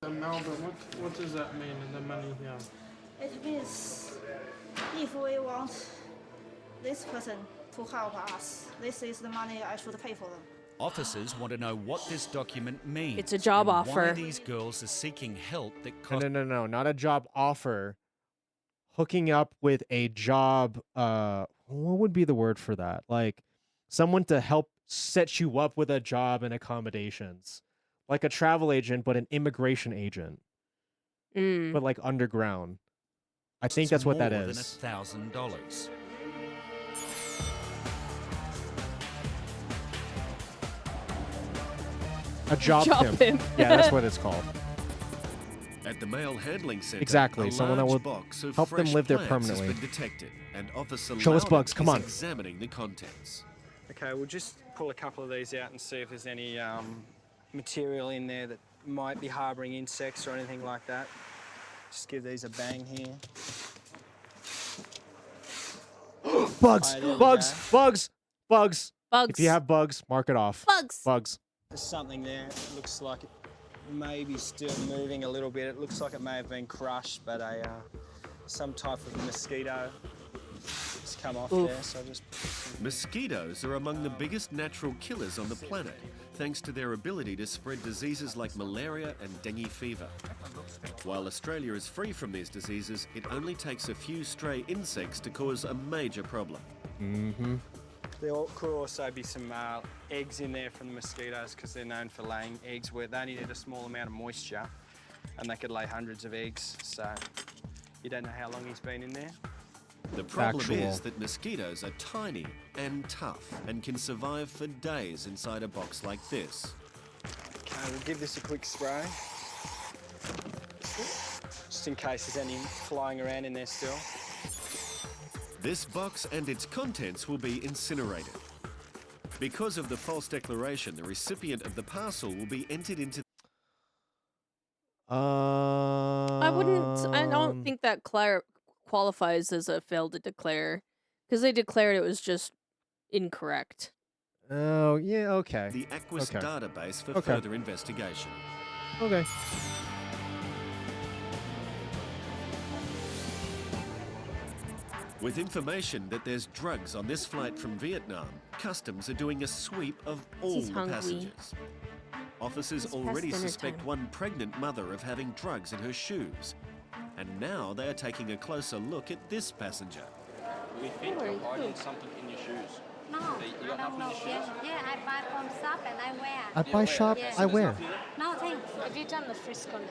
P: Melbourne, what does that mean in the money here?
E: It means if we want this person to help us, this is the money I should pay for them.
I: Officers want to know what this document means.
C: It's a job
I: and
C: offer.
I: Why these girls are seeking help that costs.
F: No, not a job offer. Hooking up with a job, what would be the word for that? Like someone to help set you up with a job and accommodations. Like a travel agent, but an immigration agent. But like underground. I think that's what that
I: more
F: is.
I: than $1,000.
F: A job pimp. Yeah, that's what it's called.
I: At the mail handling center,
F: Exactly,
I: a
F: someone that
I: large
F: will
I: box of
F: help them
I: fresh
F: live there
I: plants has
F: permanently.
I: been detected, and Officer
F: Show us
I: Loudon
F: bugs, come
I: is
F: on.
I: examining the contents.
P: Okay, we'll just pull a couple of these out and see if there's any material in there that might be harbouring insects or anything like that. Just give these a bang here.
F: Bugs,
P: Alright, there we
F: bugs,
P: go.
F: bugs, bugs.
C: Bugs.
F: If you have bugs, mark it off.
C: Bugs.
F: Bugs.
P: There's something there. It looks like it may be still moving a little bit. It looks like it may have been crushed, but some type of mosquito has come off there. So I'll just
I: Mosquitoes are among the biggest natural killers on the planet, thanks to their ability to spread diseases like malaria and dengue fever. While Australia is free from these diseases, it only takes a few stray insects to cause a major problem.
F: Mm-hmm.
P: There could also be some eggs in there from the mosquitoes because they're known for laying eggs where they only need a small amount of moisture and they could lay hundreds of eggs. So you don't know how long he's been in there.
I: The problem
F: Factual.
I: is that mosquitoes are tiny and tough and can survive for days inside a box like this.
P: Okay, we'll give this a quick spray. just in case there's any flying around in there still.
I: This box and its contents will be incinerated. Because of the false declaration, the recipient of the parcel will be entered into...
C: I don't think that qualifies as a failed to declare, because they declared it was just incorrect.
F: Oh, yeah, okay.
I: The Aquis
F: Okay.
I: database for
F: Okay.
I: further investigation.
F: Okay.
I: With information that there's drugs on this flight from Vietnam, Customs are doing a sweep of all
C: He's
I: the
C: hungry.
I: passengers. Officers
C: It's past
I: already
C: dinner
I: suspect
C: time.
I: one pregnant mother of having drugs in her shoes. And now they are taking a closer look at this passenger.
D: We think you're hiding something in your shoes.
V: No,
D: You got
V: I don't
D: nothing in
V: know.
D: your shoes?
V: Yeah, I buy from shop and I wear.
F: I buy shop,
V: Yeah.
F: I wear.
V: No, thanks.
T: Have you done the frisk on her?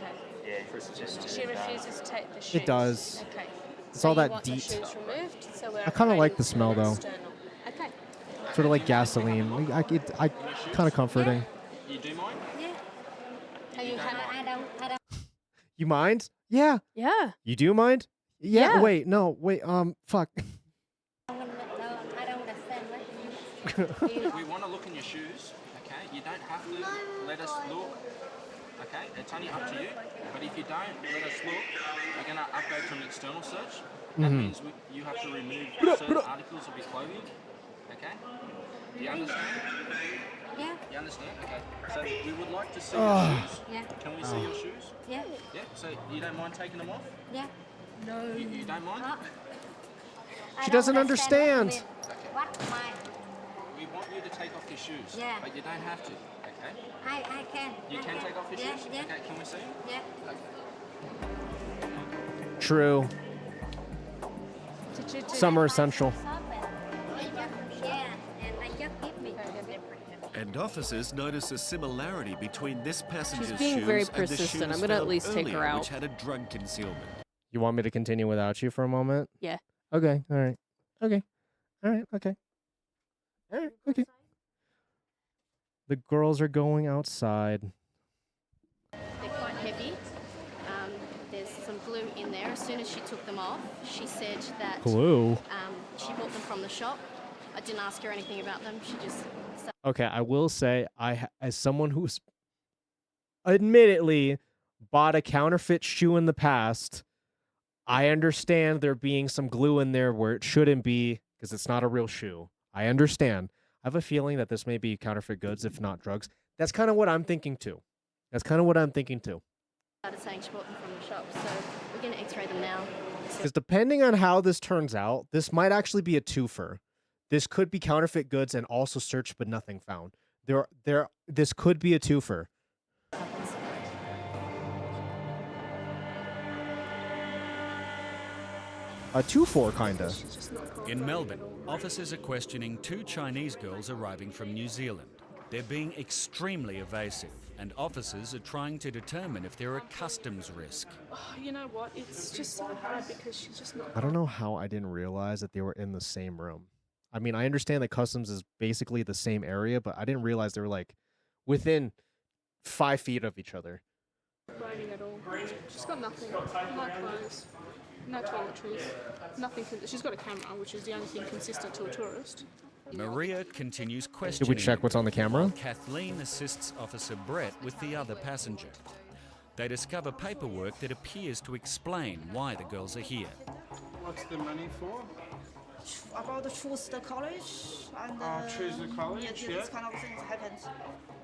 U: Yeah, just
T: She refuses to take the shoes.
F: It does.
T: Okay.
F: It's
T: So
F: all
T: you
F: that
T: want the
F: DEET.
T: shoes removed, so we're
F: I kind of like the
T: operating
F: smell though.
T: external. Okay.
F: Sort of like gasoline. I kind of comforting.
D: You do mind?
V: Yeah.
T: Are you happy?
V: I don't.
F: You mind? Yeah.
C: Yeah.
F: You do mind? Yeah.
C: Yeah.
F: Wait. No. Wait. Fuck.
V: I don't understand what you
D: We want to look in your shoes, okay? You don't have to let us look, okay? It's only up to you. But if you don't let us look, we're going to upgrade to an external search. That means you have to remove certain articles of your clothing, okay? Do you understand?
V: Yeah.
D: You understand? Okay. So we would like to see your shoes.
V: Yeah.
D: Can we see your shoes?
V: Yeah.
D: Yeah. So you don't mind taking them off?
V: Yeah. No.
D: You don't mind?
V: I
F: She
V: don't
F: doesn't understand.
V: What mine?
D: We want you to take off your shoes.
V: Yeah.
D: But you don't have to, okay?
V: I can.
D: You can take off your
V: Yeah,
D: shoes?
V: yeah.
D: Okay, can we see them?
V: Yeah.
F: True.
T: Did you do
F: Summer essential.
V: Yeah, and I just give me.
I: And officers notice a similarity between this passenger's
C: being
I: shoes
C: very
I: and the
C: persistent.
I: shoes
C: I'm gonna at
I: found
C: least take her
I: earlier,
C: out.
I: which had a drug concealment.
F: You want me to continue without you for a moment?
C: Yeah.
F: Okay. All right. Okay. All right. Okay. All right. Okay. The girls are going outside.
V: They're quite heavy. There's some glue in there. As soon as she took them off, she said that
F: Glue.
V: she bought them from the shop. I didn't ask her anything about them. She just
F: Okay, I will say, as someone who's admittedly bought a counterfeit shoe in the past, I understand there being some glue in there where it shouldn't be because it's not a real shoe. I understand. I have a feeling that this may be counterfeit goods, if not drugs. That's kind of what I'm thinking too.
V: started saying she bought them from the shop. So we're going to x-ray them now.
F: Because depending on how this turns out, this might actually be a twofer. This could be counterfeit goods and also searched but nothing found. This could be a twofer. A 2-4, kinda.
M: In Melbourne, officers are questioning 2 Chinese girls arriving from New Zealand. They're being extremely evasive, and officers are trying to determine if they're a customs risk.
N: Oh, you know what? It's just so hard because she's just not.
F: I don't know how I didn't realize that they were in the same room. I mean, I understand that customs is basically the same area, but I didn't realize they were like within 5 feet of each other.
N: Writing at all. She's got nothing. No clothes. No toiletries. Nothing. She's got a camera, which is the only thing consistent to a tourist.
M: Maria continues questioning.
F: Did we check what's on the camera?
M: while Kathleen assists Officer Brett with the other passenger. They discover paperwork that appears to explain why the girls are here.
P: What's the money for?
E: About choose the college and
P: choose the college,
E: this kind of things happened.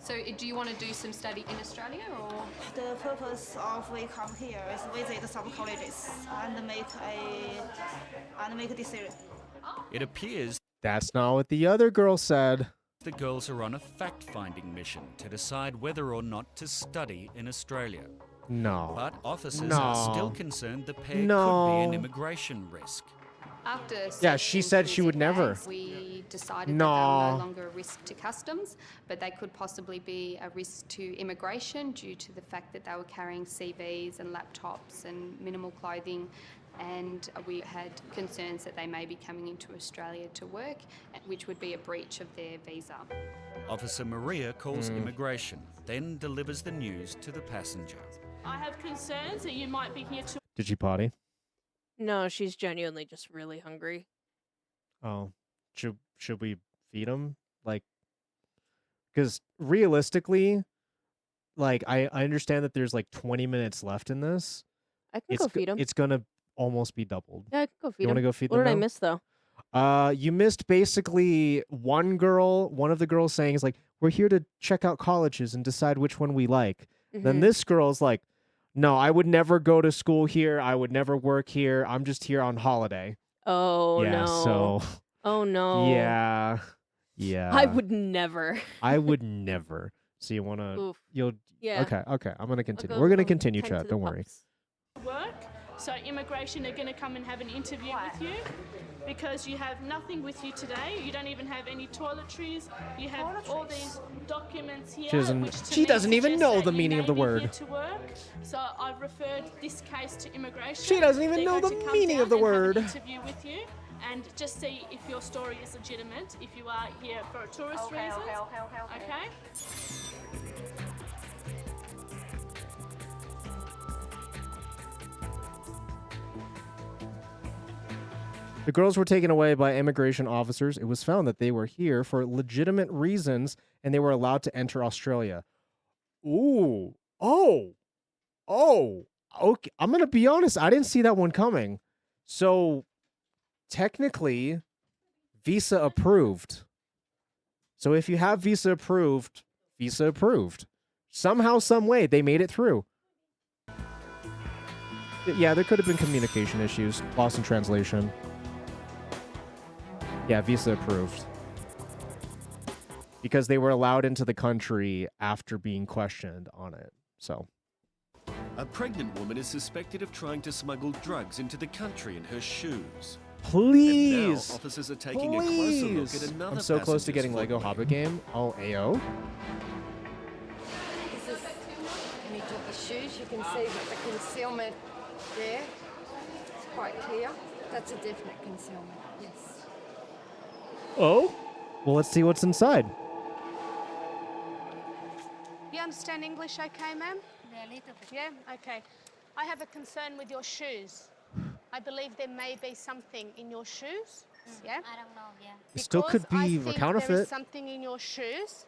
L: So do you want to do some study in Australia or?
E: The purpose of we come here is visit some colleges and make a decision.
M: It appears
F: That's not what the other girl said.
M: the girls are on a fact-finding mission to decide whether or not to study in Australia.
F: No.
M: But officers
F: No.
M: are still concerned the pair could be
F: No.
M: an immigration risk.
L: After
F: Yeah, she said she would never.
L: we decided that
F: No.
L: they were no longer a risk to customs, but they could possibly be a risk to immigration due to the fact that they were carrying CVs and laptops and minimal clothing, and we had concerns that they may be coming into Australia to work, which would be a breach of their visa.
M: Officer Maria calls immigration, then delivers the news to the passenger.
N: I have concerns that you might be here to.
F: Did she potty?
C: No, she's genuinely just really hungry.
F: Oh, should we feed him? Like, because realistically, like I understand that there's like 20 minutes left in this.
C: I can go feed him.
F: It's gonna almost be doubled.
C: Yeah, I can go feed
F: You
C: him.
F: want to go feed
C: What
F: them
C: did I
F: now?
C: miss though?
F: You missed basically one of the girls saying is like, we're here to check out colleges and decide which one we like. Then
C: Mhm.
F: this girl's like, no, I would never go to school here. I would never work here. I'm just here on holiday.
C: Oh
F: Yeah,
C: no.
F: so
C: Oh no.
F: yeah.
C: I would never.
F: I would never. So you wanna
C: Oof.
F: you'll
C: Yeah.
F: Okay. I'm gonna continue.
C: go
F: We're gonna
C: from
F: continue,
C: 10 to
F: chat.
C: the
F: Don't worry.
N: Work. So immigration are going to come and have an interview with you because you have nothing with you today. You don't even have any toiletries. You have all these documents here.
F: She doesn't even know the meaning of the
N: Here
F: word.
N: to work. So I've referred this case to immigration.
F: She doesn't even
N: They're
F: know
N: going
F: the
N: to come
F: meaning
N: down
F: of the
N: and have
F: word.
N: an interview with you and just see if your story is legitimate. If you are here for tourist reasons. Okay.
F: The girls were taken away by immigration officers. It was found that they were here for legitimate reasons and they were allowed to enter Australia. Ooh. Oh. Okay. I'm going to be honest. I didn't see that one coming. So technically, visa approved. So if you have visa approved. Somehow, some way, they made it through. Yeah, there could have been communication issues, lost in translation. Yeah, visa approved. Because they were allowed into the country after being questioned on it. So.
I: A pregnant woman is suspected of trying to smuggle drugs into the country in her shoes.
F: Please.
I: And now officers are taking a closer look at another
F: I'm so close to
I: passenger's
F: getting
I: footwear.
F: Lego Hobbit game. Oh, AO.
S: This is, when you took the shoes, you can see that the concealment there is quite clear. That's a definite concealment, yes.
F: Oh? Well, let's see what's inside.
A: You understand English okay, ma'am?
V: Yeah, a little bit.
A: Yeah? Okay. I have a concern with your shoes. I believe there may be something in your shoes. Yeah?
V: I don't know, yeah.
F: It still could
A: Because I
F: be a
A: think there is
F: counterfeit.
A: something in your shoes.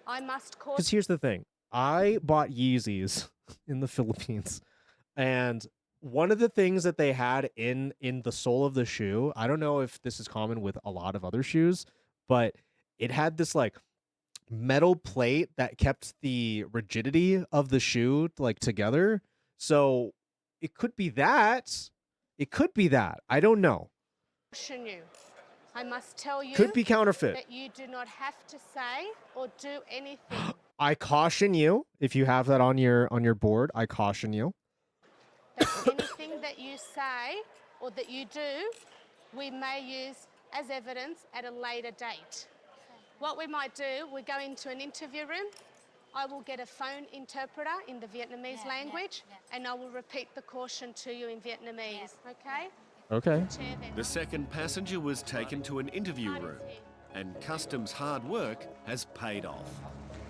A: I must call.
F: Because here's the thing. I bought Yeezys in the Philippines. And one of the things that they had in the sole of the shoe, I don't know if this is common with a lot of other shoes, but it had this like metal plate that kept the rigidity of the shoe like together. So it could be that. It could be that. I don't know.
A: Caution you. I must tell you.
F: Could be counterfeit.
A: That you do not have to say or do anything.
F: I caution you, if you have that on your board, I caution you.
A: Anything that you say or that you do, we may use as evidence at a later date. What we might do, we go into an interview room. I will get a phone interpreter in the Vietnamese language, and I will repeat the caution to you in Vietnamese, okay?
F: Okay.
I: The second passenger was taken to an interview room, and customs' hard work has paid off.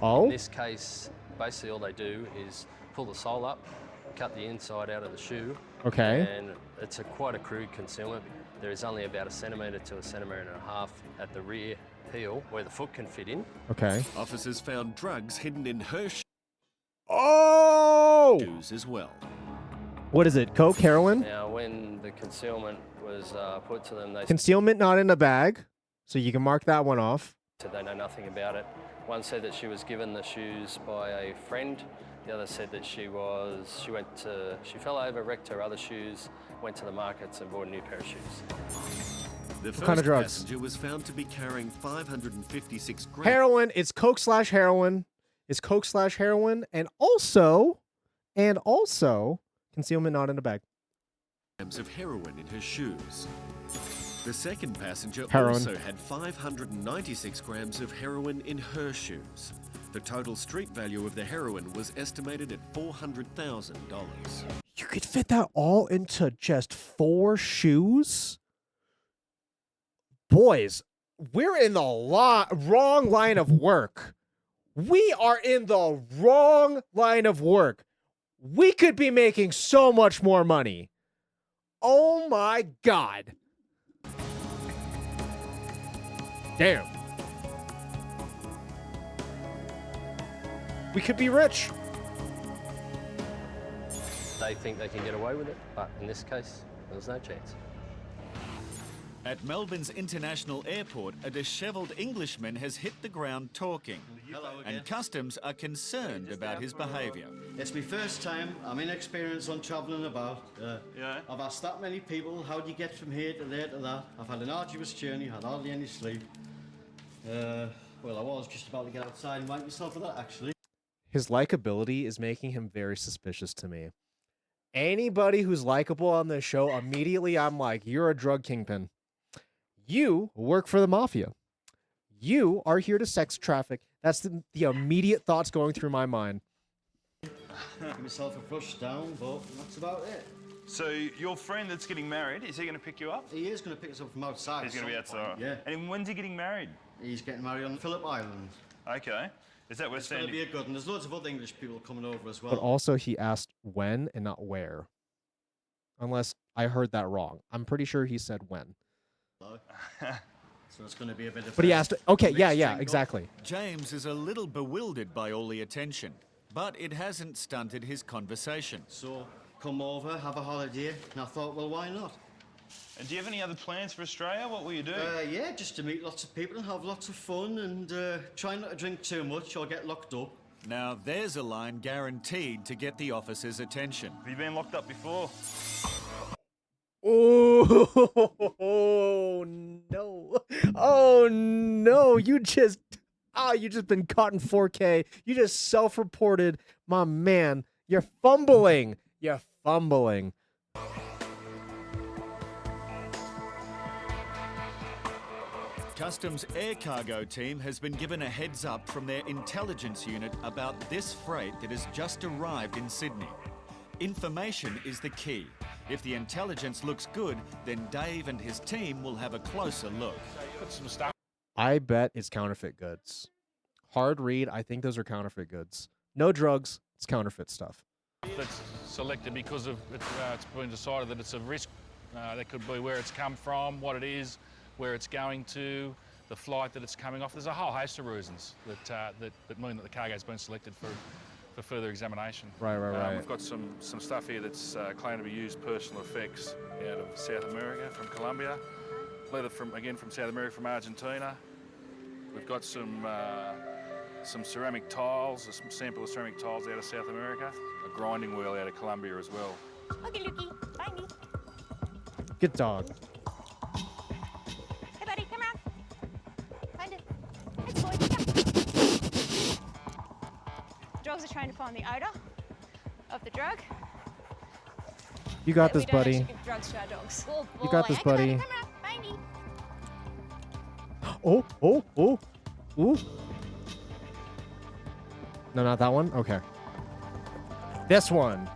F: Oh?
J: In this case, basically all they do is pull the sole up, cut the inside out of the shoe.
F: Okay.
J: And it's quite a crude concealment. There is only about 1 centimetre to 1.5 centimetres at the rear heel where the foot can fit in.
F: Okay.
I: Officers found drugs hidden in her
F: shoes
I: as well.
F: What is it? Coke, heroin?
J: Now, when the concealment was put to them, they
F: Concealment not in a bag. So you can mark that one off.
J: said they know nothing about it. One said that she was given the shoes by a friend. The other said that she fell over, wrecked her other shoes, went to the markets and bought a new pair of shoes.
I: The
F: What kind of
I: first
F: drugs?
I: passenger was found to be carrying 556 grams.
F: Heroin. It's Coke/heroin. It's Coke/heroin. And also concealment not in a bag.
I: Grams of heroin in her shoes. The second passenger
F: Heroin.
I: also had 596 grams of heroin in her shoes. The total street value of the heroin was estimated at $400,000.
F: You could fit that all into just 4 shoes? Boys, we're in the wrong line of work. We are in the wrong line of work. We could be making so much more money. Oh my God. Damn. We could be rich.
J: They think they can get away with it, but in this case, there was no chance.
M: At Melbourne's International Airport, a dishevelled Englishman has hit the ground talking.
G: Hello again.
M: And Customs are concerned about his behaviour.
G: It's my first time. I'm inexperienced on travelling about. I've asked that many people, how do you get from here to there to that? I've had an arduous journey, had hardly any sleep. Well, I was just about to get outside and wank myself for that, actually.
F: His likability is making him very suspicious to me. Anybody who's likable on this show, immediately I'm like, you're a drug kingpin. You work for the mafia. You are here to sex traffic. That's the immediate thoughts going through my mind.
G: Give myself a brush down, but that's about it.
H: So your friend that's getting married, is he going to pick you up?
G: He is going to pick us up from outside.
H: He's going to be outside.
G: Yeah.
H: And when's he getting married?
G: He's getting married on Phillip Island.
H: Okay. Is that where
G: It's going to be a good one. There's loads of other English people coming over as well.
F: But also he asked when and not where. Unless I heard that wrong. I'm pretty sure he said when.
G: So it's going to be a bit of
F: But he asked, okay, yeah,
G: drink-up.
F: exactly.
M: James is a little bewildered by all the attention, but it hasn't stunted his conversation.
G: So come over, have a holiday, and I thought, well, why not?
H: And do you have any other plans for Australia? What will you do?
G: Yeah, just to meet lots of people and have lots of fun and try not to drink too much or get locked up.
M: Now there's a line guaranteed to get the officer's attention.
H: Have you been locked up before?
F: Oh no. Oh no. You just been caught in 4K. You just self-reported. My man, you're fumbling. You're fumbling.
M: Customs air cargo team has been given a heads up from their intelligence unit about this freight that has just arrived in Sydney. Information is the key. If the intelligence looks good, then Dave and his team will have a closer look.
F: I bet it's counterfeit goods. Hard read, I think those are counterfeit goods. No drugs, it's counterfeit stuff.
W: That's selected because of it's been decided that it's a risk. That could be where it's come from, what it is, where it's going to, the flight that it's coming off. There's a whole host of reasons that mean that the cargo's been selected for further examination.
F: Right.
W: We've got some stuff here that's claimed to be used personal effects out of South America, from Colombia. Leather from South America, from Argentina. We've got some ceramic tiles, some sample of ceramic tiles out of South America. A grinding wheel out of Colombia as well.
X: Okay, Lukey, find me.
F: Good dog.
X: Hey, buddy, come around. Find it. Hey, boy. Dogs are trained to find the odour of the drug.
F: You got this,
X: We don't
F: buddy.
X: actually give drugs to our dogs. Good
F: You got
X: boy.
F: this,
X: Hey, come
F: buddy.
X: on, come around. Find me.
F: Oh. Ooh. No, not that one? Okay. This one.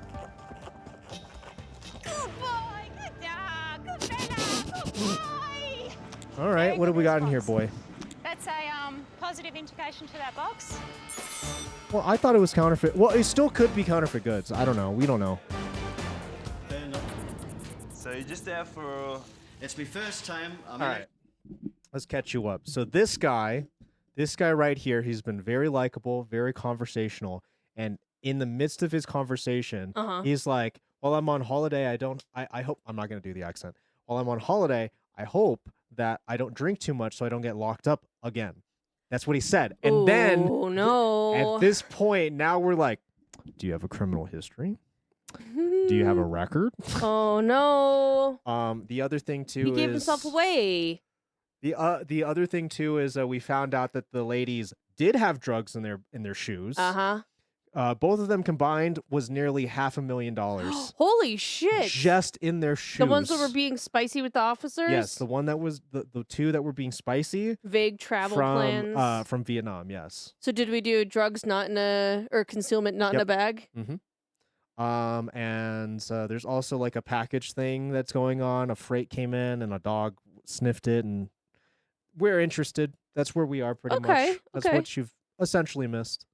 X: Good boy. Good dog. Good fella. Good boy.
F: All right, what do we got in here, boy?
X: That's a positive indication to that box.
F: Well, I thought it was counterfeit. Well, it still could be counterfeit goods. I don't know. We don't know.
H: So you're just out for...
G: It's my first time.
F: All right. Let's catch you up. So this guy right here, he's been very likable, very conversational, and in the midst of his conversation, he's like, "While I'm on holiday, I hope I'm not going to do the accent. While I'm on holiday, I hope that I don't drink too much so I don't get locked up again." That's what he said. And then
C: no.
F: at this point, now we're like, "Do you have a criminal history? Do you have a record?"
C: Oh no.
F: The other thing too
C: He
F: is
C: gave himself away.
F: The other thing too is we found out that the ladies did have drugs in their shoes. Both of them combined was nearly $500,000
C: Holy shit.
F: just in their shoes.
C: The ones that were being spicy with the officers?
F: Yes, the one that was the two that were being spicy.
C: Vague travel plans.
F: From Vietnam. Yes.
C: So did we do drugs not in a, or concealment not in a bag?
F: Mm-hmm. And there's also like a package thing that's going on. A freight came in and a dog sniffed it, and we're interested. That's where we are pretty much. That's what you've essentially missed.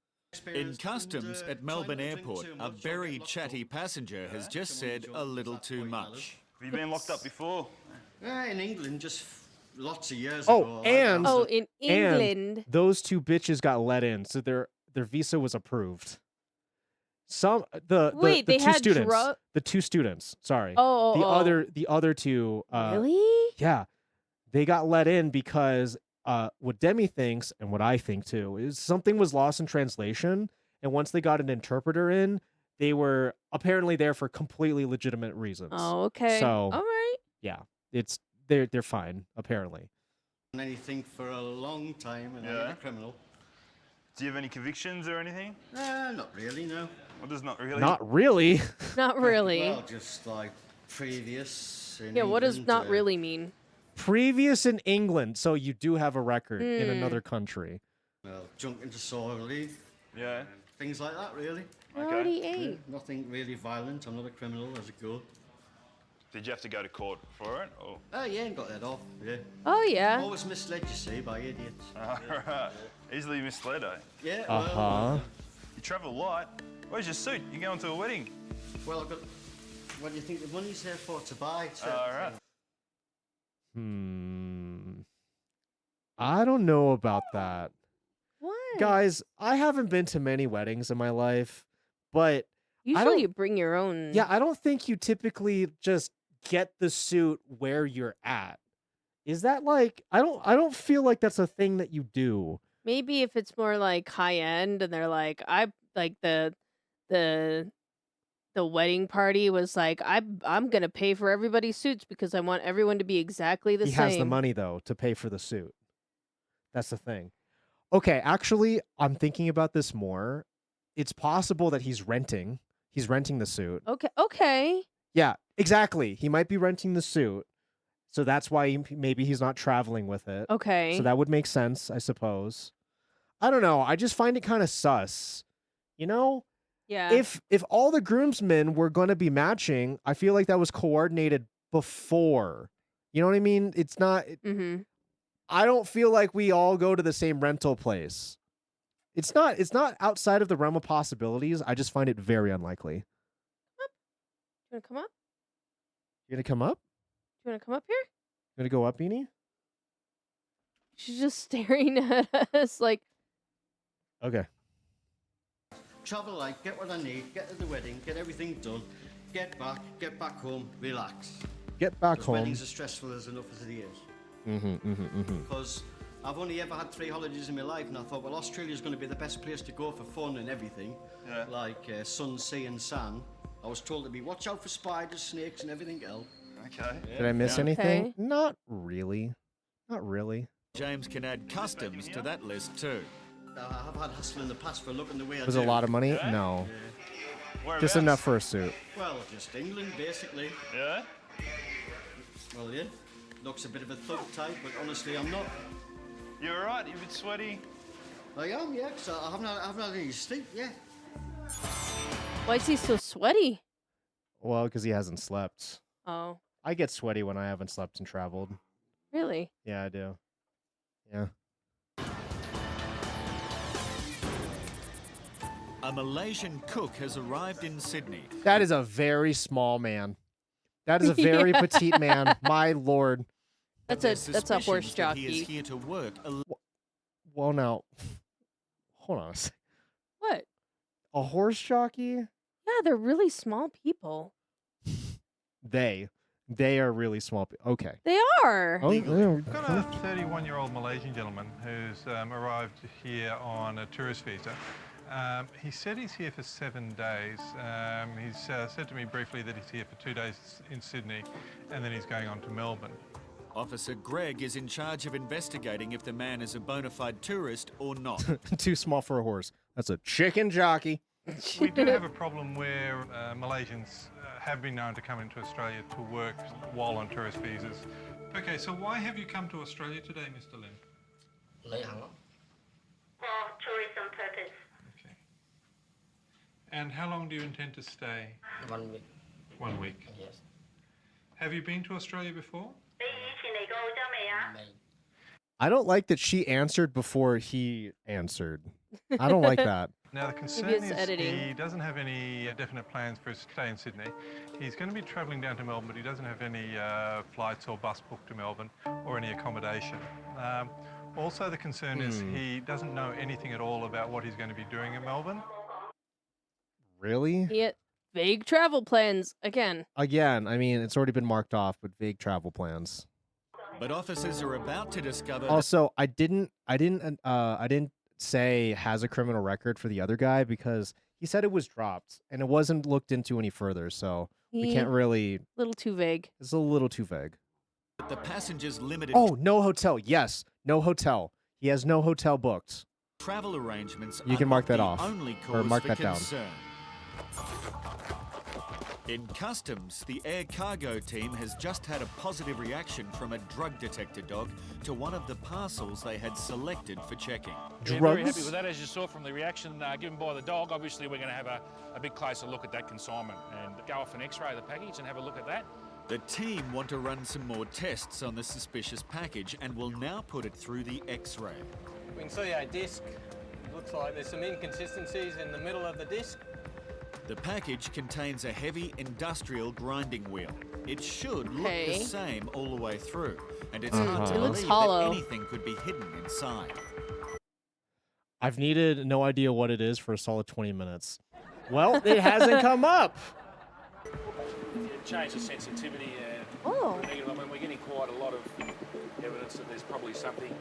M: In customs at Melbourne Airport, a very chatty passenger has just said a little too much.
H: Have you been locked up before?
G: In England, just lots of years
F: Oh,
G: ago.
F: and
C: in
F: and
C: England.
F: those two bitches got let in, so their visa was approved. The
C: Wait, they
F: two
C: had
F: students, the two students. Sorry.
C: Oh,
F: the other two.
C: Really?
F: Yeah, they got let in because what Demi thinks and what I think too is something was lost in translation, and once they got an interpreter in, they were apparently there for completely legitimate reasons.
C: Oh, okay.
F: So
C: All right.
F: yeah, they're fine apparently.
G: Anything for a long time, and I'm a criminal.
H: Do you have any convictions or anything?
G: Not really, no.
H: What does not really?
F: Not really.
C: Not really.
G: Well, just like previous. In
C: Yeah, what does
G: England,
C: not really mean?
F: Previous in England, so you do have a record in
C: Hmm.
F: another country.
G: Well, junk into soil leaf.
H: Yeah.
G: Things like that, really.
C: Already ate.
G: Nothing really violent. I'm not a criminal as a go.
H: Did you have to go to court for it? Or?
G: Oh, yeah, got that off. Yeah.
C: Oh, yeah.
G: Always misled, you see, by idiots.
H: Alright. Easily misled, eh?
G: Yeah.
F: Uh-huh.
H: You travel light. Where's your suit? You going to a wedding?
G: Well, I've got. What do you think the money's there for to buy?
H: Alright.
F: I don't know about that.
C: What?
F: Guys, I haven't been to many weddings in my life, but
C: Usually you bring your own.
F: yeah, I don't think you typically just get the suit where you're at. Is that like I don't feel like that's a thing that you do.
C: Maybe if it's more like high end and they're like, I like the wedding party was like, I'm gonna pay for everybody's suits because I want everyone to be exactly the
F: He
C: same.
F: has the money though to pay for the suit. That's the thing. Okay, actually, I'm thinking about this more. It's possible that he's renting. He's renting the suit.
C: Okay.
F: Yeah, exactly. He might be renting the suit. So that's why maybe he's not traveling with it.
C: Okay.
F: So that would make sense, I suppose. I don't know. I just find it kind of sus. You know?
C: Yeah.
F: If all the groomsmen were going to be matching, I feel like that was coordinated before. You know what I mean? It's not
C: Mm-hmm.
F: I don't feel like we all go to the same rental place. It's not outside of the realm of possibilities. I just find it very unlikely.
C: You wanna come up?
F: You gonna come up?
C: You wanna come up here?
F: You gonna go up, Beanie?
C: She's just staring at us like,
F: Okay.
G: Travel light, get what I need, get to the wedding, get everything done, get back home, relax.
F: Get back
G: 'Cause
F: home.
G: Weddings are stressful as enough as it is. Because I've only ever had 3 holidays in my life, and I thought, well, Australia's going to be the best place to go for fun and everything.
H: Yeah.
G: Like sun, sea, and sand. I was told to be watch out for spiders, snakes, and everything else.
H: Okay.
F: Did I miss
G: Yeah.
F: anything?
C: Okay.
F: Not really. Not really.
M: James can add customs to that list too.
G: I've had hassle in the past for looking the way I
F: Was
G: do.
F: it a lot of money?
H: Yeah?
F: No.
H: Whereabouts?
F: Just enough for a suit.
G: Well, just England, basically.
H: Yeah?
G: Well, yeah. Looks a bit of a thug type, but honestly, I'm not.
H: You alright? You a bit sweaty?
G: I am, yeah, 'cause I haven't had any sleep yet.
C: why is he so sweaty?
F: Well, because he hasn't slept.
C: Oh,
F: I get sweaty when I haven't slept and traveled.
C: really?
F: Yeah, I do. Yeah.
M: A Malaysian cook has arrived in Sydney.
F: That is a very small man. That is a very
C: Yeah.
F: petite man. My lord.
C: That's
M: There's
C: a horse
M: suspicions that He
C: jockey.
M: is here to work.
F: Well, now, hold on a second.
C: What?
F: A horse jockey?
C: Yeah, they're really small people.
F: They are really small. Okay.
C: They are.
F: Oh, yeah.
B: We've got a 31-year-old Malaysian gentleman who's arrived here on a tourist visa. He said he's here for 7 days. He's said to me briefly that he's here for 2 days in Sydney and then he's going on to Melbourne.
M: Officer Greg is in charge of investigating if the man is a bona fide tourist or not.
F: Too small for a horse. That's a chicken jockey.
B: We do have a problem where Malaysians have been known to come into Australia to work while on tourist visas. Okay, so why have you come to Australia today, Mr. Lim?
K: For tourism purpose.
B: Okay. And how long do you intend to stay?
K: 1 week.
B: 1 week.
K: Yes.
B: Have you been to Australia before?
F: I don't like that she answered before he answered. I don't like that.
B: Now, the concern
C: it's
B: is
C: editing.
B: he doesn't have any definite plans for his stay in Sydney. He's going to be travelling down to Melbourne, but he doesn't have any flights or bus booked to Melbourne or any accommodation. Also, the concern is he doesn't know anything at all about what he's going to be doing in Melbourne.
F: Really?
C: Yeah, vague travel plans again.
F: Again, I mean, it's already been marked off with vague travel plans.
M: But officers are about to discover.
F: Also, I didn't say has a criminal record for the other guy because he said it was dropped and it wasn't looked into any further. So we can't really.
C: Little too vague.
F: It's a little too vague.
M: The passengers limited.
F: Oh, no hotel. Yes, no hotel. He has no hotel booked.
M: Travel arrangements.
F: You can mark that off
M: Only
F: or
M: cause
F: mark
M: for
F: that down.
M: concern. In customs, the air cargo team has just had a positive reaction from a drug detector dog to one of the parcels they had selected for checking.
K: We're very happy with that, as you saw from the reaction given by the dog. Obviously, we're going to have a bit closer look at that consignment and go off an X-ray of the package and have a look at that.
M: The team want to run some more tests on the suspicious package and will now put it through the X-ray.
O: We can see our disc. It looks like there's some inconsistencies in the middle of the disc.
M: The package contains a heavy industrial grinding wheel. It should look the same all the way through, and it's hard to
C: It looks
M: believe
C: hollow.
M: that anything could be hidden inside.
F: I've needed no idea what it is for a solid 20 minutes. Well, it hasn't come up.
K: Change the sensitivity negative. I mean, we're getting quite a lot of evidence that there's probably something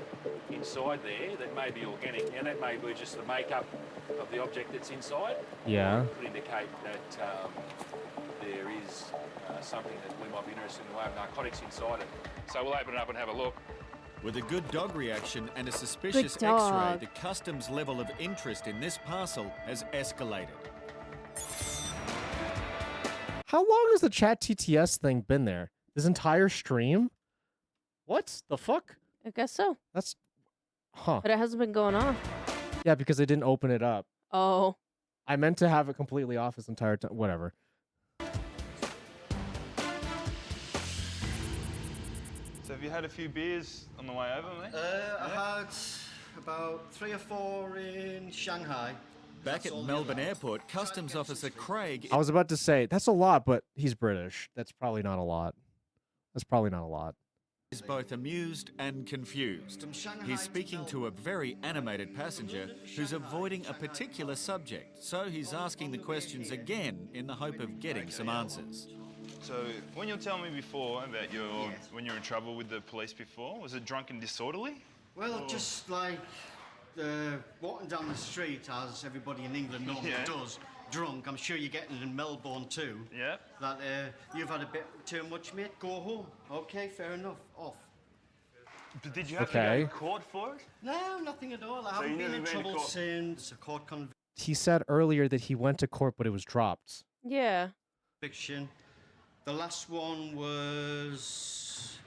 K: inside there that may be organic. Now, that may be just the makeup of the object that's inside.
F: Yeah.
K: It could indicate that there is something that we might be interested in the way of narcotics inside it. So we'll open it up and have a look.
M: With a good dog reaction and a suspicious
C: Good dog.
M: X-ray, the customs level of interest in this parcel has escalated.
F: How long has the chat TTS thing been there? This entire stream? What the fuck?
C: I guess so.
F: That's, huh?
C: But it hasn't been going off.
F: Yeah, because they didn't open it up.
C: Oh.
F: I meant to have it completely off this entire time. Whatever.
H: So have you had a few beers on the way over, mate?
G: I had about 3 or 4 in Shanghai.
M: Back at Melbourne Airport, Customs Officer Craig
F: I was about to say, that's a lot, but he's British. That's probably not a lot. That's probably not a lot.
M: is both amused and confused. He's speaking to a very animated passenger who's avoiding a particular subject, so he's asking the questions again in the hope of getting some answers.
H: So when you were telling me before about when you were in trouble with the police before, was it drunk and disorderly?
G: Well, just like walking down the street, as everybody in England normally does, drunk. I'm sure you're getting it in Melbourne too.
H: Yeah.
G: That you've had a bit too much, mate. Go home. Okay, fair enough. Off.
H: But did you have to go to court for it?
G: No, nothing at all. I haven't been in trouble since a court
F: He said earlier that he went to court, but it was dropped.
C: Yeah.
G: conviction. The last one was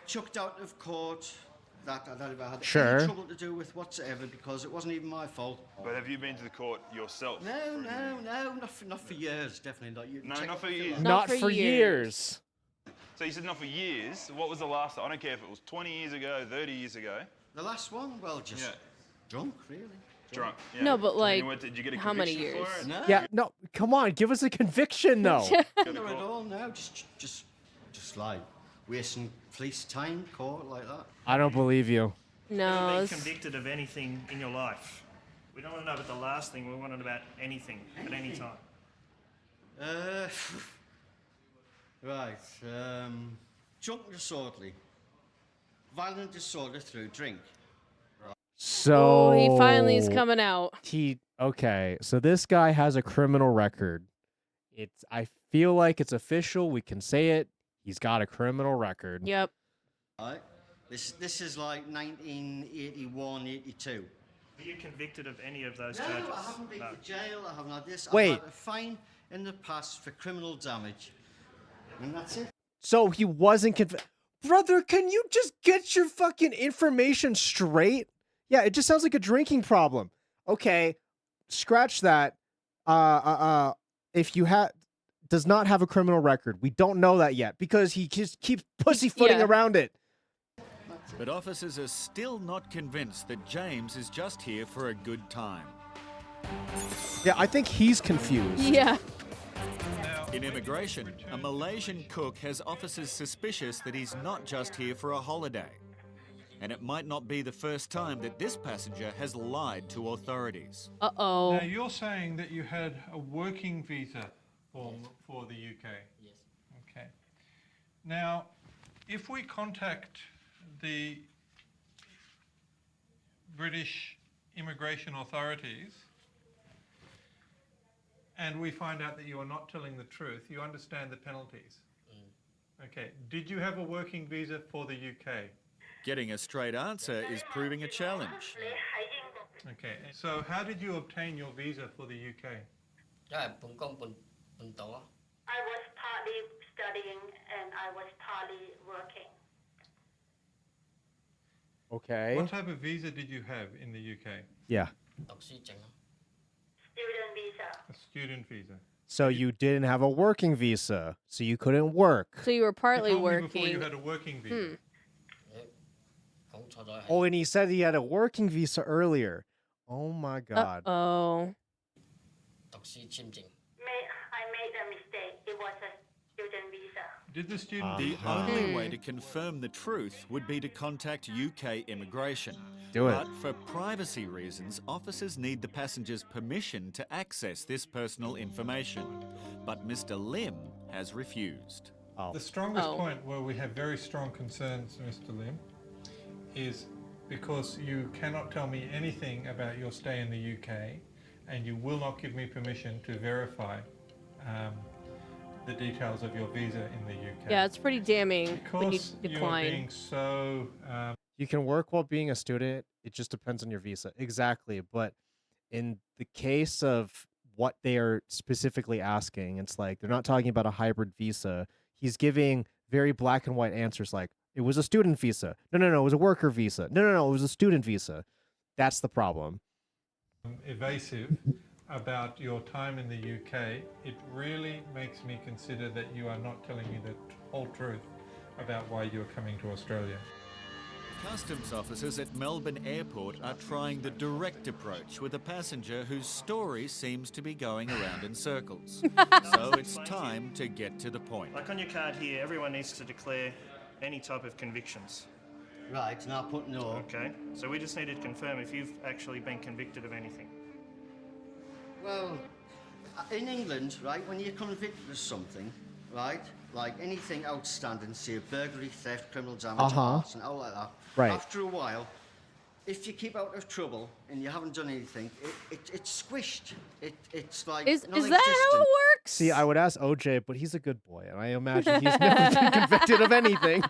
G: chucked out of court. That I never had any trouble to do with whatsoever because it wasn't even my fault.
H: But have you been to the court yourself?
G: No, not for years, definitely not. You
H: No,
G: check
H: not for
G: the
H: years.
G: file.
F: Not for years.
H: So you said not for years. What was the last? I don't care if it was 20 years ago, 30 years ago.
G: The last one, well, just drunk, really.
H: Drunk. Yeah.
C: No, but like,
H: Did you get a
C: how many
H: conviction
C: years?
H: for it?
G: No.
F: Yeah, no, come on, give us a conviction, though.
G: Not at all. No, just like wasting police time, court like that.
F: I don't believe you.
C: No.
Q: Ever been convicted of anything in your life? We don't want to know about the last thing. We want to know about anything at any time.
G: Right. Drunk and disorderly. Violent disorder through drink.
F: So
C: he finally is coming out.
F: Okay, so this guy has a criminal record. I feel like it's official. We can say it. He's got a criminal record.
C: Yep.
G: Right. This is like 1981, 82.
Q: Were you convicted of any of those
G: No,
Q: charges?
G: I haven't been to jail. I haven't had this.
F: Wait.
G: I've had a fine in the past for criminal damage. And that's it.
F: So he wasn't convicted. Brother, can you just get your fucking information straight? Yeah, it just sounds like a drinking problem. Okay, scratch that. If you does not have a criminal record, we don't know that yet because he just keeps pussyfooting around it.
M: But officers are still not convinced that James is just here for a good time.
F: Yeah, I think he's confused.
C: Yeah.
M: In immigration, a Malaysian cook has officers suspicious that he's not just here for a holiday. And it might not be the first time that this passenger has lied to authorities.
C: Uh-oh.
B: Now, you're saying that you had a working visa for the UK?
D: Yes.
B: Okay. Now, if we contact the British immigration authorities and we find out that you are not telling the truth, you understand the penalties? Okay. Did you have a working visa for the UK?
M: Getting a straight answer is proving a challenge.
B: Okay. So how did you obtain your visa for the UK?
D: I was partly studying and I was partly working.
F: Okay.
B: What type of visa did you have in the UK?
F: Yeah.
D: Student visa.
B: A student visa.
F: So you didn't have a working visa, so you couldn't work.
C: So you were partly
B: You told me
C: working.
B: before you had a working visa.
F: Oh, and he said he had a working visa earlier. Oh my God.
C: Oh.
D: I made a mistake. It was a student visa.
B: Did the student
M: The
B: visa?
M: only way to confirm the truth would be to contact UK immigration.
F: Do it.
M: But for privacy reasons, officers need the passenger's permission to access this personal information. But Mr. Lim has refused.
B: The strongest point where we have very strong concerns, Mr. Lim, is because you cannot tell me anything about your stay in the UK and you will not give me permission to verify the details of your visa in the UK.
C: Yeah, it's pretty damning when you
B: Because
C: decline.
B: you're being so...
F: You can work while being a student. It just depends on your visa. Exactly. But in the case of what they are specifically asking, it's like they're not talking about a hybrid visa. He's giving very black and white answers like, it was a student visa. No, it was a worker visa. No, it was a student visa. That's the problem.
B: evasive about your time in the UK, it really makes me consider that you are not telling me the whole truth about why you're coming to Australia.
M: Customs officers at Melbourne Airport are trying the direct approach with a passenger whose story seems to be going around in circles. So it's time to get to the point.
Q: Like on your card here, everyone needs to declare any type of convictions.
G: Right, and I'll put no.
Q: Okay, so we just need to confirm if you've actually been convicted of anything.
G: Well, in England, right, when you're convicted of something, right, like anything outstanding, say a burglary, theft, criminal damage, arson, all like that,
F: Right.
G: after a while, if you keep out of trouble and you haven't done anything, it's squished. It's like
C: Is that how it works?
F: See, I would ask OJ, but he's a good boy, and I imagine he's never been convicted of anything.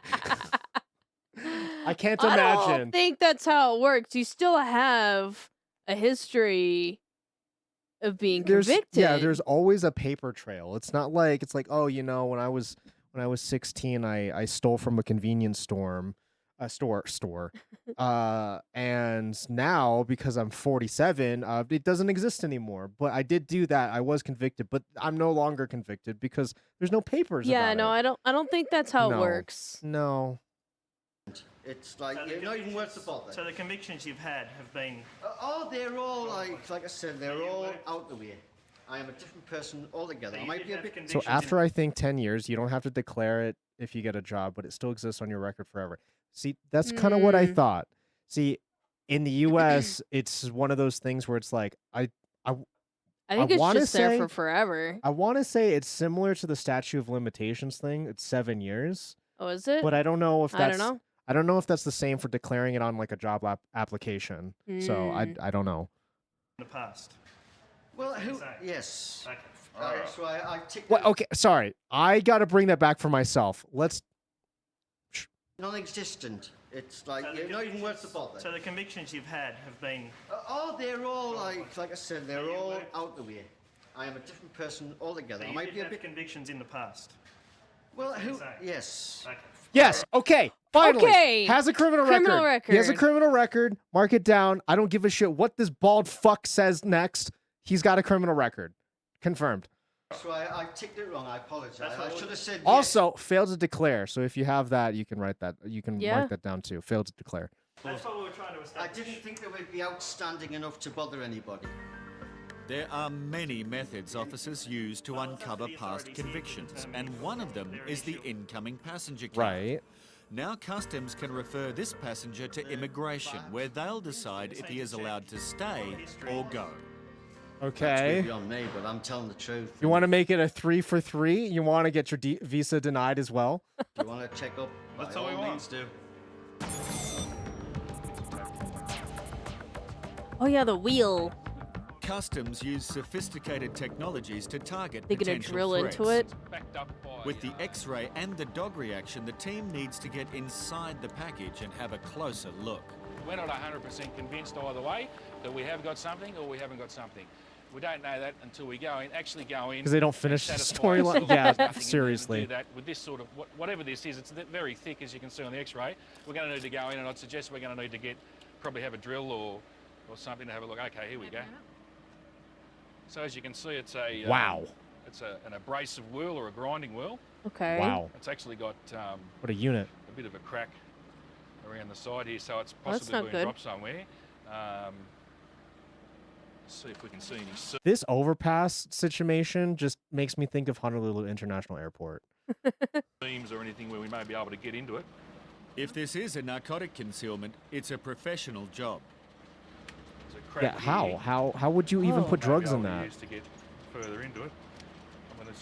F: I can't
C: I
F: imagine.
C: don't think that's how it works. You still have a history of being convicted.
F: Yeah, there's always a paper trail. It's not like oh, you know, when I was 16, I stole from a convenience store. And now because I'm 47, it doesn't exist anymore. But I did do that. I was convicted, but I'm no longer convicted because there's no papers.
C: Yeah,
F: about
C: no,
F: it.
C: I don't think that's how it
F: No.
C: works.
F: No.
G: It's like you're not even worth the bother.
Q: So the convictions you've had have been...
G: Oh, they're all like I said, they're all out the way. I am a different person altogether. I might be a bit.
F: So after I think 10 years, you don't have to declare it if you get a job, but it still exists on your record forever. See, that's kind of what I thought. See, in the U.S., it's one of those things where it's like
C: I think it's
F: wanna
C: just there
F: say-
C: for forever.
F: I want to say it's similar to the statute of limitations thing. It's 7 years.
C: Oh, is it?
F: But I don't know if
C: I
F: that's.
C: don't know.
F: I don't know if that's the same for declaring it on like a job application. So I don't know.
Q: In the past.
G: Well, yes.
Q: Okay.
G: So I ticked
F: What? Okay, sorry. I got to bring that back for myself. Let's.
G: non-existent. It's like you're not even worth the bother.
Q: So the convictions you've had have been...
G: Oh, they're all like I said, they're all out the way. I am a different person altogether.
Q: So
G: I
Q: you
G: might
Q: did
G: be a
Q: have
G: bit.
Q: convictions in the past.
G: Well,
Q: That's what
G: who?
Q: you're saying.
G: Yes.
Q: Okay.
F: Yes. Okay. Finally.
C: Okay.
F: Has a criminal
C: Criminal
F: record. He has a
C: record.
F: criminal record. Mark it down. I don't give a shit what this bald fuck says next. He's got a criminal record. Confirmed.
G: So I ticked it wrong. I apologize. I should have said. Yes.
F: Also, failed to declare. So if you have that, you can write that. You can
C: Yeah.
F: mark that down too. Failed to declare.
Q: That's what we were trying to
G: I
Q: establish.
G: didn't think they would be outstanding enough to bother anybody.
M: There are many methods officers use to uncover past convictions, and one of them is the incoming passenger count.
F: Right.
M: Now Customs can refer this passenger to immigration, where they'll decide if he is allowed to stay or go.
F: Okay.
G: That's on me, but I'm telling the truth.
F: You want to make it a 3 for 3? You want to get your visa denied as well?
G: Do you want to check up?
H: That's all we want.
G: Do.
C: Oh yeah, the wheel.
M: Customs use sophisticated technologies to target
C: They're gonna
M: potential
C: drill
M: threats.
C: into it.
M: With the X-ray and the dog reaction, the team needs to get inside the package and have a closer look.
K: We're not 100% convinced either way that we have got something or we haven't got something. We don't know that until we actually go in.
F: Because they don't finish the
K: satisfy
F: storyline.
K: ourselves
F: Yeah,
K: there's nothing in there to
F: seriously.
K: do that with this sort of whatever this is. It's very thick, as you can see on the X-ray. We're going to need to go in, and I'd suggest we're going to need to probably have a drill or something to have a look. Okay, here we go. So as you can see, it's a
F: wow.
K: It's an abrasive wheel or a grinding wheel.
C: Okay.
F: Wow.
K: It's actually got
F: What a unit.
K: a bit of a crack around the side here, so it's
C: Well, that's
K: possibly
C: not
K: been
C: good.
K: dropped somewhere. See if we can see any
F: This overpass situation just makes me think of Honolulu International Airport.
K: seams or anything where we may be able to get into it.
M: If this is a narcotic concealment, it's a professional job.
K: There's a crack
F: Yeah,
K: here.
F: how would you even put
K: Maybe
F: drugs in
K: able to
F: that?
K: use to get further into it. I mean,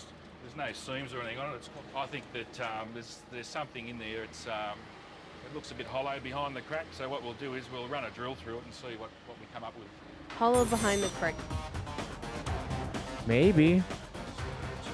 K: there's no seams or anything on it. I think that there's something in there. It looks a bit hollow behind the crack. So what we'll do is we'll run a drill through it and see what we come up with.
C: Hollow behind the crack.
F: Maybe.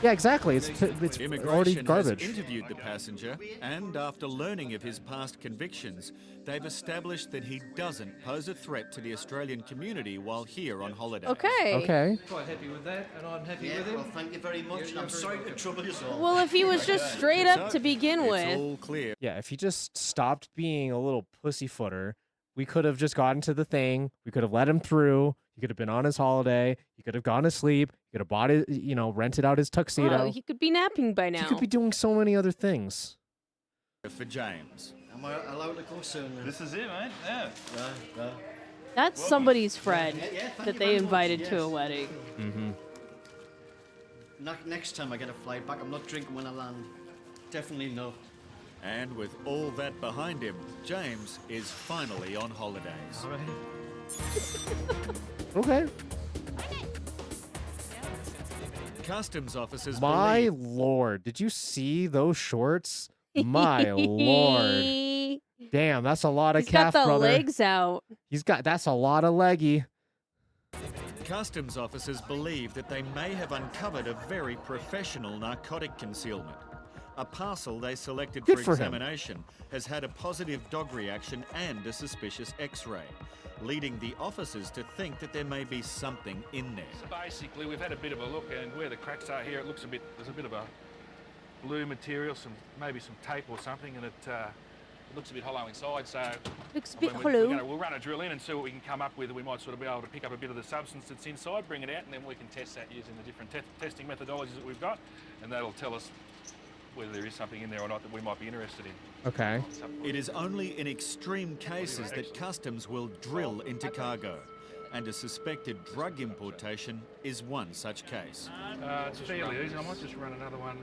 F: Yeah, exactly. It's
M: Immigration
F: already garbage.
M: has interviewed the passenger, and after learning of his past convictions, they've established that he doesn't pose a threat to the Australian community while here on holiday.
C: Okay.
F: Okay.
O: Quite happy with that, and I'm happy
G: Yeah,
O: with him.
G: well, thank you very much. I'm sorry to trouble you all.
C: Well, if he was just straight up to begin
M: It's
C: with.
M: all clear.
F: Yeah, if he just stopped being a little pussyfooter, we could have just gotten to the thing. We could have let him through. He could have been on his holiday. He could have gone to sleep. He could have bought it, rented out his tuxedo.
C: Oh, he could be napping by now.
F: He could be doing so many other things.
M: For James.
G: Am I allowed to go soon? Then?
H: This is it, mate. Yeah.
G: No.
C: That's somebody's friend
G: Yeah, thank
C: that
G: you
C: they
G: very much,
C: invited to
G: yes.
C: a wedding.
F: Mm-hmm.
G: Next time I get a flight back, I'm not drinking when I land. Definitely not.
M: And with all that behind him, James is finally on holidays.
F: Okay.
M: Customs officers
F: My
M: believe
F: lord, did you see those shorts? My lord. Damn, that's a lot of
C: He's
F: calf,
C: got the
F: brother.
C: legs out.
F: That's a lot of leggy.
M: Customs officers believe that they may have uncovered a very professional narcotic concealment. A parcel they selected
F: Good
M: for
F: for him.
M: examination has had a positive dog reaction and a suspicious X-ray, leading the officers to think that there may be something in there.
K: So basically, we've had a bit of a look, and where the cracks are here, there's a bit of a blue material, maybe some tape or something, and it looks a bit hollow inside. So
C: Looks a bit
K: we'll
C: hollow.
K: run a drill in and see what we can come up with. We might sort of be able to pick up a bit of the substance that's inside, bring it out, and then we can test that using the different testing methodologies that we've got, and that'll tell us whether there is something in there or not that we might be interested in.
F: Okay.
M: It is only in extreme cases that customs will drill into cargo, and a suspected drug importation is one such case.
K: It's fairly easy. I might just run another one.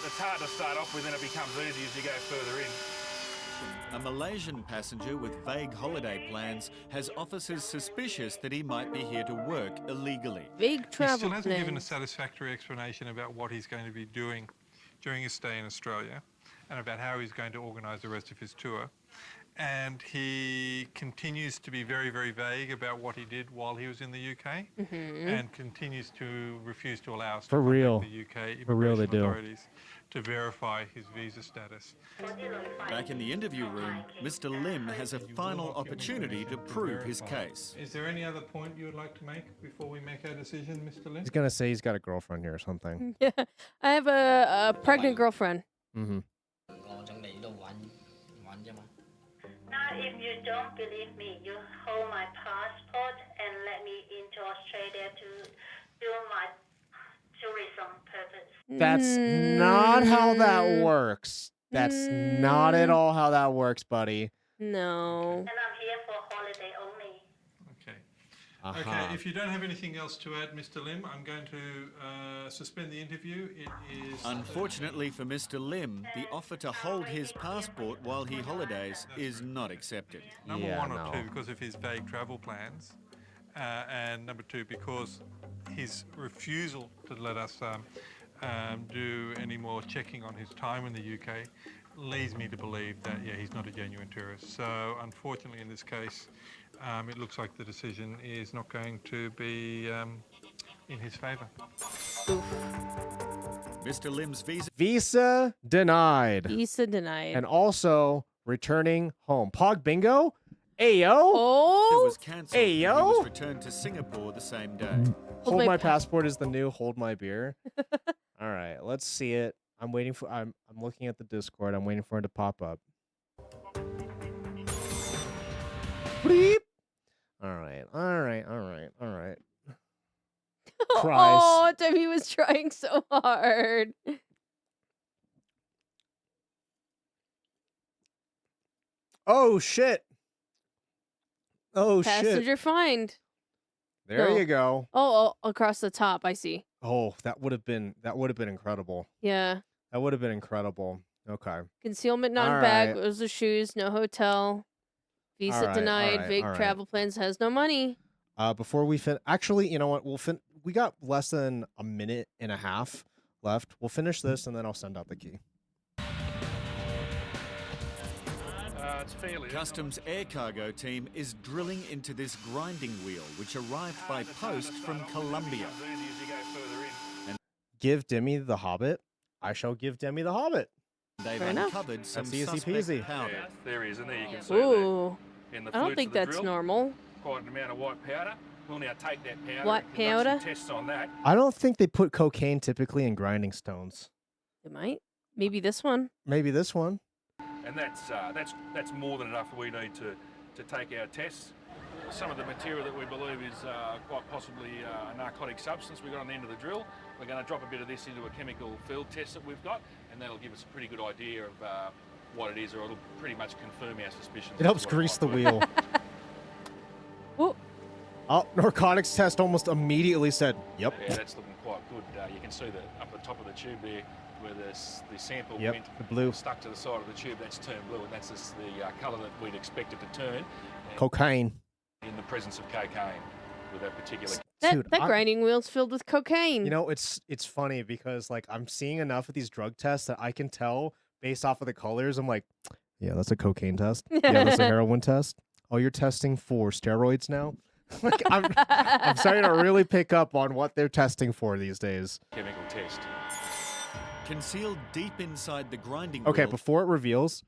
K: It's hard to start off with, and it becomes easy as you go further in.
M: A Malaysian passenger with vague holiday plans has officers suspicious that he might be here to work illegally.
C: Big
B: He
C: travel
B: still hasn't given a
C: plans.
B: satisfactory explanation about what he's going to be doing during his stay in Australia and about how he's going to organise the rest of his tour. And he continues to be very, very vague about what he did while he was in the UK and continues to refuse to allow us
F: For
B: to
F: real.
B: contact the UK
F: For real, they
B: immigration
F: do.
B: authorities to verify his visa status.
M: Back in the interview room, Mr. Lim has a final opportunity to prove his case.
B: Is there any other point you would like to make before we make our decision, Mr. Lin?
F: He's gonna say he's got a girlfriend here or something.
C: Yeah, I have a pregnant girlfriend.
F: Mm-hmm.
D: Now, if you don't believe me, you hold my passport and let me into Australia to do my tourism purpose.
F: That's not how that works. That's not at all how that works, buddy.
C: No.
D: And I'm here for holiday only.
B: Okay, if you don't have anything else to add, Mr. Lim, I'm going to suspend the interview. It is...
M: Unfortunately for Mr. Lim, the offer to hold his passport while he holidays is not accepted.
B: Number one or two, because of his vague travel plans, and number two, because his refusal to let us do any more checking on his time in the UK leads me to believe that, yeah, he's not a genuine tourist. So, unfortunately, in this case, it looks like the decision is not going to be in his favour.
M: Mr. Lim's
F: Visa denied.
C: Visa denied.
F: And also returning home. Pog bingo? Ayo?
C: Oh?
M: was cancelled. He was returned to Singapore the same day.
F: Hold my passport is the new hold my beer. All right, let's see it. I'm waiting for. I'm looking at the Discord. I'm waiting for it to pop up. Bleep. All right. Cries.
C: Oh, Debbie was trying so hard.
F: Oh shit. Oh shit.
C: Passenger find.
F: There
C: No.
F: you go.
C: Oh, across the top. I see.
F: Oh, that would have been incredible.
C: Yeah.
F: That would have been incredible. Okay.
C: Concealment
F: All
C: non-bag
F: right.
C: was the shoes. No hotel. Visa
F: All right,
C: denied.
F: all right,
C: Vague
F: all right.
C: travel plans. Has no money.
F: Before we actually, you know what? We got less than a minute and a half left. We'll finish this and then I'll send out the key.
K: It's fairly...
M: Customs air cargo team is drilling into this grinding wheel, which arrived by post from Colombia.
F: Give Demi the Hobbit. I shall give Demi the Hobbit.
M: They've
C: Fair enough.
M: uncovered some
F: That's easy
M: suspect
F: peasy.
M: powder.
K: Yeah, there is, and there you can see
C: Ooh.
K: there. In the
C: I don't
K: flutes
C: think
K: of the
C: that's
K: drill,
C: normal.
K: quite an amount of white powder. We'll now take that powder
C: White
K: and conduct some
C: powder?
K: tests on that.
F: I don't think they put cocaine typically in grinding stones.
C: It might. Maybe this one.
F: Maybe this one.
K: And that's more than enough we need to take our tests. Some of the material that we believe is quite possibly a narcotic substance we got on the end of the drill. We're going to drop a bit of this into a chemical field test that we've got, and that'll give us a pretty good idea of what it is, or it'll pretty much confirm our suspicions.
F: It helps grease the wheel.
C: Whoa.
F: Oh, narcotics test almost immediately said, yep.
K: Yeah, that's looking quite good. You can see that up the top of the tube there, where the sample
F: Yep,
K: went
F: the blue.
K: stuck to the side of the tube. That's turned blue, and that's the colour that we'd expect it to turn. And
F: Cocaine.
K: in the presence of cocaine with that particular.
F: Dude,
C: that grinding wheel's filled with cocaine.
F: You know, it's funny because like I'm seeing enough of these drug tests that I can tell based off of the colors. I'm like, yeah, that's a cocaine test. Yeah, that's a heroin test. Oh, you're testing for steroids now? Like I'm starting to really pick up on what they're testing for these days.
K: Chemical test.
M: Concealed deep inside the grinding
F: Okay,
M: wheel.
F: before it reveals,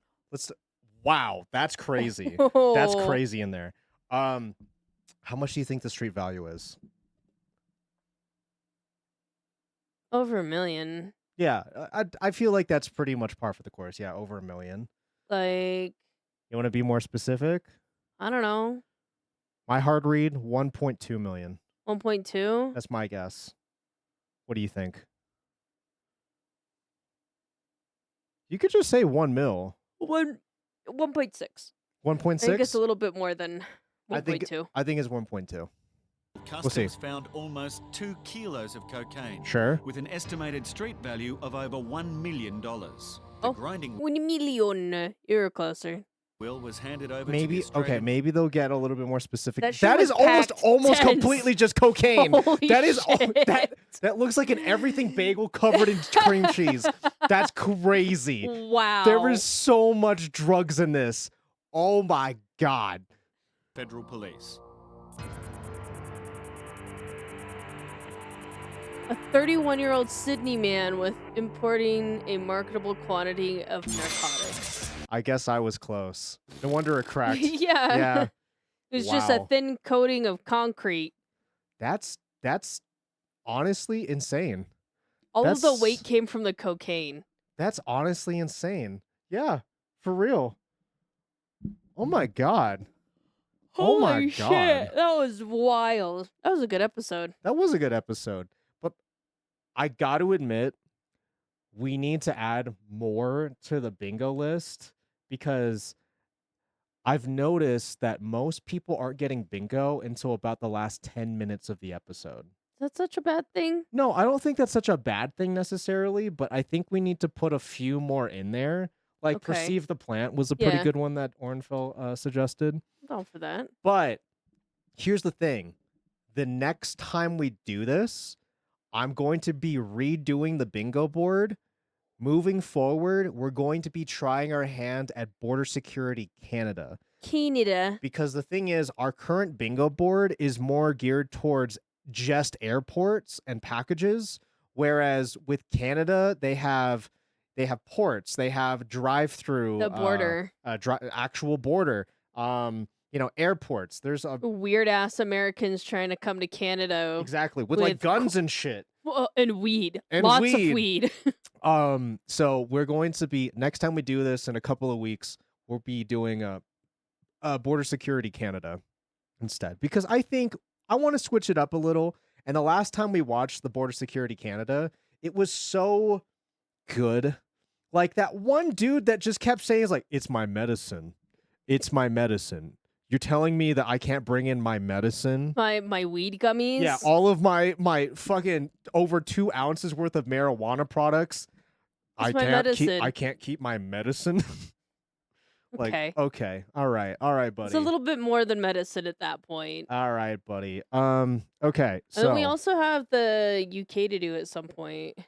F: wow, that's crazy. That's crazy in there. How much do you think the street value is?
C: Over $1 million.
F: Yeah, I feel like that's pretty much par for the course. Yeah, over $1 million.
C: Like,
F: You want to be more specific?
C: I don't know.
F: My hard read, 1.2 million.
C: 1.2?
F: That's my guess. What do you think? You could just say 1 mil.
C: 1.6.
F: 1.6?
C: I think it's a little bit more than
F: I think
C: 1.2.
F: it's 1.2
M: Customs
F: We'll see.
M: found almost 2 kilos of cocaine.
F: Sure.
M: With an estimated street value of over $1 million. The grinding
C: 1 million. You're closer.
M: wheel was handed over to the
F: Maybe
M: Australian
F: maybe they'll get a little bit more specific.
C: That shit
F: That is
C: was
F: almost
C: packed
F: completely
C: dense.
F: just cocaine.
C: Holy
F: That is
C: shit.
F: that looks like an everything bagel covered in cream cheese. That's crazy.
C: Wow.
F: There is so much drugs in this. Oh my god.
M: Federal Police.
C: A 31-year-old Sydney man with importing a marketable quantity of narcotics.
F: I guess I was close. No wonder it cracked.
C: Yeah.
F: Yeah.
C: It was just a
F: Wow.
C: thin coating of concrete.
F: That's honestly insane.
C: All of the
F: That's-
C: weight came from the cocaine.
F: That's honestly insane. Yeah, for real. Oh my god. Oh my
C: Holy
F: god.
C: shit. That was wild. That was a good episode.
F: That was a good episode. But I got to admit, we need to add more to the bingo list because I've noticed that most people aren't getting bingo until about the last 10 minutes of the episode.
C: Is that such a bad thing?
F: No, I don't think that's such a bad thing necessarily, but I think we need to put a few more in there. Like
C: Okay.
F: Perceive the Plant was a pretty
C: Yeah.
F: good one that Ornfell suggested.
C: I'm down for that.
F: But here's the thing. The next time we do this, I'm going to be redoing the bingo board. Moving forward, we're going to be trying our hand at Border Security Canada.
C: Canada.
F: Because the thing is, our current bingo board is more geared towards just airports and packages, whereas with Canada, they have ports, they have drive-through,
C: The border.
F: actual border, airports. There's a
C: Weird ass Americans trying to come to Canada.
F: exactly with like guns and shit.
C: And weed.
F: And
C: Lots
F: weed.
C: of weed.
F: So we're going to be next time we do this in a couple of weeks, we'll be doing a Border Security Canada instead because I think I want to switch it up a little. And the last time we watched the Border Security Canada, it was so good. Like that one dude that just kept saying, like, it's my medicine. It's my medicine. You're telling me that I can't bring in my medicine?
C: My weed gummies?
F: Yeah, all of my fucking over 2 ounces worth of marijuana products.
C: It's my medicine.
F: I can't keep my medicine.
C: Okay.
F: Okay. All right, buddy.
C: It's a little bit more than medicine at that point.
F: All right, buddy. Okay. So
C: And then we also have the UK to do at some point.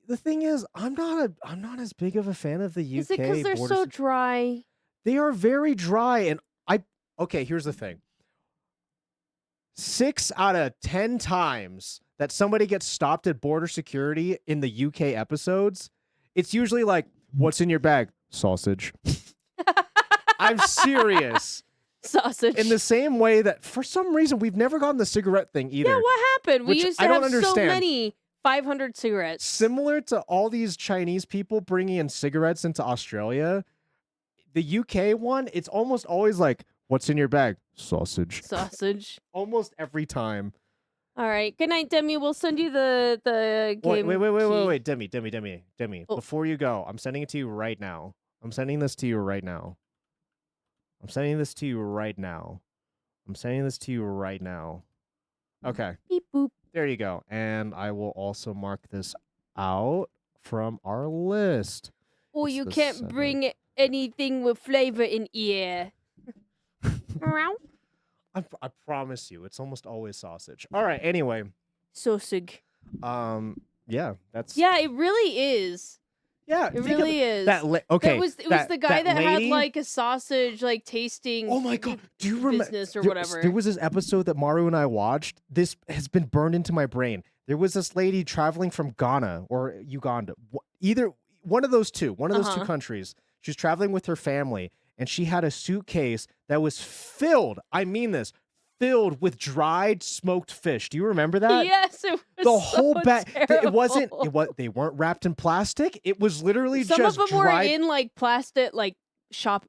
F: the thing is, I'm not as big of a fan of the UK.
C: Is it because they're
F: border
C: so
F: sec-
C: dry?
F: They are very dry, and okay, here's the thing. 6 out of 10 times that somebody gets stopped at border security in the UK episodes, it's usually like, what's in your bag? Sausage. I'm serious.
C: Sausage.
F: In the same way that for some reason we've never gotten the cigarette thing either.
C: Yeah, what happened? We
F: which
C: used to
F: I don't
C: have so
F: understand.
C: many 500 cigarettes.
F: Similar to all these Chinese people bringing in cigarettes into Australia, the UK one, it's almost always like, what's in your bag? Sausage.
C: Sausage.
F: Almost every time.
C: All right. Good night, Demi. We'll send you the game.
F: Wait, Demi.
C: Oh.
F: Before you go, I'm sending it to you right now. I'm sending this to you right now. Okay.
C: Beep boop.
F: There you go. And I will also mark this out from our list.
C: Oh,
F: It's
C: you
F: the
C: can't
F: 7th.
C: bring anything with flavor in here. Meow.
F: I promise you, it's almost always sausage. All right. Anyway,
C: Sausage.
F: yeah, that's
C: Yeah, it really is.
F: yeah.
C: It
F: think of
C: really is.
F: Okay,
C: It was the guy that had
F: lady-
C: like a sausage like tasting.
F: Oh my god! Do you remember?
C: business or whatever?
F: There was this episode that Maru and I watched. This has been burned into my brain. There was this lady traveling from Ghana or Uganda, either one of those two countries. She was traveling with her family, and she had a suitcase that was filled. I mean this, filled with dried smoked fish. Do you remember that?
C: Yes, it was
F: The whole
C: so
F: bag. It wasn't.
C: terrible.
F: They weren't wrapped in plastic. It was literally
C: Some
F: just
C: of them
F: dried.
C: were in like plastic
F: Some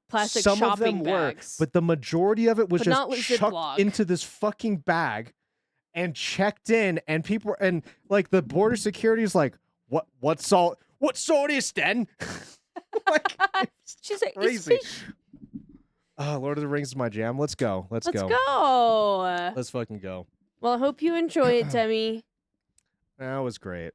C: shopping
F: of them
C: bags.
F: were, but the majority of it was
C: But not with
F: just chucked
C: Ziploc.
F: into this fucking bag and checked in. And people and like the border security is like, what salt? What salt is then?
C: She's like,
F: Crazy. Lord of the Rings is my jam. Let's go. Let's
C: Let's
F: go.
C: go.
F: Let's fucking go.
C: Well, I hope you enjoy it, Demi.
F: That was great.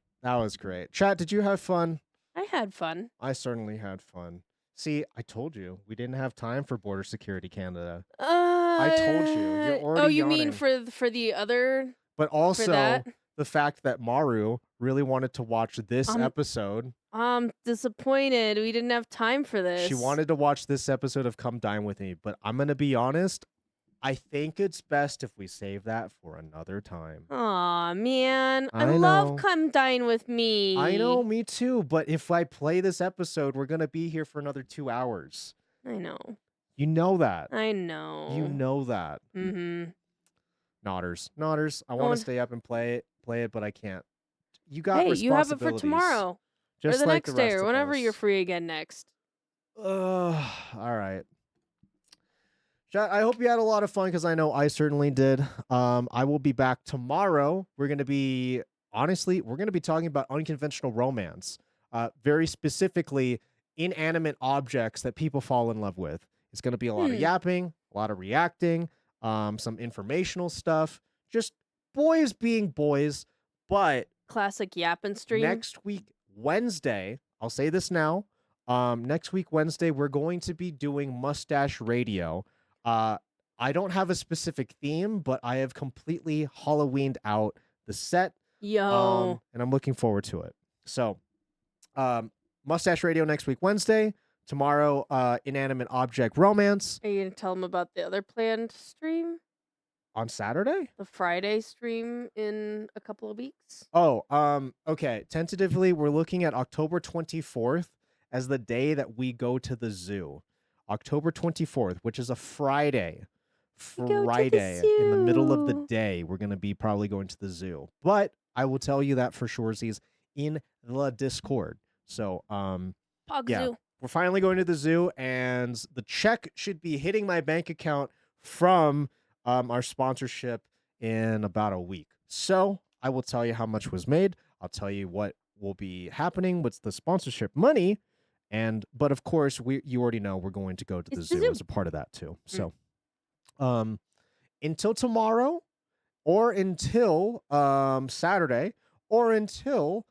F: Chat, did you have fun?
C: I had fun.
F: I certainly had fun. See, I told you we didn't have time for Border Security Canada.
C: I
F: told you. You're already
C: Oh, you mean
F: yawning.
C: for the other?
F: But also
C: that?
F: the fact that Maru really wanted to watch this episode.
C: I'm disappointed. We didn't have time for this.
F: She wanted to watch this episode of Come Dine With Me, but I'm going to be honest. I think it's best if we save that for another time.
C: Aw, man. I
F: I
C: love
F: know.
C: Come Dine With Me.
F: I know, me too, but if I play this episode, we're going to be here for another 2 hours.
C: I know.
F: You know that.
C: I know.
F: You know that.
C: Mm-hmm.
F: Nodders. I want
C: Oh,
F: to stay up and play it, but I can't. You got
C: Hey, you have it for
F: responsibilities.
C: tomorrow.
F: Just
C: or the
F: like
C: next
F: the
C: day,
F: rest
C: or
F: of
C: whenever
F: us.
C: you're free again next.
F: All right. Chat, I hope you had a lot of fun because I know I certainly did. I will be back tomorrow. We're going to be talking about unconventional romance. Very specifically, inanimate objects that people fall in love with. It's going to be a lot of yapping, a lot of reacting, some informational stuff. Just boys being boys. But
C: classic yapping stream.
F: Next week, Wednesday, I'll say this now. Next week, Wednesday, we're going to be doing Mustache Radio. I don't have a specific theme, but I have completely Halloweened out the set.
C: Yo.
F: And I'm looking forward to it. So, Mustache Radio next week, Wednesday. Tomorrow, Inanimate Object Romance.
C: Are you going to tell them about the other planned stream?
F: On Saturday?
C: The Friday stream in a couple of weeks?
F: Oh, okay. Tentatively, we're looking at October 24th as the day that we go to the zoo. October 24th, which is a Friday. Friday in the middle of the day, we're going to be probably going to the zoo. But I will tell you that for sure, Z's in the Discord. So,
C: Zoo.
F: We're finally going to the zoo, and the check should be hitting my bank account from our sponsorship in about a week. So I will tell you how much was made. I'll tell you what will be happening with the sponsorship money. But of course, you already know we're going to go to the zoo as a part of that too. So until tomorrow, or until Saturday, or until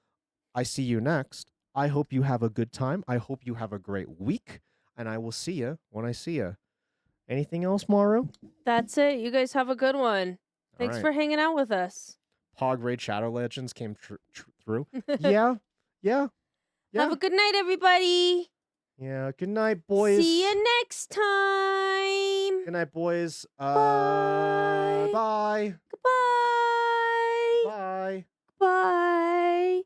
F: I see you next, I hope you have a good time. I hope you have a great week, and I will see you when I see you. Anything else, Maru?
C: That's it. You guys have a good one. Thanks
F: right.
C: for hanging out with us.
F: Pog Raid Shadow Legends came through. Yeah.
C: Have a good night, everybody.
F: Yeah. Good night, boys.
C: See you next time.
F: Good night, boys.
C: Bye.
F: Bye.
C: Goodbye.
F: Bye.
C: Bye.